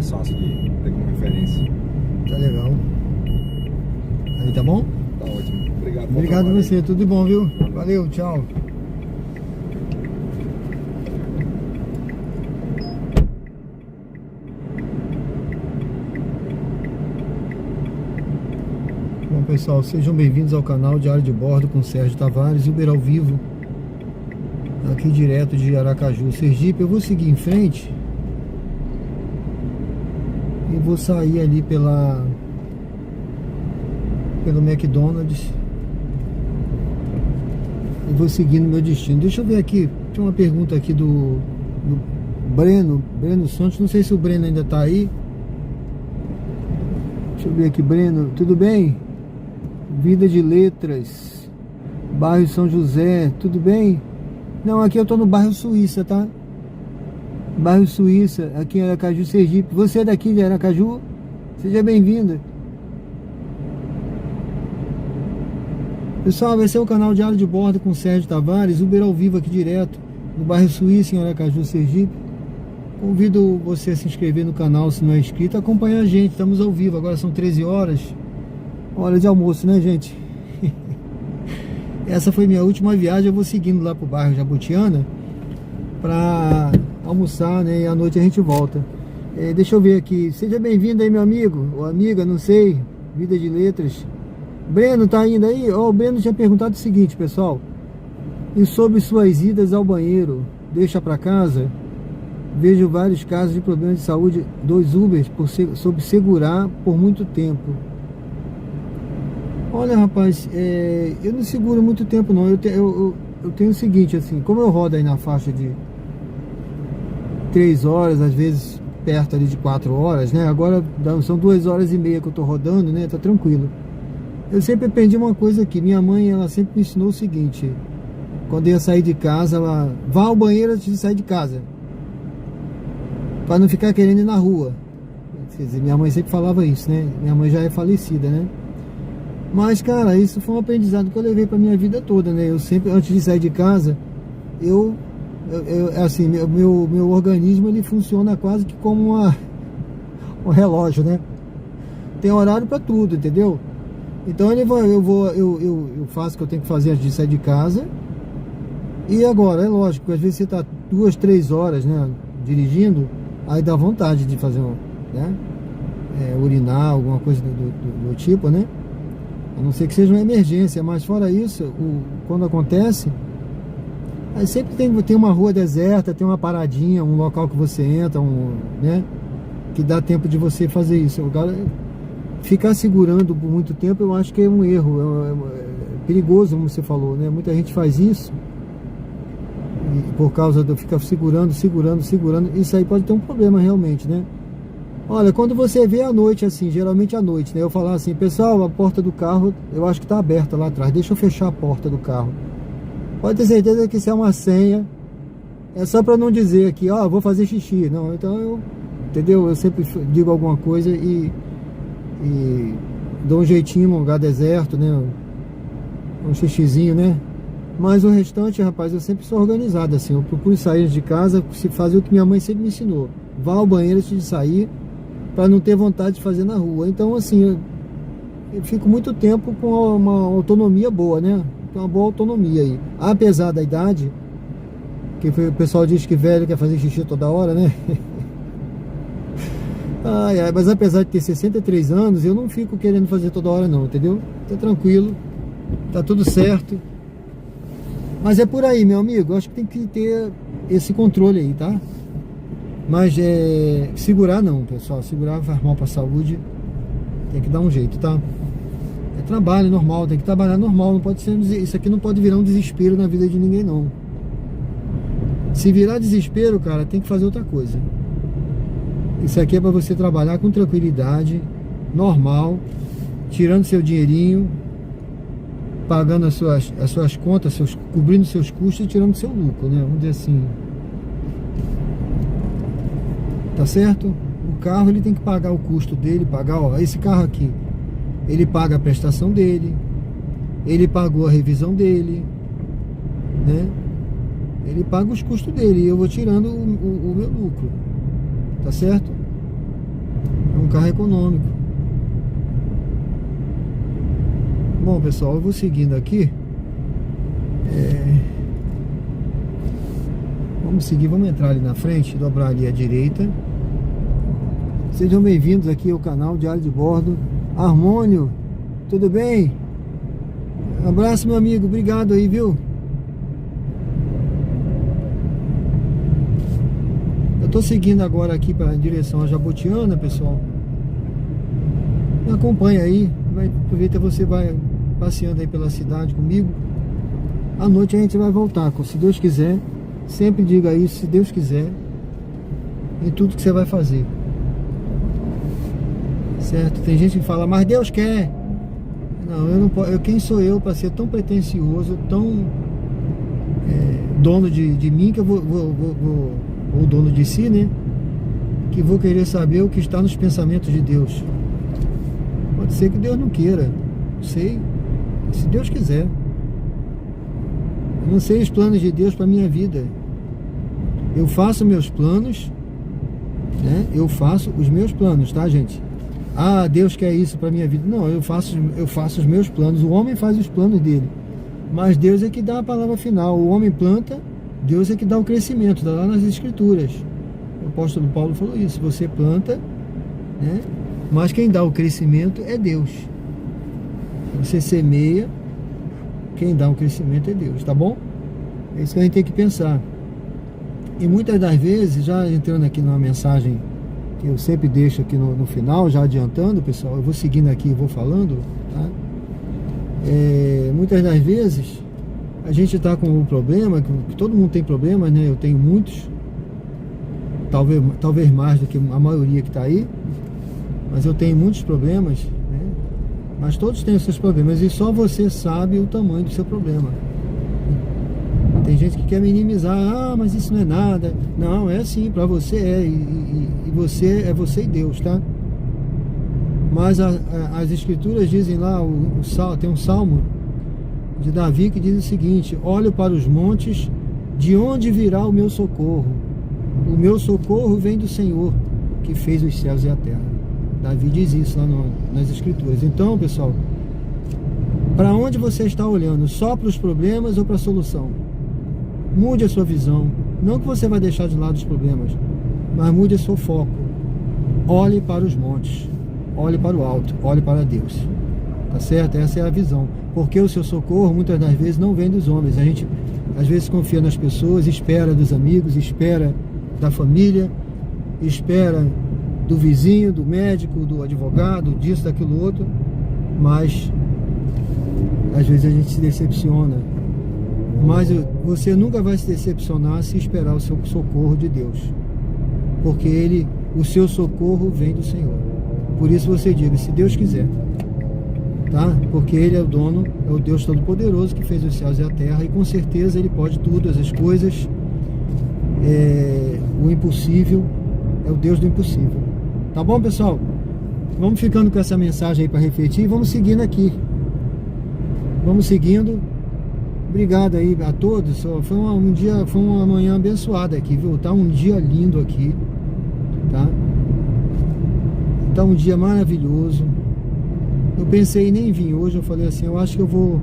mais fácil de ter como referência. Tá legal. Aí, tá bom? Tá ótimo. Obrigado. bom Obrigado a trabalho. você, tudo de bom, viu? Valeu, tchau. Bom, pessoal, sejam bem-vindos ao canal Diário de Bordo com Sérgio Tavares, Uber ao vivo, aqui direto de Aracaju, Sergipe. Eu vou seguir em frente e vou sair ali pelo McDonald's e vou seguindo meu destino. Deixa eu ver aqui, tem uma pergunta aqui do Breno Santos, não sei se o Breno ainda tá aí. Deixa eu ver aqui, Breno, tudo bem? Vida de Letras, bairro São José, tudo bem? Não, aqui eu tô no bairro Suíça, tá? Bairro Suíça, aqui em Aracaju, Sergipe. Você é daqui de Aracaju? Seja bem-vinda. Pessoal, esse é o canal Diário de Bordo com Sérgio Tavares, Uber ao vivo aqui direto, no bairro Suíça, em Aracaju, Sergipe. Convido você a se inscrever no canal se não é inscrito, acompanhar a gente, estamos ao vivo, agora são 13 horas, hora de almoço, né, gente? Essa foi minha última viagem, eu vou seguindo lá pro bairro Jabutiana para almoçar, né, e à noite a gente volta. Deixa eu ver aqui, seja bem-vindo aí, meu amigo, ou amiga, não sei, Vida de Letras. Breno, tá indo aí? O Breno tinha perguntado o seguinte, pessoal, e sobre suas idas ao banheiro, deixa pra casa? Vejo vários casos de problemas de saúde dos Ubers sob segurar por muito tempo. Olha, rapaz, eu não seguro muito tempo não. Eu tenho o seguinte, assim, como eu rodo aí na faixa de 3 horas, às vezes perto ali de 4 horas, né? Agora são 2 horas e meia que eu tô rodando, né? Tá tranquilo. Eu sempre aprendi uma coisa aqui. Minha mãe, ela sempre me ensinou o seguinte: quando eu ia sair de casa, ela vá ao banheiro antes de sair de casa, para não ficar querendo ir na rua. Quer dizer, minha mãe sempre falava isso, né? Minha mãe já é falecida, né? Mas, cara, isso foi um aprendizado que eu levei pra minha vida toda, né? Eu sempre, antes de sair de casa, assim, meu organismo, ele funciona quase que como um relógio, né? Tem horário pra tudo, entendeu? Então eu faço o que eu tenho que fazer antes de sair de casa. E agora, é lógico, às vezes você tá 2, 3 horas, né, dirigindo, aí dá vontade de fazer urinar, alguma coisa do tipo, né? A não ser que seja uma emergência, mas fora isso, quando acontece, aí sempre tem uma rua deserta, tem uma paradinha, um local que você entra, né, que dá tempo de você fazer isso. Agora, ficar segurando por muito tempo, eu acho que é um erro, é perigoso, como você falou, né? Muita gente faz isso e por causa de ficar segurando, isso aí pode ter um problema realmente, né? Olha, quando você vê à noite, assim, geralmente à noite, né? Eu falar assim, pessoal, a porta do carro, eu acho que tá aberta lá atrás, deixa eu fechar a porta do carro. Pode ter certeza que isso é uma senha, é só para não dizer aqui, ó, vou fazer xixi. Não, então entendeu? Eu sempre digo alguma coisa e dou um jeitinho num lugar deserto, né? Um xixizinho, né? Mas o restante, rapaz, eu sempre sou organizado, assim. Eu procuro sair de casa, se fazer o que minha mãe sempre me ensinou. Vá ao banheiro antes de sair, para não ter vontade de fazer na rua. Então, assim, eu fico muito tempo com uma autonomia boa, né? Uma boa autonomia aí. Apesar da idade, que o pessoal diz que velho quer fazer xixi toda hora, né? Mas apesar de ter 63 anos, eu não fico querendo fazer toda hora não, entendeu? Tá tranquilo, tá tudo certo. Mas é por aí, meu amigo, eu acho que tem que ter esse controle aí, tá? Mas segurar não, pessoal, segurar faz mal pra saúde, tem que dar um jeito, tá? É trabalho normal, tem que trabalhar normal, não pode ser, isso aqui não pode virar um desespero na vida de ninguém não. Se virar desespero, cara, tem que fazer outra coisa. Isso aqui é para você trabalhar com tranquilidade, normal, tirando seu dinheirinho, pagando as suas contas, cobrindo seus custos e tirando seu lucro, né? Vamos dizer assim. Tá certo? O carro, ele tem que pagar o custo dele, ó, esse carro aqui, ele paga a prestação dele, ele pagou a revisão dele, né? Ele paga os custos dele e eu vou tirando o meu lucro. Tá certo? um carro econômico. Bom, pessoal, eu vou seguindo aqui. Vamos seguir, vamos entrar ali na frente, dobrar ali à direita. Sejam bem-vindos aqui ao canal Diário de Bordo. Harmônio, tudo bem? Abraço, meu amigo, obrigado aí, viu? Eu tô seguindo agora aqui para direção a Jabotiana, pessoal. Me acompanha aí, aproveita, você vai passeando aí pela cidade comigo. À noite a gente vai voltar, se Deus quiser. Sempre diga isso, se Deus quiser, em tudo que você vai fazer. Certo? Tem gente que fala, mas Deus quer. Não, eu não posso. Quem sou eu para ser tão pretensioso, tão dono de mim, que eu ou dono de si, né? Que vou querer saber o que está nos pensamentos de Deus. Pode ser que Deus não queira, não sei, se Deus quiser. Eu não sei os planos de Deus para minha vida. Eu faço meus planos, né? Eu faço os meus planos, tá, gente? Ah, Deus quer isso para minha vida. Não, eu faço os meus planos. O homem faz os planos dele, mas Deus é que dá a palavra final. O homem planta, Deus é que dá o crescimento. Está lá nas Escrituras. O apóstolo Paulo falou isso. Você planta, né? Mas quem dá o crescimento é Deus. Você semeia, quem dá o crescimento é Deus, tá bom? É isso que a gente tem que pensar. E muitas das vezes, já entrando aqui numa mensagem que eu sempre deixo aqui no final, já adiantando, pessoal, eu vou seguindo aqui e vou falando, tá? Muitas das vezes a gente está com um problema, que todo mundo tem problemas, né? Eu tenho muitos, talvez mais do que a maioria que está aí, mas eu tenho muitos problemas, né? Mas todos têm os seus problemas e só você sabe o tamanho do seu problema. Tem gente que quer minimizar, ah, mas isso não é nada. Não, é sim, para você é, e você é você e Deus, tá? Mas as Escrituras dizem lá, tem um salmo de Davi que diz o seguinte: olho para os montes, de onde virá o meu socorro? O meu socorro vem do Senhor, que fez os céus e a terra. Davi diz isso lá nas Escrituras. Então, pessoal, para onde você está olhando? Só para os problemas ou para a solução? Mude a sua visão. Não que você vai deixar de lado os problemas, mas mude o seu foco. Olhe para os montes, olhe para o alto, olhe para Deus. Tá certo? Essa é a visão. Porque o seu socorro muitas das vezes não vem dos homens. A gente às vezes confia nas pessoas, espera dos amigos, espera da família, espera do vizinho, do médico, do advogado, disso, daquilo outro, mas às vezes a gente se decepciona. Mas você nunca vai se decepcionar se esperar o seu socorro de Deus, porque o seu socorro vem do Senhor. Por isso você diga, se Deus quiser, tá? Porque Ele é o dono, é o Deus Todo-Poderoso que fez os céus e a terra, e com certeza Ele pode tudo, as coisas, o impossível é o Deus do impossível. Tá bom, pessoal? Vamos ficando com essa mensagem aí para refletir e vamos seguindo aqui. Vamos seguindo. Obrigado aí a todos. Foi uma manhã abençoada aqui, viu? Tá um dia lindo aqui, tá? Tá um dia maravilhoso. Eu pensei em nem vir hoje, eu falei assim, eu acho que eu vou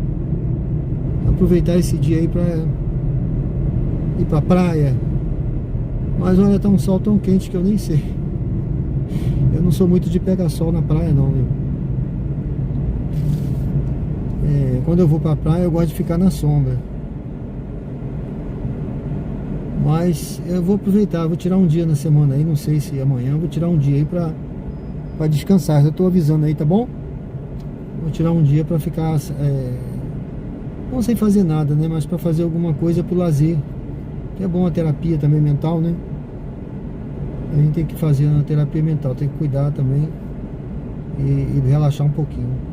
aproveitar esse dia aí para ir pra praia. Mas olha, tá um sol tão quente que eu nem sei. Eu não sou muito de pegar sol na praia não, viu? Quando eu vou pra praia eu gosto de ficar na sombra. Mas eu vou aproveitar, vou tirar um dia na semana aí, não sei se amanhã, vou tirar um dia aí pra descansar. Eu tô avisando aí, tá bom? Vou tirar um dia pra ficar, não sem fazer nada, né? Mas pra fazer alguma coisa pro lazer. Que é bom a terapia também mental, né? A gente tem que fazer a terapia mental, tem que cuidar também e relaxar um pouquinho.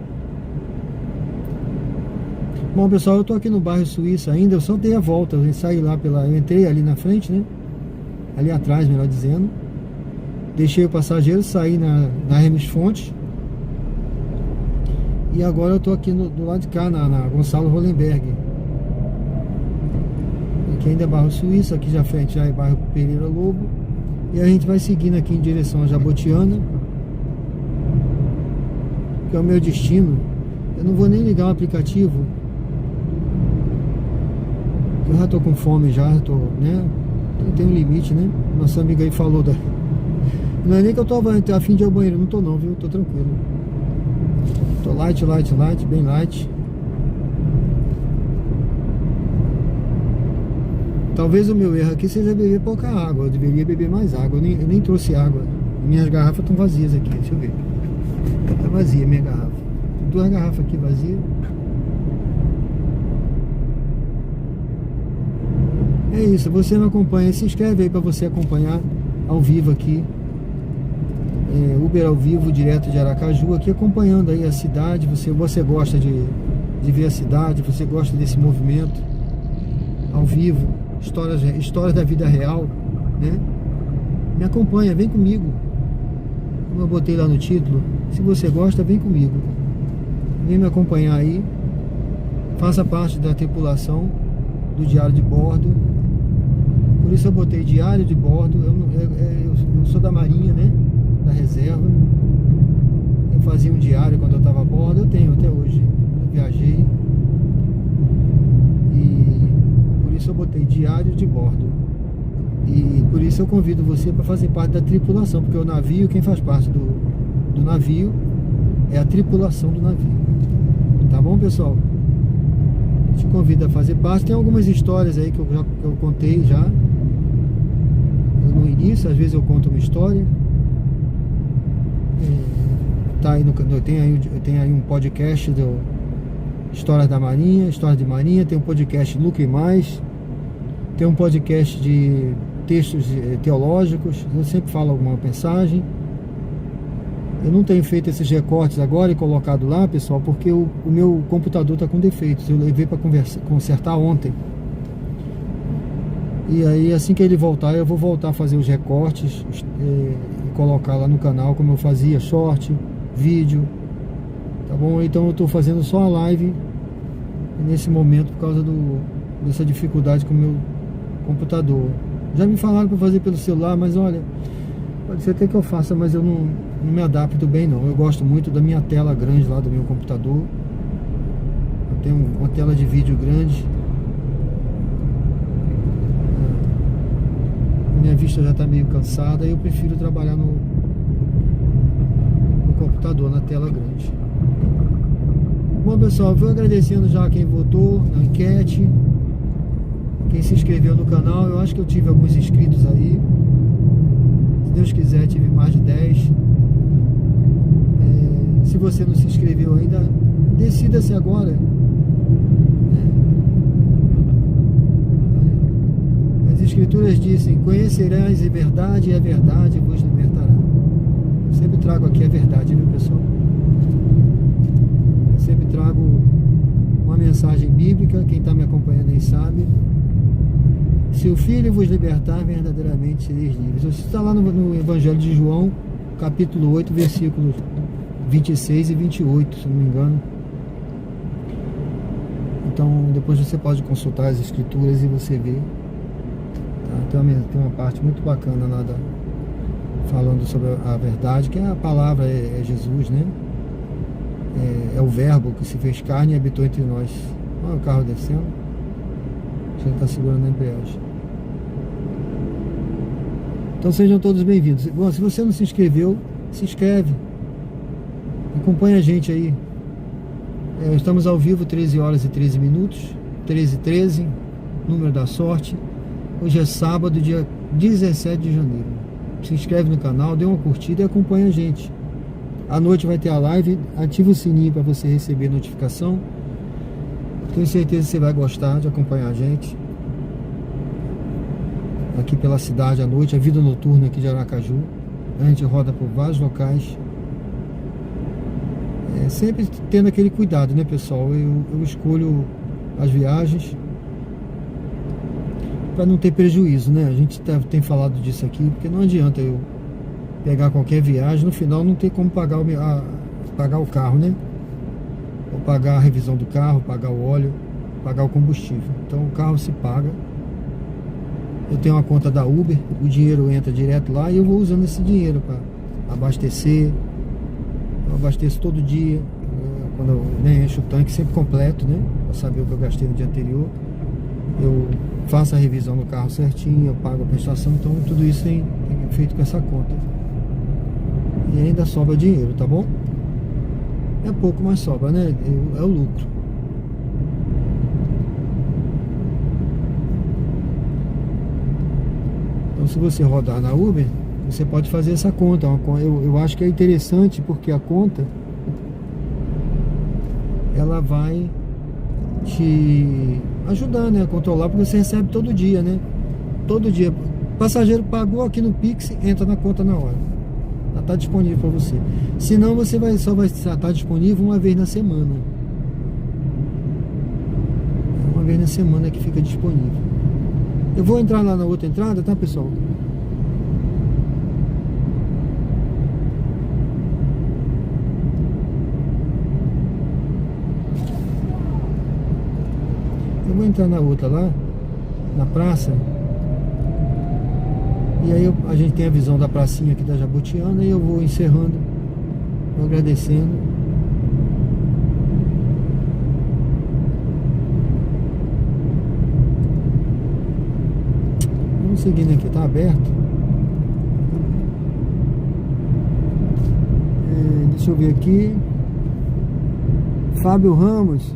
Bom, pessoal, eu tô aqui no bairro Suíça ainda, eu só dei a volta, eu saí lá eu entrei ali na frente, né? Ali atrás, melhor dizendo. Deixei o passageiro, saí na Hermes Fontes. E agora eu tô aqui do lado de cá, na Gonçalo Hollenberg. Aqui ainda é bairro Suíça, aqui já frente já é bairro Pereira Lobo. E a gente vai seguindo aqui em direção a Jabotiana. que é o meu destino, eu não vou nem ligar o aplicativo. Eu já tô com fome já, né? Tem um limite, né? Nossa amiga aí falou da... Não é nem que eu tô a fim de ir ao banheiro, não tô não, viu? Tô tranquilo. Tô light, bem light. Talvez o meu erro aqui seja beber pouca água. Eu deveria beber mais água. Eu nem trouxe água. Minhas garrafas estão vazias aqui, deixa eu ver. Tá vazia minha garrafa. Tem 2 garrafas aqui vazias. É isso, você me acompanha, se inscreve aí para você acompanhar ao vivo aqui, Uber ao vivo, direto de Aracaju, aqui acompanhando aí a cidade. Você gosta de ver a cidade, você gosta desse movimento ao vivo, histórias da vida real, né? Me acompanha, vem comigo, como eu botei lá no título. Se você gosta, vem comigo, vem me acompanhar aí, faça parte da tripulação do diário de bordo. Por isso eu botei diário de bordo. Eu sou da Marinha, né? Da reserva. Eu fazia um diário quando eu estava a bordo. Eu tenho até hoje. Eu viajei. E por isso eu botei diário de bordo. E por isso eu convido você para fazer parte da tripulação. Porque o navio, quem faz parte do navio é a tripulação do navio. Tá bom, pessoal? Te convido a fazer parte. Tem algumas histórias aí que eu contei já no início. Às vezes eu conto uma história. Tá aí tem aí um podcast do Histórias da Marinha, Histórias de Marinha. Tem um podcast Luca e Mais. Tem um podcast de textos teológicos. Eu sempre falo alguma mensagem. Eu não tenho feito esses recortes agora e colocado lá, pessoal, porque o meu computador está com defeitos. Eu levei para consertar ontem. E aí, assim que ele voltar, eu vou voltar a fazer os recortes e colocar lá no canal, como eu fazia, short, vídeo. Tá bom? Então eu estou fazendo só a live nesse momento por causa dessa dificuldade com o meu computador. Já me falaram para fazer pelo celular, mas olha, pode ser até que eu faça, mas eu não me adapto bem não. Eu gosto muito da minha tela grande lá do meu computador. Eu tenho uma tela de vídeo grande. Minha vista já está meio cansada e eu prefiro trabalhar no computador, na tela grande. Bom, pessoal, vou agradecendo já quem votou na enquete, quem se inscreveu no canal. Eu acho que eu tive alguns inscritos aí. Se Deus quiser, tive mais de 10. Se você não se inscreveu ainda, decida-se agora. As escrituras dizem: conhecerás a verdade e a verdade vos libertará. Eu sempre trago aqui a verdade, viu, pessoal? Eu sempre trago uma mensagem bíblica. Quem está me acompanhando aí sabe. Se o Filho vos libertar, verdadeiramente sereis livres. Isso está lá no Evangelho de João, capítulo 8, versículos 26 e 28, se não me engano. Então depois você pode consultar as escrituras e você vê. Tá? Tem uma parte muito bacana lá falando sobre a verdade, que a palavra é Jesus, né? É o verbo que se fez carne e habitou entre nós. Olha o carro descendo. Você está segurando a embreagem. Então sejam todos bem-vindos. Bom, se você não se inscreveu, se inscreve. Acompanha a gente aí. Estamos ao vivo 13 horas e 13 minutos. 13h13, número da sorte. Hoje é sábado, dia 17 de janeiro. Se inscreve no canal, dê uma curtida e acompanha a gente. À noite vai ter a live. Ativa o sininho para você receber notificação. Tenho certeza que você vai gostar de acompanhar a gente aqui pela cidade à noite, a vida noturna aqui de Aracaju. A gente roda por vários locais, sempre tendo aquele cuidado, né, pessoal? Eu escolho as viagens para não ter prejuízo, né? A gente tem falado disso aqui, porque não adianta eu pegar qualquer viagem, no final não ter como pagar o carro, né? Ou pagar a revisão do carro, pagar o óleo, pagar o combustível. Então o carro se paga. Eu tenho uma conta da Uber, o dinheiro entra direto lá e eu vou usando esse dinheiro para abastecer, Eu abasteço todo dia, quando eu encho o tanque sempre completo, né? Para saber o que eu gastei no dia anterior. Eu faço a revisão no carro certinho, eu pago a prestação, então tudo isso tem feito com essa conta. E ainda sobra dinheiro, tá bom? É pouco, mas sobra, né? É o lucro. Então, se você rodar na Uber, você pode fazer essa conta. Eu acho que é interessante porque a conta ela vai te ajudar, né, a controlar, porque você recebe todo dia, né? Todo dia. O passageiro pagou aqui no Pix, entra na conta na hora. Ela está disponível para você. Senão você só vai estar disponível uma vez na semana. Uma vez na semana que fica disponível. Eu vou entrar lá na outra entrada, tá, pessoal? Eu vou entrar na outra lá, na praça. E aí a gente tem a visão da pracinha aqui da Jabutiana. E eu vou encerrando, vou agradecendo. Vamos seguindo aqui, tá aberto. Deixa eu ver aqui. Fábio Ramos.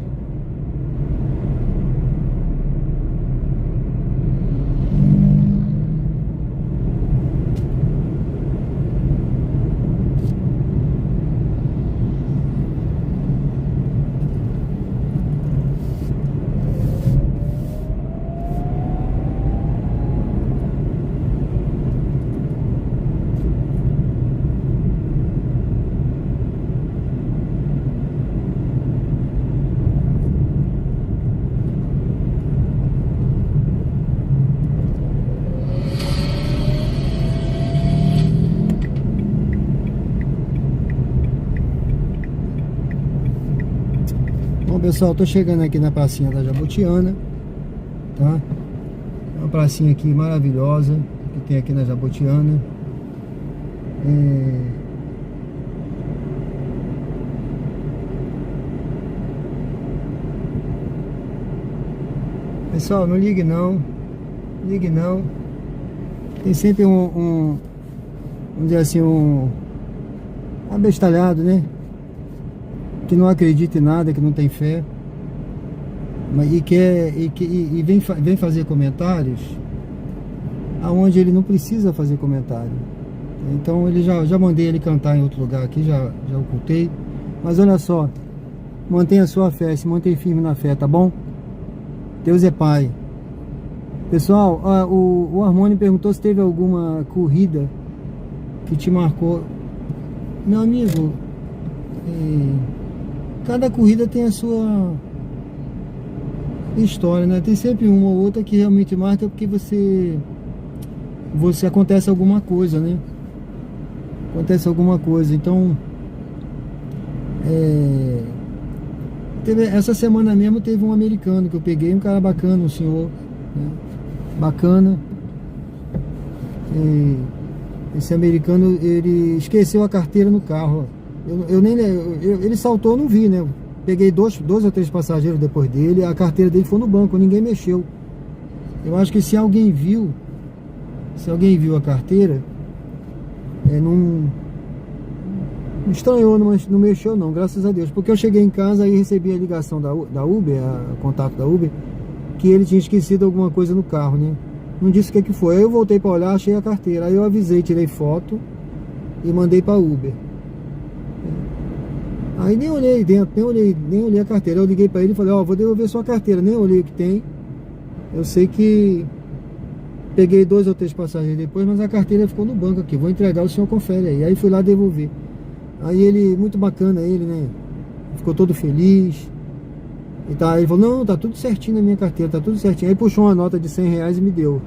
Bom, pessoal, tô chegando aqui na pracinha da Jabutiana, tá? É uma pracinha aqui maravilhosa que tem aqui na Jabutiana. Pessoal, não ligue não, tem sempre vamos dizer assim, um abestalhado, né? Que não acredita em nada, que não tem fé, e vem fazer comentários aonde ele não precisa fazer comentário. Então ele já mandei ele cantar em outro lugar aqui, já ocultei. Mas olha só, mantenha a sua fé, se mantém firme na fé, tá bom? Deus é Pai. Pessoal, o Armoni perguntou se teve alguma corrida que te marcou. Meu amigo, cada corrida tem a sua história, né? Tem sempre uma ou outra que realmente marca porque você acontece alguma coisa, né? Acontece alguma coisa. Então, essa semana mesmo teve um americano que eu peguei, um cara bacana, um senhor, né? Bacana. Esse americano, ele esqueceu a carteira no carro, ó. Ele saltou, eu não vi, né? Peguei dois ou três passageiros depois dele. A carteira dele foi no banco, ninguém mexeu. Eu acho que se alguém viu a carteira, não estranhou, não mexeu não, graças a Deus. Porque eu cheguei em casa e recebi a ligação da Uber, o contato da Uber, que ele tinha esquecido alguma coisa no carro, né? Não disse o que foi. Aí eu voltei para olhar, achei a carteira. Aí eu avisei, tirei foto e mandei para Uber. Aí nem olhei dentro, nem olhei a carteira. Eu liguei para ele e falei, vou devolver sua carteira. Nem olhei o que tem. Eu sei que peguei 2 ou 3 passageiros depois, mas a carteira ficou no banco aqui. Vou entregar, o senhor confere aí. Aí fui lá devolver. Aí ele, muito bacana ele, né? Ficou todo feliz. E tá, ele falou, não, tá tudo certinho na minha carteira, tá tudo certinho. Aí puxou uma nota de R$100 e me deu.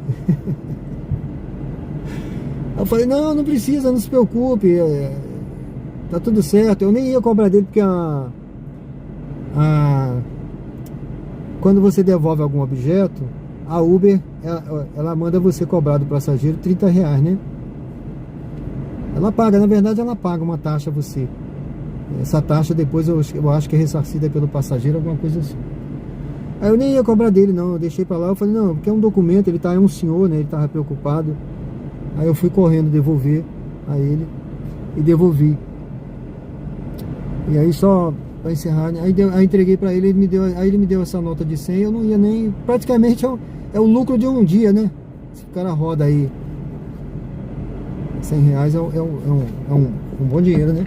Aí eu falei, não precisa, não se preocupe. Tá tudo certo. Eu nem ia cobrar dele porque quando você devolve algum objeto, a Uber ela manda você cobrar do passageiro R$30, né? Ela paga, na verdade ela paga uma taxa a você. Essa taxa depois eu acho que é ressarcida pelo passageiro, alguma coisa assim. Aí eu nem ia cobrar dele não, eu deixei pra lá, eu falei, não, porque é um documento, ele é um senhor, né, ele tava preocupado. Aí eu fui correndo devolver a ele e devolvi. E aí só pra encerrar, né, aí entreguei pra ele, ele me deu essa nota de 100, eu não ia nem, praticamente é o lucro de um dia, né? Se o cara roda aí R$100 é um bom dinheiro, né?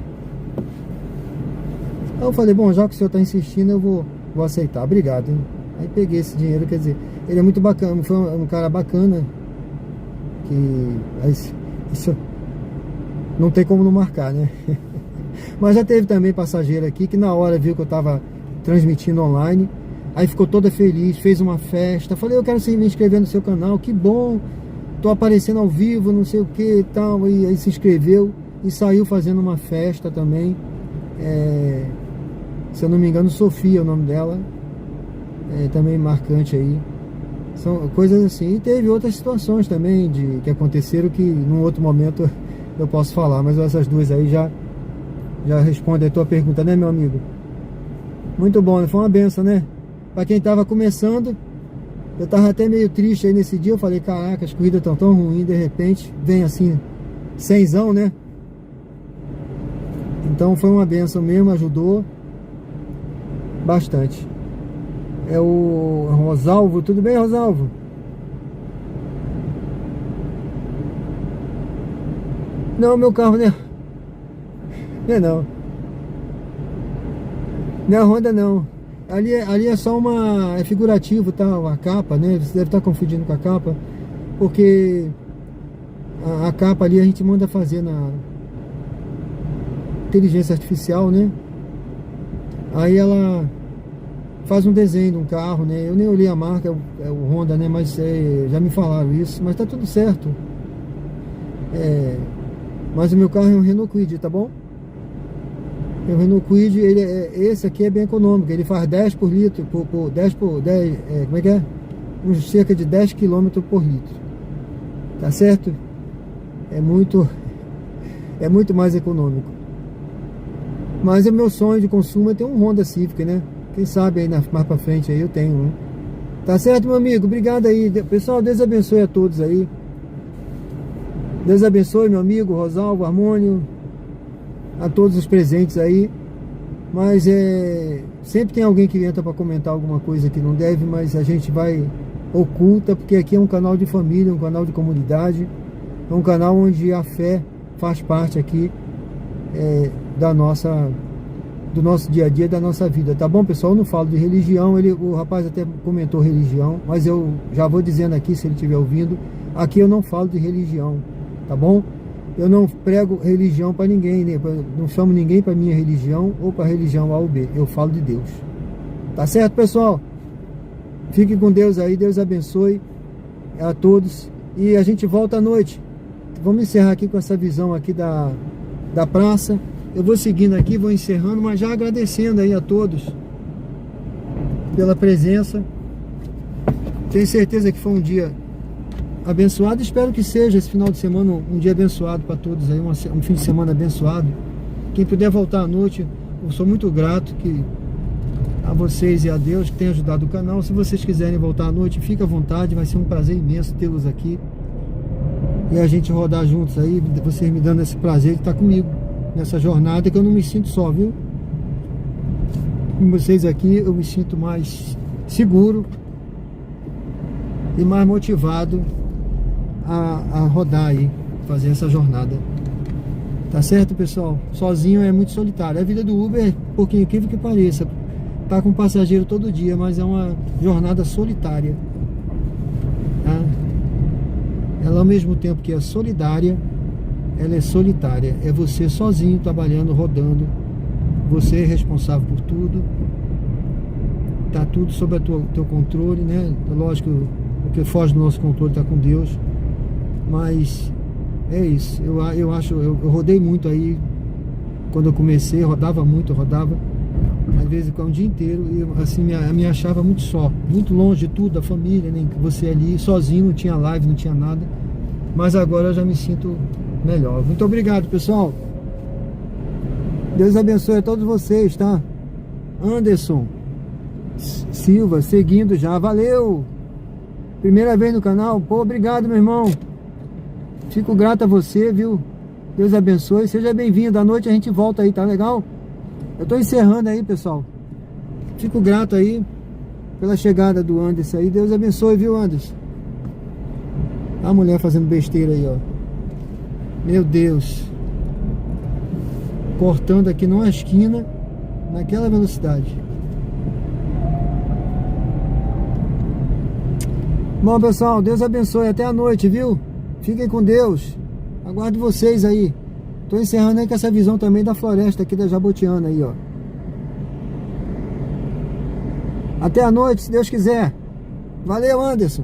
Aí eu falei, bom, já que o senhor tá insistindo, eu vou aceitar, obrigado, hein? Aí peguei esse dinheiro, quer dizer, ele é muito bacana, foi um cara bacana, que isso não tem como não marcar, né? Mas já teve também passageiro aqui que na hora viu que eu tava transmitindo online, aí ficou toda feliz, fez uma festa, falei, eu quero me inscrever no seu canal, que bom, tô aparecendo ao vivo, não sei o que e tal, e aí se inscreveu e saiu fazendo uma festa também, se eu não me engano, Sofia é o nome dela, também marcante aí. São coisas assim. E teve outras situações também que aconteceram que num outro momento eu posso falar, mas essas duas aí já respondem a tua pergunta, né, meu amigo? Muito bom, né? Foi uma benção, né? Pra quem tava começando, eu tava até meio triste aí nesse dia, eu falei, caraca, as corridas estão tão ruins, de repente vem assim, 100zão, né? Então foi uma benção mesmo, ajudou bastante. É o Rosalvo, tudo bem, Rosalvo? Não, meu carro, né? Não é Honda não. Ali é só é figurativo, tá? A capa, né? Você deve estar confundindo com a capa, porque a capa ali a gente manda fazer na inteligência artificial, né? Aí ela faz um desenho de um carro, né? Eu nem olhei a marca, é o Honda, né? Mas já me falaram isso, mas tá tudo certo. Mas o meu carro é um Renault Kwid, tá bom? É um Renault Kwid, esse aqui é bem econômico, ele faz 10 por litro, por 10, como é que é? Cerca de 10 km por litro. Tá certo? É muito mais econômico. Mas o meu sonho de consumo é ter um Honda Civic, né? Quem sabe aí mais pra frente aí eu tenho, né? Tá certo, meu amigo? Obrigado aí. Pessoal, Deus abençoe a todos aí. Deus abençoe, meu amigo Rosalvo, Harmônio, a todos os presentes aí. Mas sempre tem alguém que entra pra comentar alguma coisa que não deve, mas a gente vai oculta, porque aqui é um canal de família, um canal de comunidade. É um canal onde a fé faz parte aqui do nosso dia a dia, da nossa vida, tá bom, pessoal? Eu não falo de religião, o rapaz até comentou religião, mas eu já vou dizendo aqui, se ele estiver ouvindo, aqui eu não falo de religião, tá bom? Eu não prego religião para ninguém, né? Não chamo ninguém para minha religião ou para religião A ou B, eu falo de Deus, tá certo, pessoal? Fiquem com Deus aí, Deus abençoe a todos e a gente volta à noite. Vamos encerrar aqui com essa visão aqui da praça. Eu vou seguindo aqui, vou encerrando, mas já agradecendo aí a todos pela presença. Tenho certeza que foi um dia abençoado. Espero que seja esse final de semana um dia abençoado para todos aí, um fim de semana abençoado. Quem puder voltar à noite, eu sou muito grato a vocês e a Deus que tem ajudado o canal. Se vocês quiserem voltar à noite, fica à vontade, vai ser um prazer imenso tê-los aqui e a gente rodar juntos aí, vocês me dando esse prazer de estar comigo nessa jornada, que eu não me sinto só, viu? Com vocês aqui eu me sinto mais seguro e mais motivado a rodar aí, fazer essa jornada. Tá certo, pessoal? Sozinho é muito solitário. A vida do Uber, por incrível que pareça, tá com passageiro todo dia, mas é uma jornada solitária, tá? Ela, ao mesmo tempo que é solidária, ela é solitária. É você sozinho, trabalhando, rodando. Você é responsável por tudo. Tá tudo sob teu controle, né? Lógico, o que foge do nosso controle tá com Deus. Mas é isso. Eu acho, eu rodei muito aí. Quando eu comecei, rodava muito, às vezes um dia inteiro, e assim, me achava muito só, muito longe de tudo, da família, nem você ali, sozinho, não tinha live, não tinha nada. Mas agora eu já me sinto melhor. Muito obrigado, pessoal. Deus abençoe a todos vocês, tá? Anderson Silva, seguindo já, valeu! Primeira vez no canal, pô, obrigado, meu irmão. Fico grato a você, viu? Deus abençoe, seja bem-vindo. À noite a gente volta aí, tá legal? Eu tô encerrando aí, pessoal. Fico grato aí pela chegada do Anderson aí. Deus abençoe, viu, Anderson? A mulher fazendo besteira aí, ó. Meu Deus. Cortando aqui numa esquina, naquela velocidade. Bom, pessoal, Deus abençoe. Até a noite, viu? Fiquem com Deus. Aguardo vocês aí. Tô encerrando aí com essa visão também da floresta aqui da Jabotiana aí, ó. Até a noite, se Deus quiser. Valeu, Anderson.